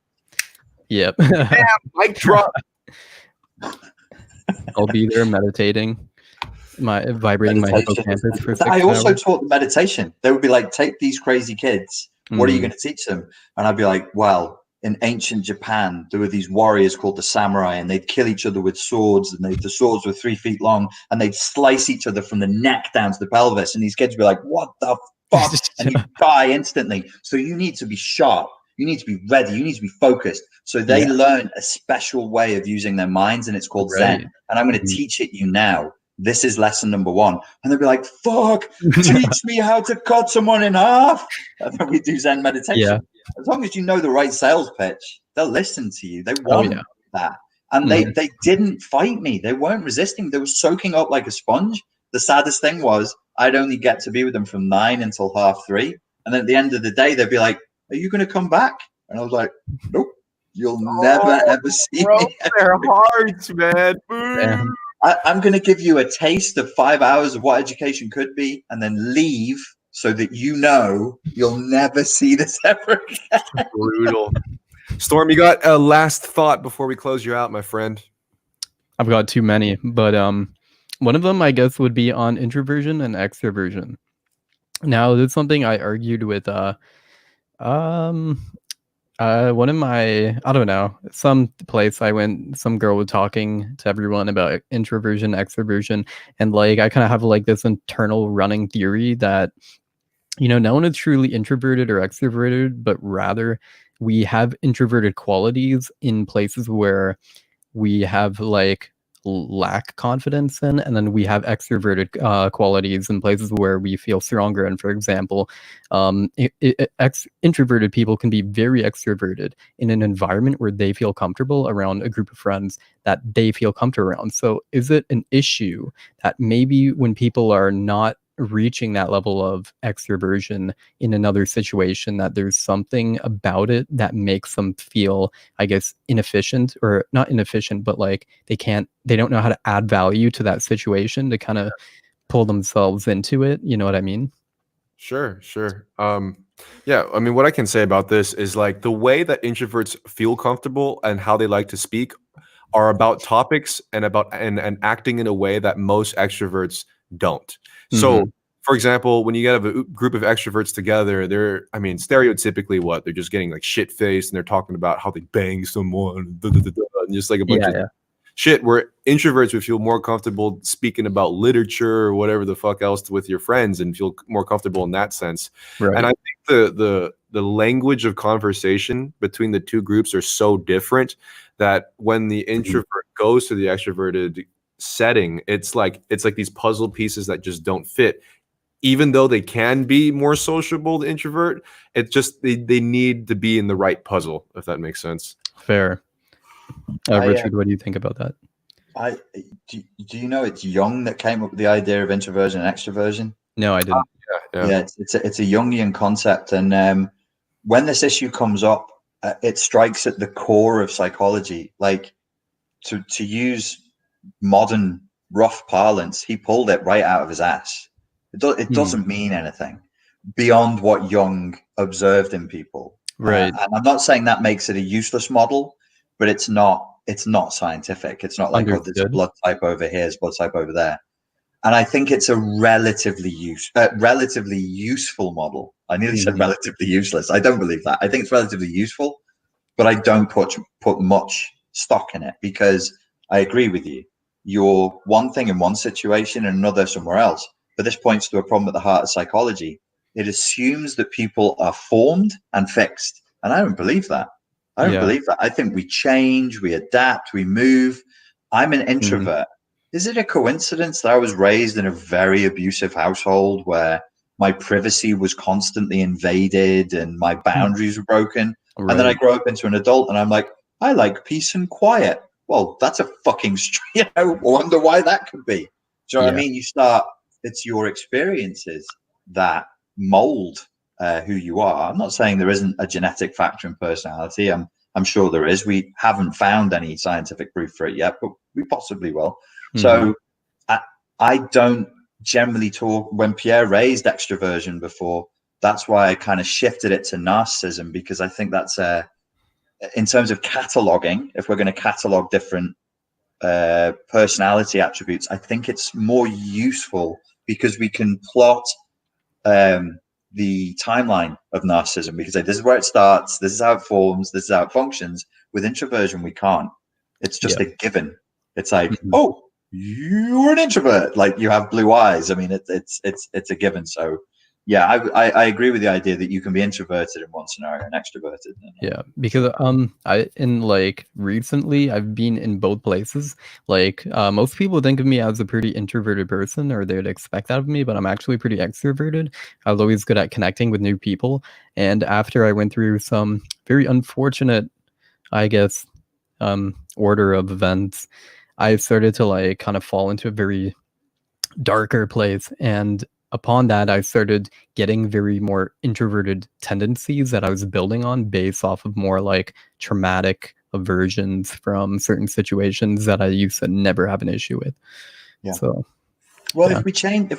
Yep. Damn, mic drop. I'll be there meditating, vibrating my hippocampus for 6 I also hours. taught the meditation. They would be like, take these crazy kids. What are you going to teach them? And I'd be like, well, in ancient Japan, there were these warriors called the samurai, and they'd kill each other with swords, and the swords were 3 feet long, and they'd slice each other from the neck down to the pelvis. And these kids would be like, what the fuck? And you die instantly. So you need to be sharp. You need to be ready. You need to be focused. So they learn a special way of using their minds, and it's called Zen. And I'm going to teach it you now. This is lesson number 1. And they'll be like, fuck, teach me how to cut someone in half. And then we do Zen meditation. As long as you know the right sales pitch, they'll listen to you. They want that. And they didn't fight me. They weren't resisting. They were soaking up like a sponge. The saddest thing was I'd only get to be with them from 9 until 3:30. And then at the end of the day, they'd be like, are you going to come back? And I was like, nope, you'll never, ever see me. Their hearts, man. I'm going to give you a taste of 5 hours of what education could be and then leave so that you know you'll never see this ever again. Brutal. Storm, you got a last thought before we close you out, my friend? I've got too many, but one of them, I guess, would be on introversion and extroversion. Now, this is something I argued with one of my, I don't know, some place I went, some girl was talking to everyone about introversion, extroversion, and like I kind of have like this internal running theory that, you know, no one is truly introverted or extroverted, but rather we have introverted qualities in places where we have like lack confidence in, and then we have extroverted qualities in places where we feel stronger. And for example, introverted people can be very extroverted in an environment where they feel comfortable around a group of friends that they feel comfortable around. So is it an issue that maybe when people are not reaching that level of extroversion in another situation, that there's something about it that makes them feel, I guess, inefficient, or not inefficient, but like they don't know how to add value to that situation to kind of pull themselves into it. You know what I mean? Sure. Yeah, I mean, what I can say about this is like the way that introverts feel comfortable and how they like to speak are about topics and about and acting in a way that most extroverts don't. So, for example, when you get a group of extroverts together, they're, I mean, stereotypically what? They're just getting like shit-faced and they're talking about how they bang someone, and just like a bunch of shit, where introverts would feel more comfortable speaking about literature or whatever the fuck else with your friends and feel more comfortable in that sense. Right. And I think the language of conversation between the two groups are so different that when the introvert goes to the extroverted setting, it's like these puzzle pieces that just don't fit. even though they can be more sociable, the introvert, it's just they need to be in the right puzzle, if that makes sense. Fair. Richard, what do you think about that? Do you know it's Jung that came up with the idea of introversion and extroversion? No, I didn't. Yeah, it's a Jungian concept, and when this issue comes up, it strikes at the core of psychology. Like, to use modern rough parlance, he pulled it right out of his ass. It doesn't mean anything beyond what Jung observed in people. Right. And I'm not saying that makes it a useless model, but it's not scientific. It's not like, oh, there's a blood type over here, there's blood type over there. And I think it's a relatively useful model. I nearly said relatively useless. I don't believe that. I think it's relatively useful, but I don't put much stock in it, because I agree with you. You're one thing in one situation and another somewhere else. But this points to a problem at the heart of psychology. It assumes that people are formed and fixed. And I don't believe that. I don't believe that. I think we change, we adapt, we move. I'm an introvert. Is it a coincidence that I was raised in a very abusive household where my privacy was constantly invaded and my boundaries were broken? Right. And then I grow up into an adult and I'm like, I like peace and quiet. Well, that's a fucking, wonder why that could be. Do you know what I mean? You start, it's your experiences that mold who you are. I'm not saying there isn't a genetic factor in personality. I'm sure there is. We haven't found any scientific proof for it yet, but we possibly will. So I don't generally talk, when Pierre raised extroversion before, that's why I kind of shifted it to narcissism, because I think that's in terms of cataloging, if we're going to catalog different personality attributes, I think it's more useful because we can plot the timeline of narcissism. We can say, this is where it starts, this is how it forms, this is how it functions. With introversion, we can't. It's just a given. It's like, oh, you're an introvert, like you have blue eyes. I mean, it's a given. So yeah, I agree with the idea that you can be introverted in one scenario and extroverted. Yeah, because recently I've been in both places. Like most people think of me as a pretty introverted person, or they would expect that of me, but I'm actually pretty extroverted. I was always good at connecting with new people. And after I went through some very unfortunate, I guess, order of events, I started to kind of fall into a very darker place. And upon that, I started getting very more introverted tendencies that I was building on based off of more traumatic aversions from certain situations that I used to never have an issue with. Yeah. So, well, if we change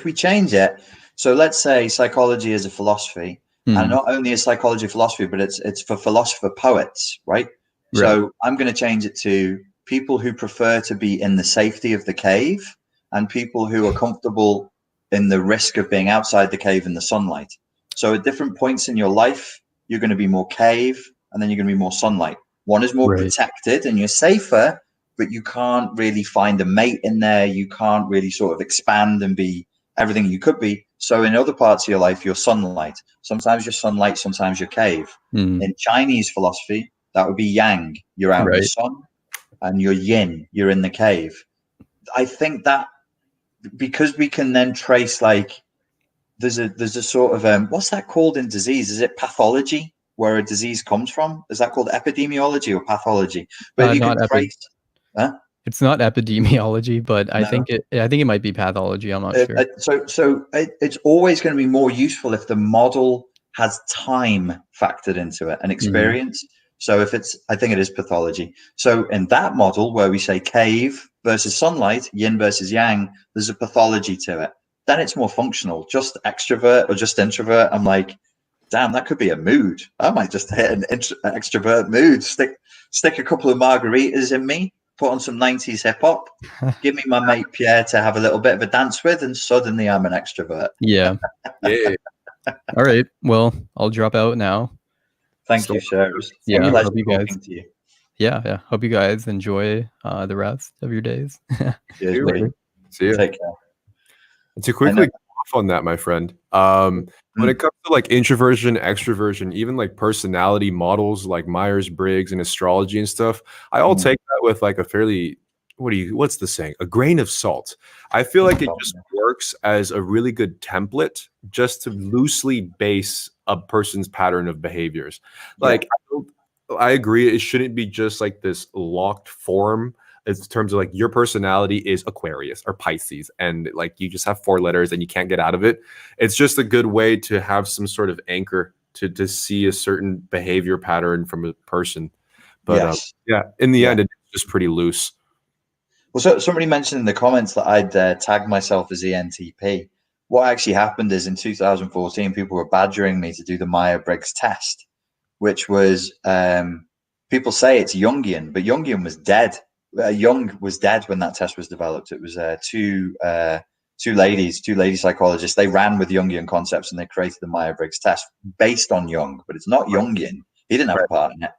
it, so let's say psychology is a philosophy, and not only is psychology philosophy, but it's for philosopher poets, right? So I'm going to change it to people who prefer to be in the safety of the cave and people who are comfortable in the risk of being outside the cave in the sunlight. So at different points in your life, you're going to be more cave, and then you're going to be more sunlight. One is more protected and you're safer, but you can't really find a mate in there. You can't really sort of expand and be everything you could be. So in other parts of your life, you're sunlight. Sometimes you're sunlight, sometimes you're cave. In Chinese philosophy, that would be yang. You're out in the sun, and you're yin. You're in the cave. I think that, because we can then trace, there's a sort of what's that called in disease? Is it pathology, where a disease comes from? Is that called epidemiology or pathology? But you can trace. It's not epidemiology, but I think it might be pathology. I'm not sure. So it's always going to be more useful if the model has time factored into it and experience. So I think it is pathology. So in that model where we say cave versus sunlight, yin versus yang, there's a pathology to it. Then it's more functional. Just extrovert or just introvert, I'm like, damn, that could be a mood. I might just hit an extrovert mood. Stick a couple of margaritas in me, put on some 90s hip hop, give me my mate Pierre to have a little bit of a dance with, and suddenly I'm an extrovert. Yeah. All right. Well, I'll drop out now. Thank you, sir. Yeah, hope you guys. Yeah. Hope you guys enjoy the rest of your days. Cheers, see you. Take care. And to quickly go off on that, my friend, when it comes to introversion, extroversion, even personality models like Myers-Briggs and astrology and stuff, I all take that with a fairly what's the saying? A grain of salt. I feel like it just works as a really good template just to loosely base a person's pattern of behaviors. Like, I agree, it shouldn't be just like this locked form in terms of like your personality is Aquarius or Pisces, and like you just have 4 letters and you can't get out of it. It's just a good way to have some sort of anchor to see a certain behavior pattern from a person. But in the end, it's just pretty loose. Well, so somebody mentioned in the comments that I'd tagged myself as ENTP. What actually happened is in 2014, people were badgering me to do the Myers-Briggs test, which was, people say it's Jungian, but Jungian was dead. Jung was dead when that test was developed. It was two lady psychologists. They ran with Jungian concepts and they created the Myers-Briggs test based on Jung, but it's not Jungian. He didn't have a part in it.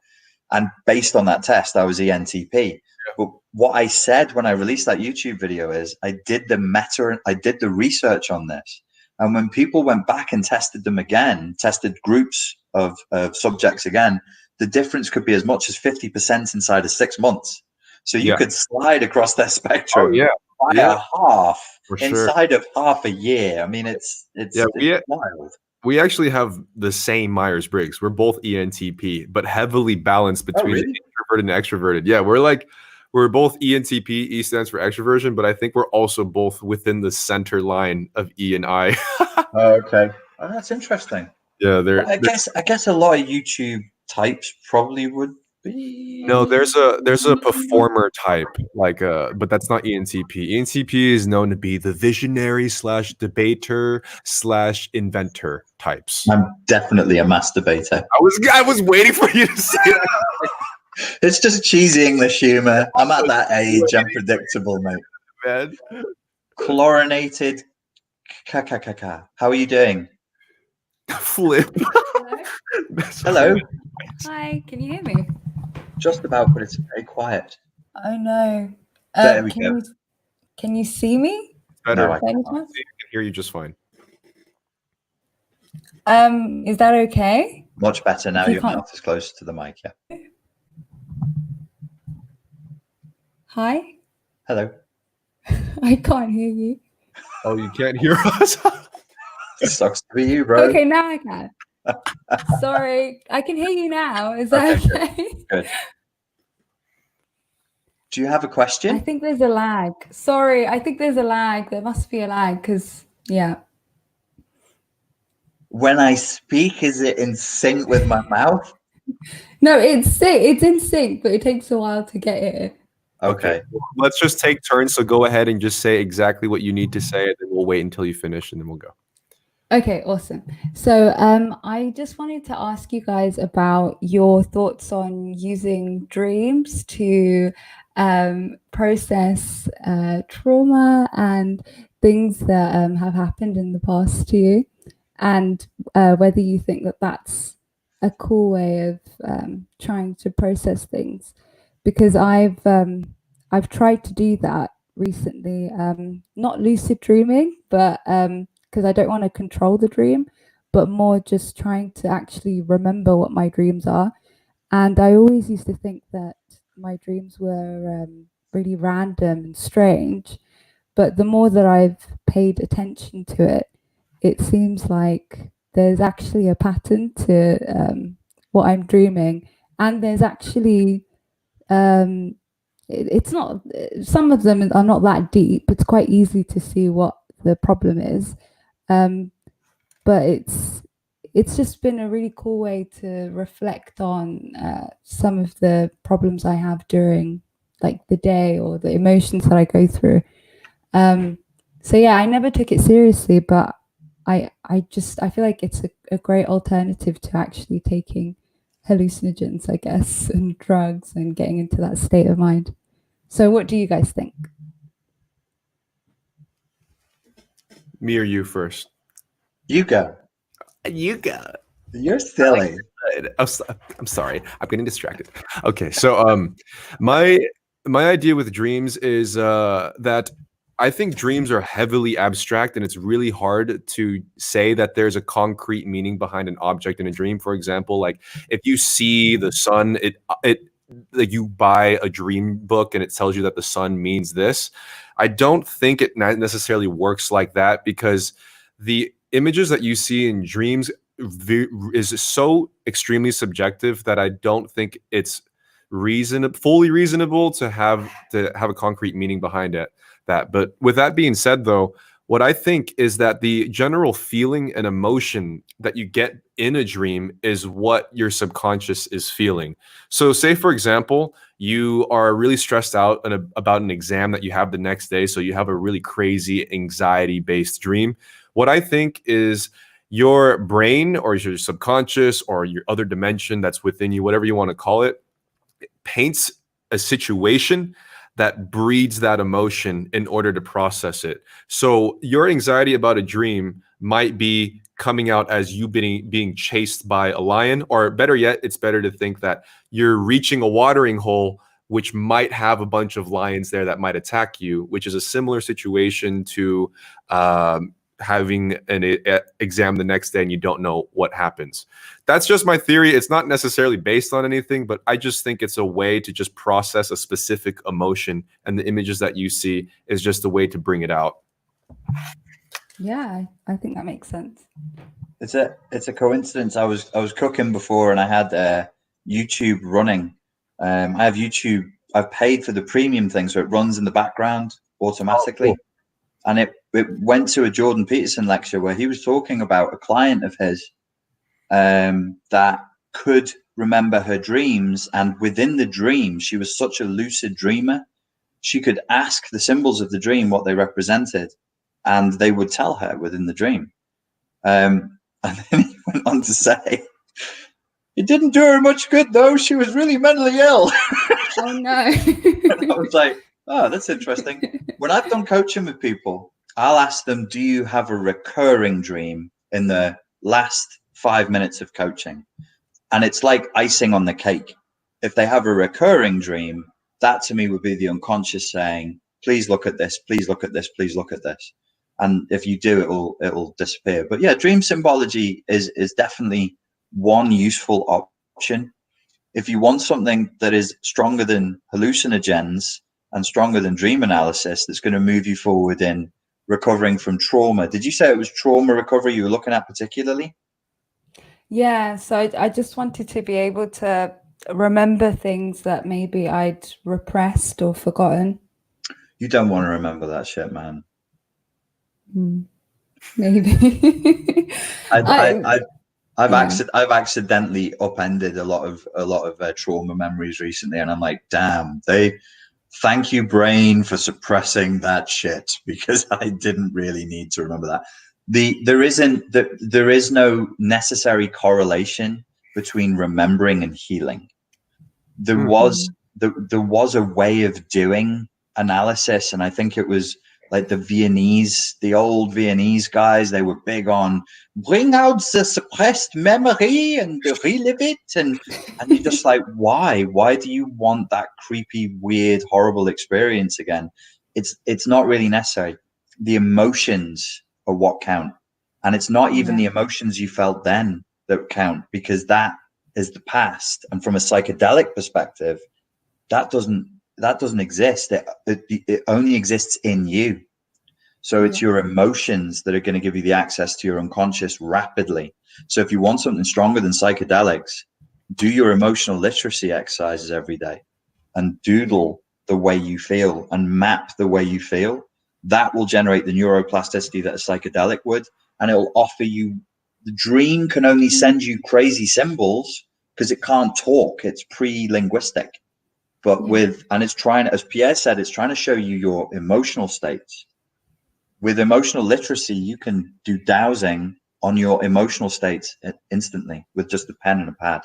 And based on that test, I was ENTP. But what I said when I released that YouTube video is I did the research on this. And when people went back and tested them again, tested groups of subjects again, the difference could be as much as 50% inside of 6 months. So you could slide across their spectrum by a half inside of half a year. I mean, it's wild. We actually have the same Myers-Briggs. We're both ENTP, but heavily balanced between introverted and extroverted. Yeah, we're both ENTP. E stands for extroversion, but I think we're also both within the center line of E and I. Okay, that's interesting. Yeah, I guess a lot of YouTube types probably would be. No, there's a performer type, like but that's not ENTP. ENTP is known to be the visionary / debater / inventor types. I'm definitely a masturbator. I was waiting for you to say that. It's just cheesy English humor. I'm at that age. I'm predictable, mate. Man. Chlorinated. How are you doing? Flip. Hello. Hi, can you hear me? Just about, but it's very quiet. Oh no. There we go. Can you see me? Better. No, I can hear you just fine. Is that okay? Much better now. Your mouth is closer to the mic. Yeah. Hi. Hello. I can't hear you. Oh, you can't hear us? It sucks to be you, bro. Okay, now I can. Sorry, I can hear you now. Is that okay? Good. Do you have a question? I think there's a lag. Sorry, I think there's a lag. There must be a lag because, When I speak, is it in sync with my mouth? No, it's in sync, but it takes a while to get it. Okay. Let's just take turns. So go ahead and just say exactly what you need to say, and then we'll wait until you finish, and then we'll go. Okay, awesome. So I just wanted to ask you guys about your thoughts on using dreams to process trauma and things that have happened in the past to you, and whether you think that that's a cool way of trying to process things. Because I've tried to do that recently, not lucid dreaming, but because I don't want to control the dream, but more just trying to actually remember what my dreams are. And I always used to think that my dreams were really random and strange, but the more that I've paid attention to it, it seems like there's actually a pattern to what I'm dreaming, and there's actually it's not, some of them are not that deep. It's quite easy to see what the problem is, but it's just been a really cool way to reflect on some of the problems I have during like the day or the emotions that I go through. So yeah, I never took it seriously, but I feel like it's a great alternative to actually taking hallucinogens, I guess, and drugs and getting into that state of mind. So what do you guys think? Me or you first? You go. You go. You're silly. I'm sorry. I'm getting distracted. Okay, so my idea with dreams is that I think dreams are heavily abstract, and it's really hard to say that there's a concrete meaning behind an object in a dream. For example, like if you see the sun, like you buy a dream book and it tells you that the sun means this. I don't think it necessarily works like that, because the images that you see in dreams is so extremely subjective that I don't think it's fully reasonable to have a concrete meaning behind it. But with that being said, though, what I think is that the general feeling and emotion that you get in a dream is what your subconscious is feeling. So say, for example, you are really stressed out about an exam that you have the next day. So you have a really crazy anxiety-based dream. What I think is your brain or your subconscious or your other dimension that's within you, whatever you want to call it, paints a situation that breeds that emotion in order to process it. So your anxiety about a dream might be coming out as you being chased by a lion, or better yet, it's better to think that you're reaching a watering hole which might have a bunch of lions there that might attack you, which is a similar situation to having an exam the next day and you don't know what happens. That's just my theory. It's not necessarily based on anything, but I just think it's a way to just process a specific emotion, and the images that you see is just a way to bring it out. Yeah, I think that makes sense. It's a coincidence. I was cooking before and I had YouTube running. I have YouTube. I've paid for the premium thing, so it runs in the background automatically. Oh, cool. And it went to a Jordan Peterson lecture where he was talking about a client of his that could remember her dreams. And within the dream, she was such a lucid dreamer. She could ask the symbols of the dream what they represented, and they would tell her within the dream. And then he went on to say, it didn't do her much good, though. She was really mentally ill. Oh, no. And I was like, oh, that's interesting. When I've done coaching with people, I'll ask them, do you have a recurring dream in the last 5 minutes of coaching? And it's like icing on the cake. If they have a recurring dream, that to me would be the unconscious saying, please look at this, please look at this, please look at this. And if you do, it'll disappear. But yeah, dream symbology is definitely one useful option. If you want something that is stronger than hallucinogens and stronger than dream analysis, that's going to move you forward in recovering from trauma. Did you say it was trauma recovery you were looking at particularly? Yeah, so I just wanted to be able to remember things that maybe I'd repressed or forgotten. You don't want to remember that shit, man. Maybe. I've accidentally upended a lot of trauma memories recently, and I'm like, damn, thank you, brain, for suppressing that shit, because I didn't really need to remember that. There is no necessary correlation between remembering and healing. There was a way of doing analysis, and I think it was like the old Viennese guys, they were big on bring out the suppressed memory and relive it. And you're just like, why? Why do you want that creepy, weird, horrible experience again? It's not really necessary. The emotions are what count. And it's not even the emotions you felt then that count, because that is the past. And from a psychedelic perspective, that doesn't exist. It only exists in you. So it's your emotions that are going to give you the access to your unconscious rapidly. So if you want something stronger than psychedelics, do your emotional literacy exercises every day and doodle the way you feel and map the way you feel. That will generate the neuroplasticity that a psychedelic would, and it will offer you. The dream can only send you crazy symbols because it can't talk. It's pre-linguistic. But it's trying, as Pierre said, it's trying to show you your emotional states. With emotional literacy, you can do dowsing on your emotional states instantly with just a pen and a pad.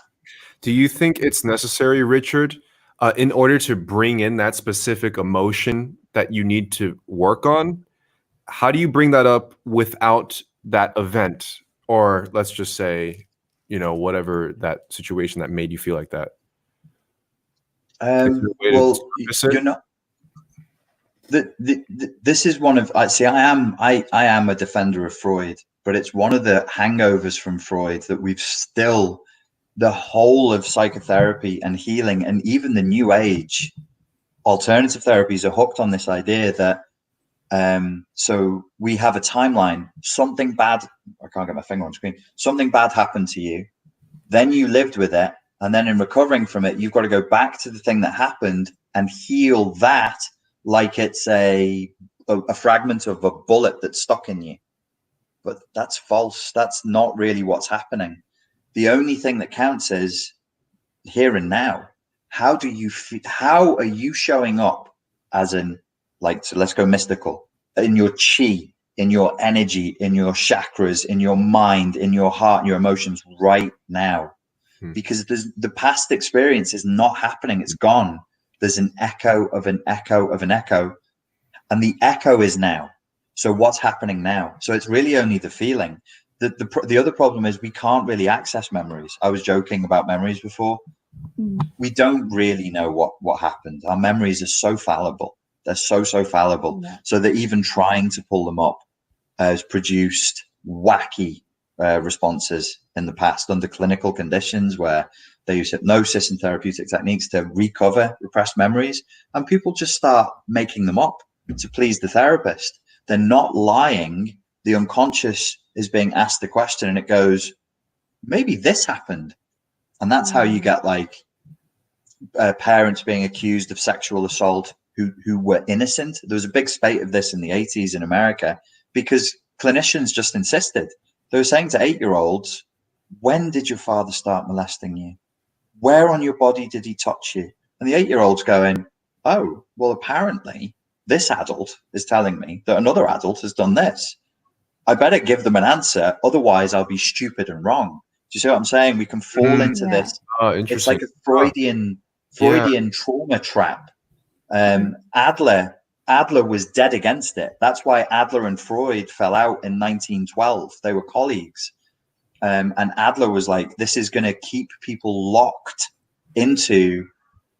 Do you think it's necessary, Richard, in order to bring in that specific emotion that you need to work on? How do you bring that up without that event? Or let's just say, whatever that situation that made you feel like that. Well, you're not. This is one of I am a defender of Freud, but it's one of the hangovers from Freud that we've still the whole of psychotherapy and healing, and even the new age alternative therapies are hooked on this idea that so we have a timeline. Something bad, I can't get my finger on screen, something bad happened to you, then you lived with it, and then in recovering from it, you've got to go back to the thing that happened and heal that like it's a fragment of a bullet that's stuck in you. But that's false. That's not really what's happening. The only thing that counts is here and now. How do you how are you showing up as in, like, so let's go mystical, in your chi, in your energy, in your chakras, in your mind, in your heart, and your emotions right now? Because the past experience is not happening. It's gone. There's an echo of an echo of an echo, and the echo is now. So what's happening now? So it's really only the feeling. The other problem is we can't really access memories. I was joking about memories before. We don't really know what happened. Our memories are so fallible. They're so fallible. Yeah. So that even trying to pull them up has produced wacky responses in the past under clinical conditions where they use hypnosis and therapeutic techniques to recover repressed memories, and people just start making them up to please the therapist. They're not lying. The unconscious is being asked the question and it goes, maybe this happened. And that's how you get like parents being accused of sexual assault who were innocent. There was a big spate of this in the 80s in America because clinicians just insisted. They were saying to 8-year-olds, when did your father start molesting you? Where on your body did he touch you? And the 8-year-old's going, oh, well, apparently this adult is telling me that another adult has done this. I better give them an answer. Otherwise, I'll be stupid and wrong. Do you see what I'm saying? We can fall into this. Oh, interesting. It's like a Freudian trauma trap. Adler was dead against it. That's why Adler and Freud fell out in 1912. They were colleagues. And Adler was like, this is going to keep people locked into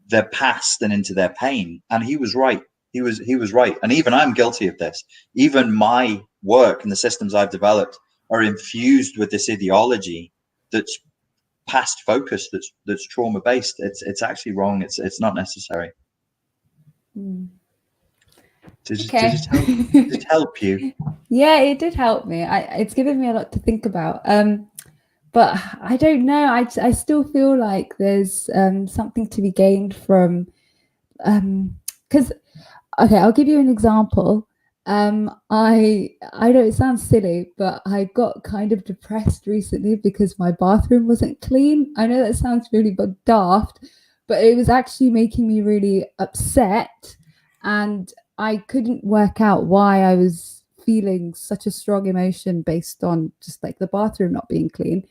their past and into their pain. And he was right. He was right. And even I'm guilty of this. Even my work and the systems I've developed are infused with this ideology that's past focused, that's trauma based. It's actually wrong. It's not necessary. Did it help you? Yeah, it did help me. It's given me a lot to think about. But I don't know. I still feel like there's something to be gained from, because okay, I'll give you an example. I know it sounds silly, but I got kind of depressed recently because my bathroom wasn't clean. I know that sounds really daft, but it was actually making me really upset, and I couldn't work out why I was feeling such a strong emotion based on just like the bathroom not being clean.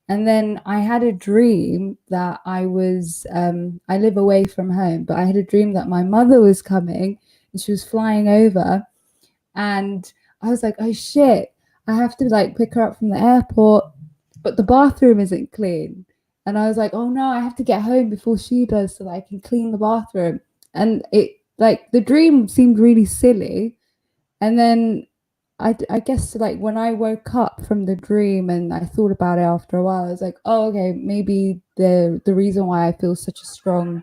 And then I had a dream that I live away from home, but I had a dream that my mother was coming and she was flying over, and I was like, oh shit, I have to like pick her up from the airport, but the bathroom isn't clean. And I was like, oh no, I have to get home before she does so that I can clean the bathroom. And it, like, the dream seemed really silly. And then I guess like when I woke up from the dream and I thought about it after a while, I was like, oh, okay, maybe the reason why I feel such a strong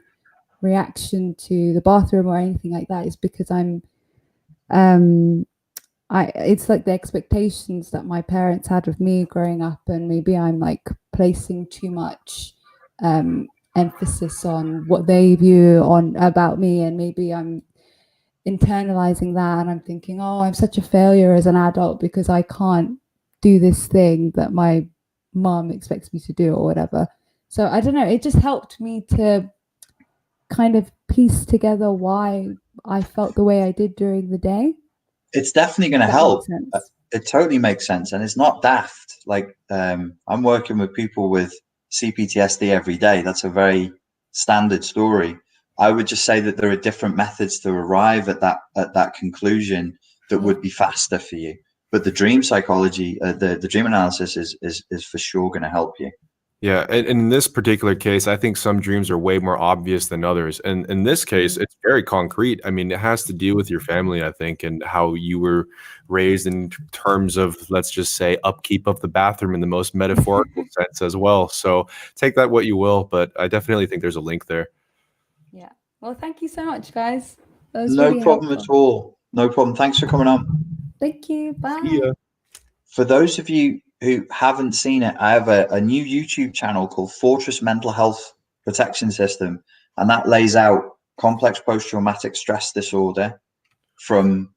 reaction to the bathroom or anything like that is because it's like the expectations that my parents had of me growing up, and maybe I'm like placing too much emphasis on what they view on about me, and maybe I'm internalizing that, and I'm thinking, oh, I'm such a failure as an adult because I can't do this thing that my mom expects me to do or whatever. So I don't know, it just helped me to kind of piece together why I felt the way I did during the day. It's definitely going to help. It totally makes sense, and it's not daft. Like I'm working with people with CPTSD every day. That's a very standard story. I would just say that there are different methods to arrive at that conclusion that would be faster for you. But the dream psychology, the dream analysis is for sure going to help you. Yeah, and in this particular case, I think some dreams are way more obvious than others. And in this case, it's very concrete. I mean, it has to do with your family, I think, and how you were raised in terms of, let's just say, upkeep of the bathroom in the most metaphorical sense as well. So take that what you will, but I definitely think there's a link there. Yeah. Well, thank you so much, guys. That was No really problem helpful. at all. No problem. Thanks for coming on. Thank you. Bye. Yeah. For those of you who haven't seen it, I have a new YouTube channel called Fortress Mental Health Protection System, and that lays out complex post-traumatic stress disorder from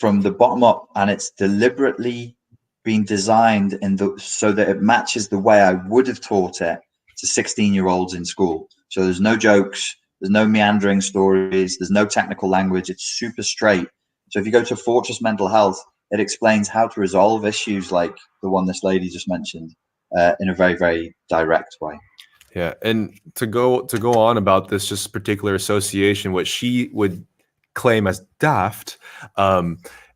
the bottom up, and it's deliberately been designed so that it matches the way I would have taught it to 16-year-olds in school. So there's no jokes, there's no meandering stories, there's no technical language. It's super straight. So if you go to Fortress Mental Health, it explains how to resolve issues like the one this lady just mentioned in a very, very direct way. Yeah, and to go on about this particular association, what she would claim as daft,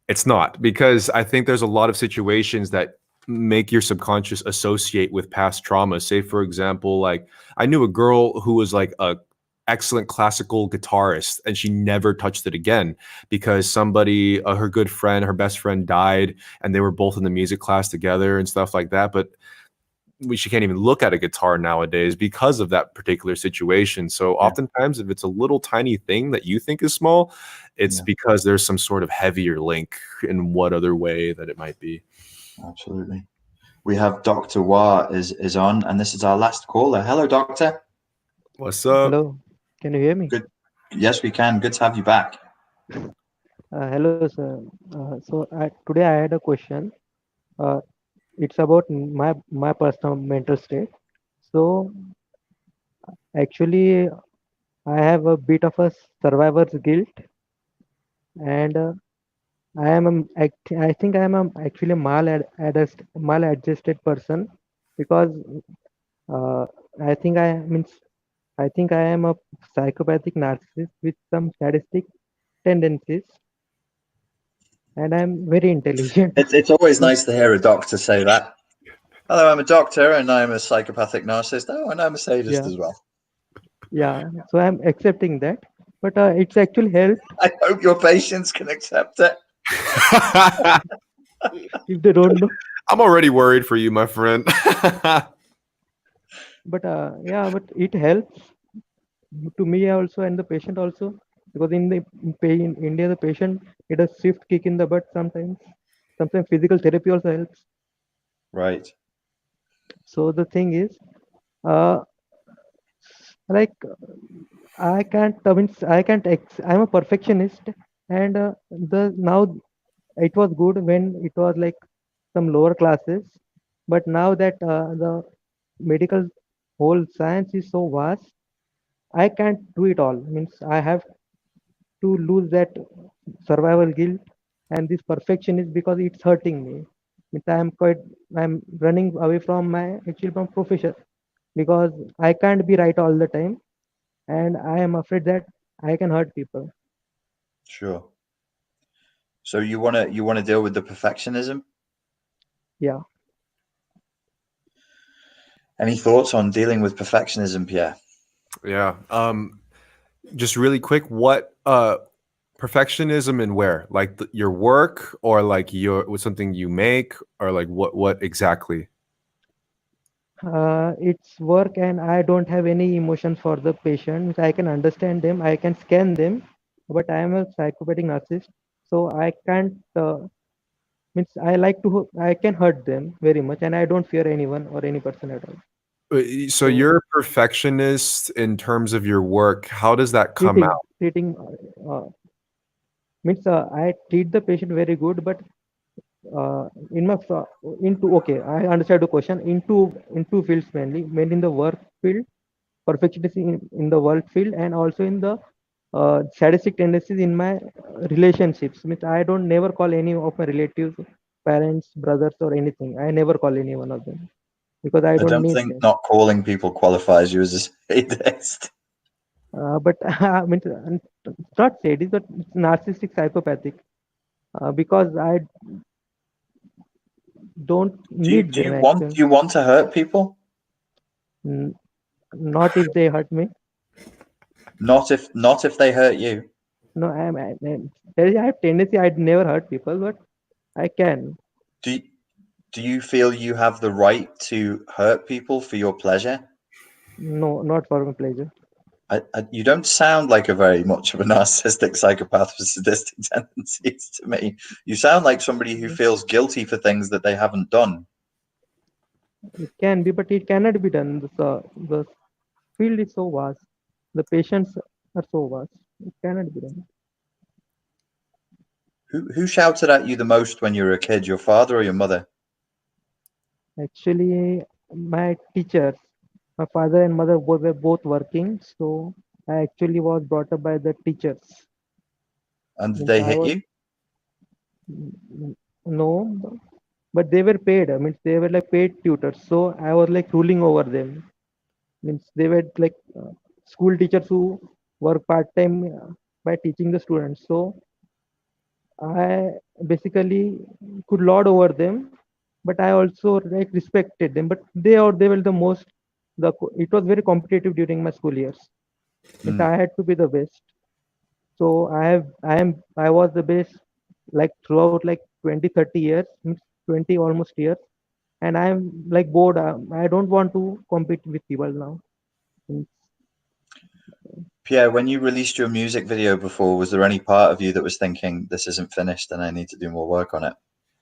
it's not, because I think there's a lot of situations that make your subconscious associate with past trauma. Say, for example, like I knew a girl who was like a excellent classical guitarist, and she never touched it again because somebody, her good friend, her best friend died, and they were both in the music class together and stuff like that. But she can't even look at a guitar nowadays because of that particular situation. So oftentimes, if it's a little tiny thing that you think is small, it's because there's some sort of heavier link in what other way that it might be. Absolutely. We have Dr. Wah is on, and this is our last caller. Hello, Doctor. What's up? Hello. Can you hear me? Good. Yes, we can. Good to have you back. Hello, sir. Today I had a question. It's about my personal mental state. So actually, I have a bit of a survivor's guilt, and I think I am actually a maladjusted person, because I think I am a psychopathic narcissist with some sadistic tendencies, and I'm very intelligent. It's always nice to hear a doctor say that. Hello, I'm a doctor, and I'm a psychopathic narcissist. Oh, and I'm a sadist as well. Yeah, so I'm accepting that, but it's actually helped. I hope your patients can accept it. If they don't know. I'm already worried for you, my friend. But but it helps to me also, and the patient also, because in India, the patient get a swift kick in the butt sometimes. Sometimes physical therapy also helps. Right. So the thing is, like I can't. I'm a perfectionist, and now it was good when it was like some lower classes, but now that the medical whole science is so vast, I can't do it all. Means I have to lose that survival guilt and this perfectionist, because it's hurting me. Means I'm running away from my profession, because I can't be right all the time, and I am afraid that I can hurt people. Sure. So you wanna deal with the perfectionism? Yeah. Any thoughts on dealing with perfectionism, Pierre? Yeah. Just really quick, what perfectionism in where? Like your work, or like with something you make, or like what exactly? It's work, and I don't have any emotions for the patient. I can understand them, I can scan them, but I am a psychopathic narcissist, so I can't. I can hurt them very much, and I don't fear anyone or any person at all. So you're a perfectionist in terms of your work. How does that come out? I treat the patient very good, but I understand the question. Into fields, mainly in the work field, perfectionist in the work field, and also in the sadistic tendencies in my relationships. I don't never call any of my relatives, parents, brothers, or anything. I never call any one of them, because I don't need think them. not calling people qualifies you as a sadist. But it's not sadist, but it's narcissistic, psychopathic, because I don't need them. Do you want to hurt people? Not if they hurt me. Not if they hurt you. No, I have tendency. I'd never hurt people, but I can. Do you feel you have the right to hurt people for your pleasure? No, not for my pleasure. You don't sound like a very much of a narcissistic psychopath with sadistic tendencies to me. You sound like somebody who feels guilty for things that they haven't done. It can be, but it cannot be done. The field is so vast. The patients are so vast. It cannot be done. Who shouted at you the most when you were a kid, your father or your mother? Actually, my teachers, my father and mother were both working, so I actually was brought up by the teachers. And did they hit you? No, but they were paid. I mean, they were like paid tutors, so I was like ruling over them. Means they were like school teachers who work part time by teaching the students. So I basically could lord over them, but I also like respected them. But they were the most. It was very competitive during my school years. Means I had to be the best. So I was the best like throughout like 20 30 years, means 20 almost years, and I'm like bored. I don't want to compete with people now. Pierre, when you released your music video before, was there any part of you that was thinking this isn't finished and I need to do more work on it?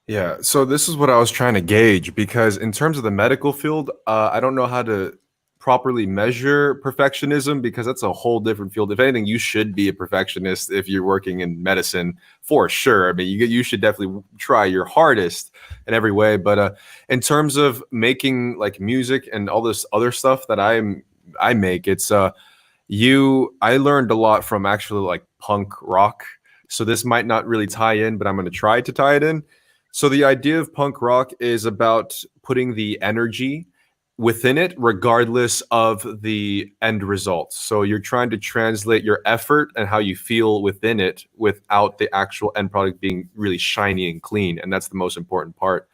Yeah, so this is what I was trying to gauge, because in terms of the medical field, I don't know how to properly measure perfectionism, because that's a whole different field. If anything, you should be a perfectionist if you're working in medicine, for sure. I mean, you should definitely try your hardest in every way. But in terms of making like music and all this other stuff that I make, it's I learned a lot from actually like punk rock. So this might not really tie in, but I'm going to try to tie it in. So the idea of punk rock is about putting the energy within it, regardless of the end results. So you're trying to translate your effort and how you feel within it without the actual end product being really shiny and clean. And that's the most important part.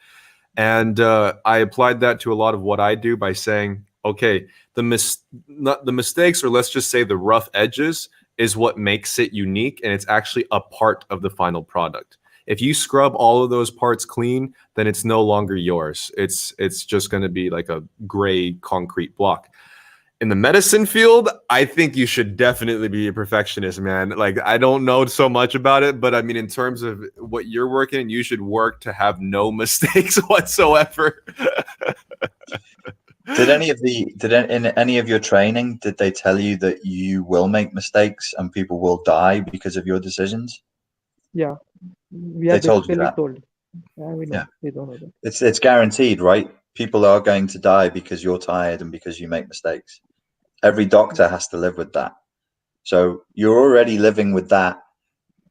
And I applied that to a lot of what I do by saying, okay, the mistakes, or let's just say the rough edges, is what makes it unique, and it's actually a part of the final product. If you scrub all of those parts clean, then it's no longer yours. It's just going to be like a gray concrete block. In the medicine field, I think you should definitely be a perfectionist, man. Like, I don't know so much about it, but I mean, in terms of what you're working, you should work to have no mistakes whatsoever. In any of your training, did they tell you that you will make mistakes and people will die because of your decisions? Yeah, they told you that. Yeah, we know. Yeah. We don't know that. It's guaranteed, right? People are going to die because you're tired and because you make mistakes. Every doctor has to live with that. So you're already living with that.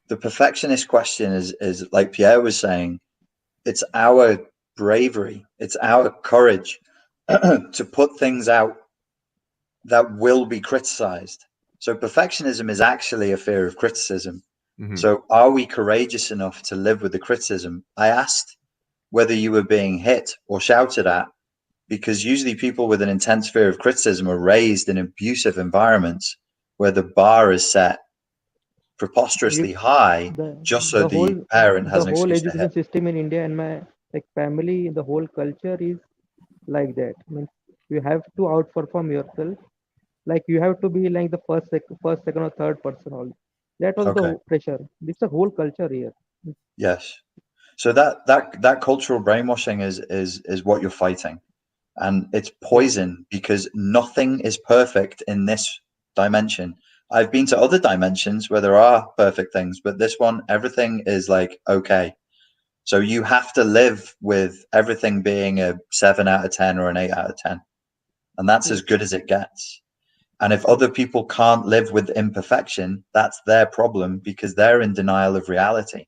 The perfectionist question is like Pierre was saying, it's our bravery, it's our courage to put things out that will be criticized. So perfectionism is actually a fear of criticism. Mm-hmm. So are we courageous enough to live with the criticism? I asked whether you were being hit or shouted at, because usually people with an intense fear of criticism are raised in abusive environments where the bar is set preposterously high, just so the parent has an excuse to hit. The whole education system in India and my like family, the whole culture is like that. I mean, you have to outperform yourself. Like you have to be like the first, second, or third person. All that was the pressure. It's a whole culture here. Yes. So that cultural brainwashing is what you're fighting, and it's poison because nothing is perfect in this dimension. I've been to other dimensions where there are perfect things, but this one, everything is like, okay. So you have to live with everything being a 7 out of 10 or an 8 out of 10. And that's as good as it gets. And if other people can't live with imperfection, that's their problem because they're in denial of reality.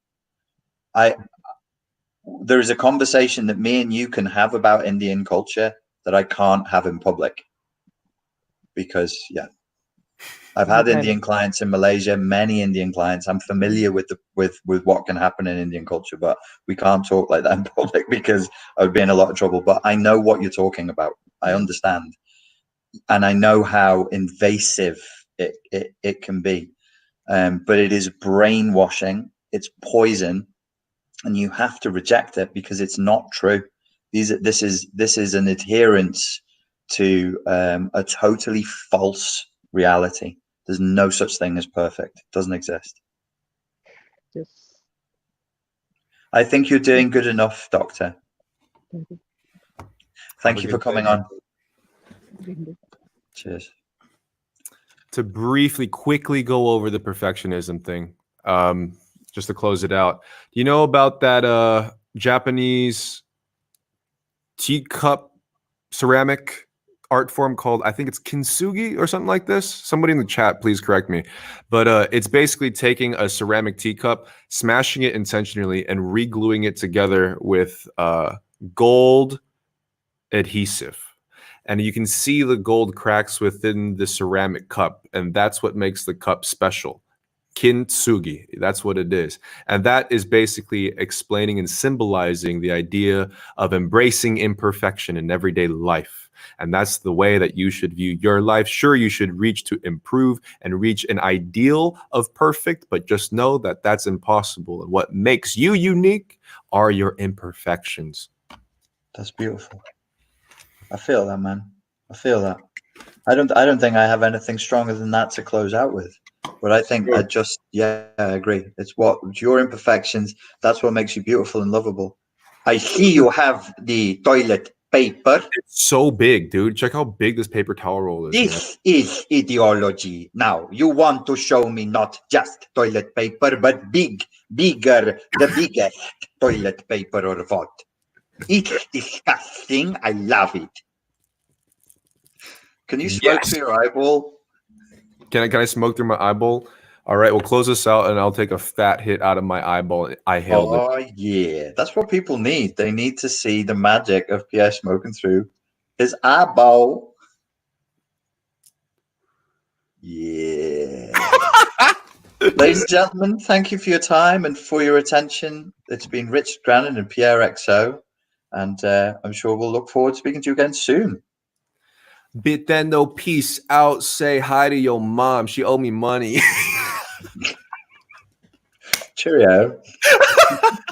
There is a conversation that me and you can have about Indian culture that I can't have in public. Because, I've had Indian clients in Malaysia, many Indian clients. I'm familiar with what can happen in Indian culture, but we can't talk like that in public because I would be in a lot of trouble. But I know what you're talking about. I understand. and I know how invasive it can be. But it is brainwashing. It's poison, and you have to reject it because it's not true. This is an adherence to a totally false reality. There's no such thing as perfect. It doesn't exist. Yes. I think you're doing good enough, Doctor. Thank you for coming on. Cheers. To briefly, quickly go over the perfectionism thing, just to close it out. Do you know about that Japanese teacup ceramic art form called, I think it's kintsugi or something like this? Somebody in the chat, please correct me. But it's basically taking a ceramic teacup, smashing it intentionally, and re-gluing it together with gold adhesive. And you can see the gold cracks within the ceramic cup, and that's what makes the cup special. Kintsugi, that's what it is. And that is basically explaining and symbolizing the idea of embracing imperfection in everyday life. And that's the way that you should view your life. Sure, you should reach to improve and reach an ideal of perfect, but just know that that's impossible. And what makes you unique are your imperfections. That's beautiful. I feel that, man. I feel that. I don't think I have anything stronger than that to close out with. But I think I agree. It's your imperfections. That's what makes you beautiful and lovable. I see you have the toilet paper. It's so big, dude. Check how big this paper towel roll is. This is ideology. Now, you want to show me not just toilet paper, but bigger, the biggest toilet paper or what? It's disgusting. I love it. Can you smoke through your eyeball? Can I smoke through my eyeball? All right, we'll close this out, and I'll take a fat hit out of my eyeball. I hailed it. Oh yeah, that's what people need. They need to see the magic of Pierre smoking through his eyeball. Yeah. Ladies and gentlemen, thank you for your time and for your attention. It's been Rich Grannon and PierreXO, and I'm sure we'll look forward to speaking to you again soon. Bitendo, peace out. Say hi to your mom. She owe me money. Cheerio.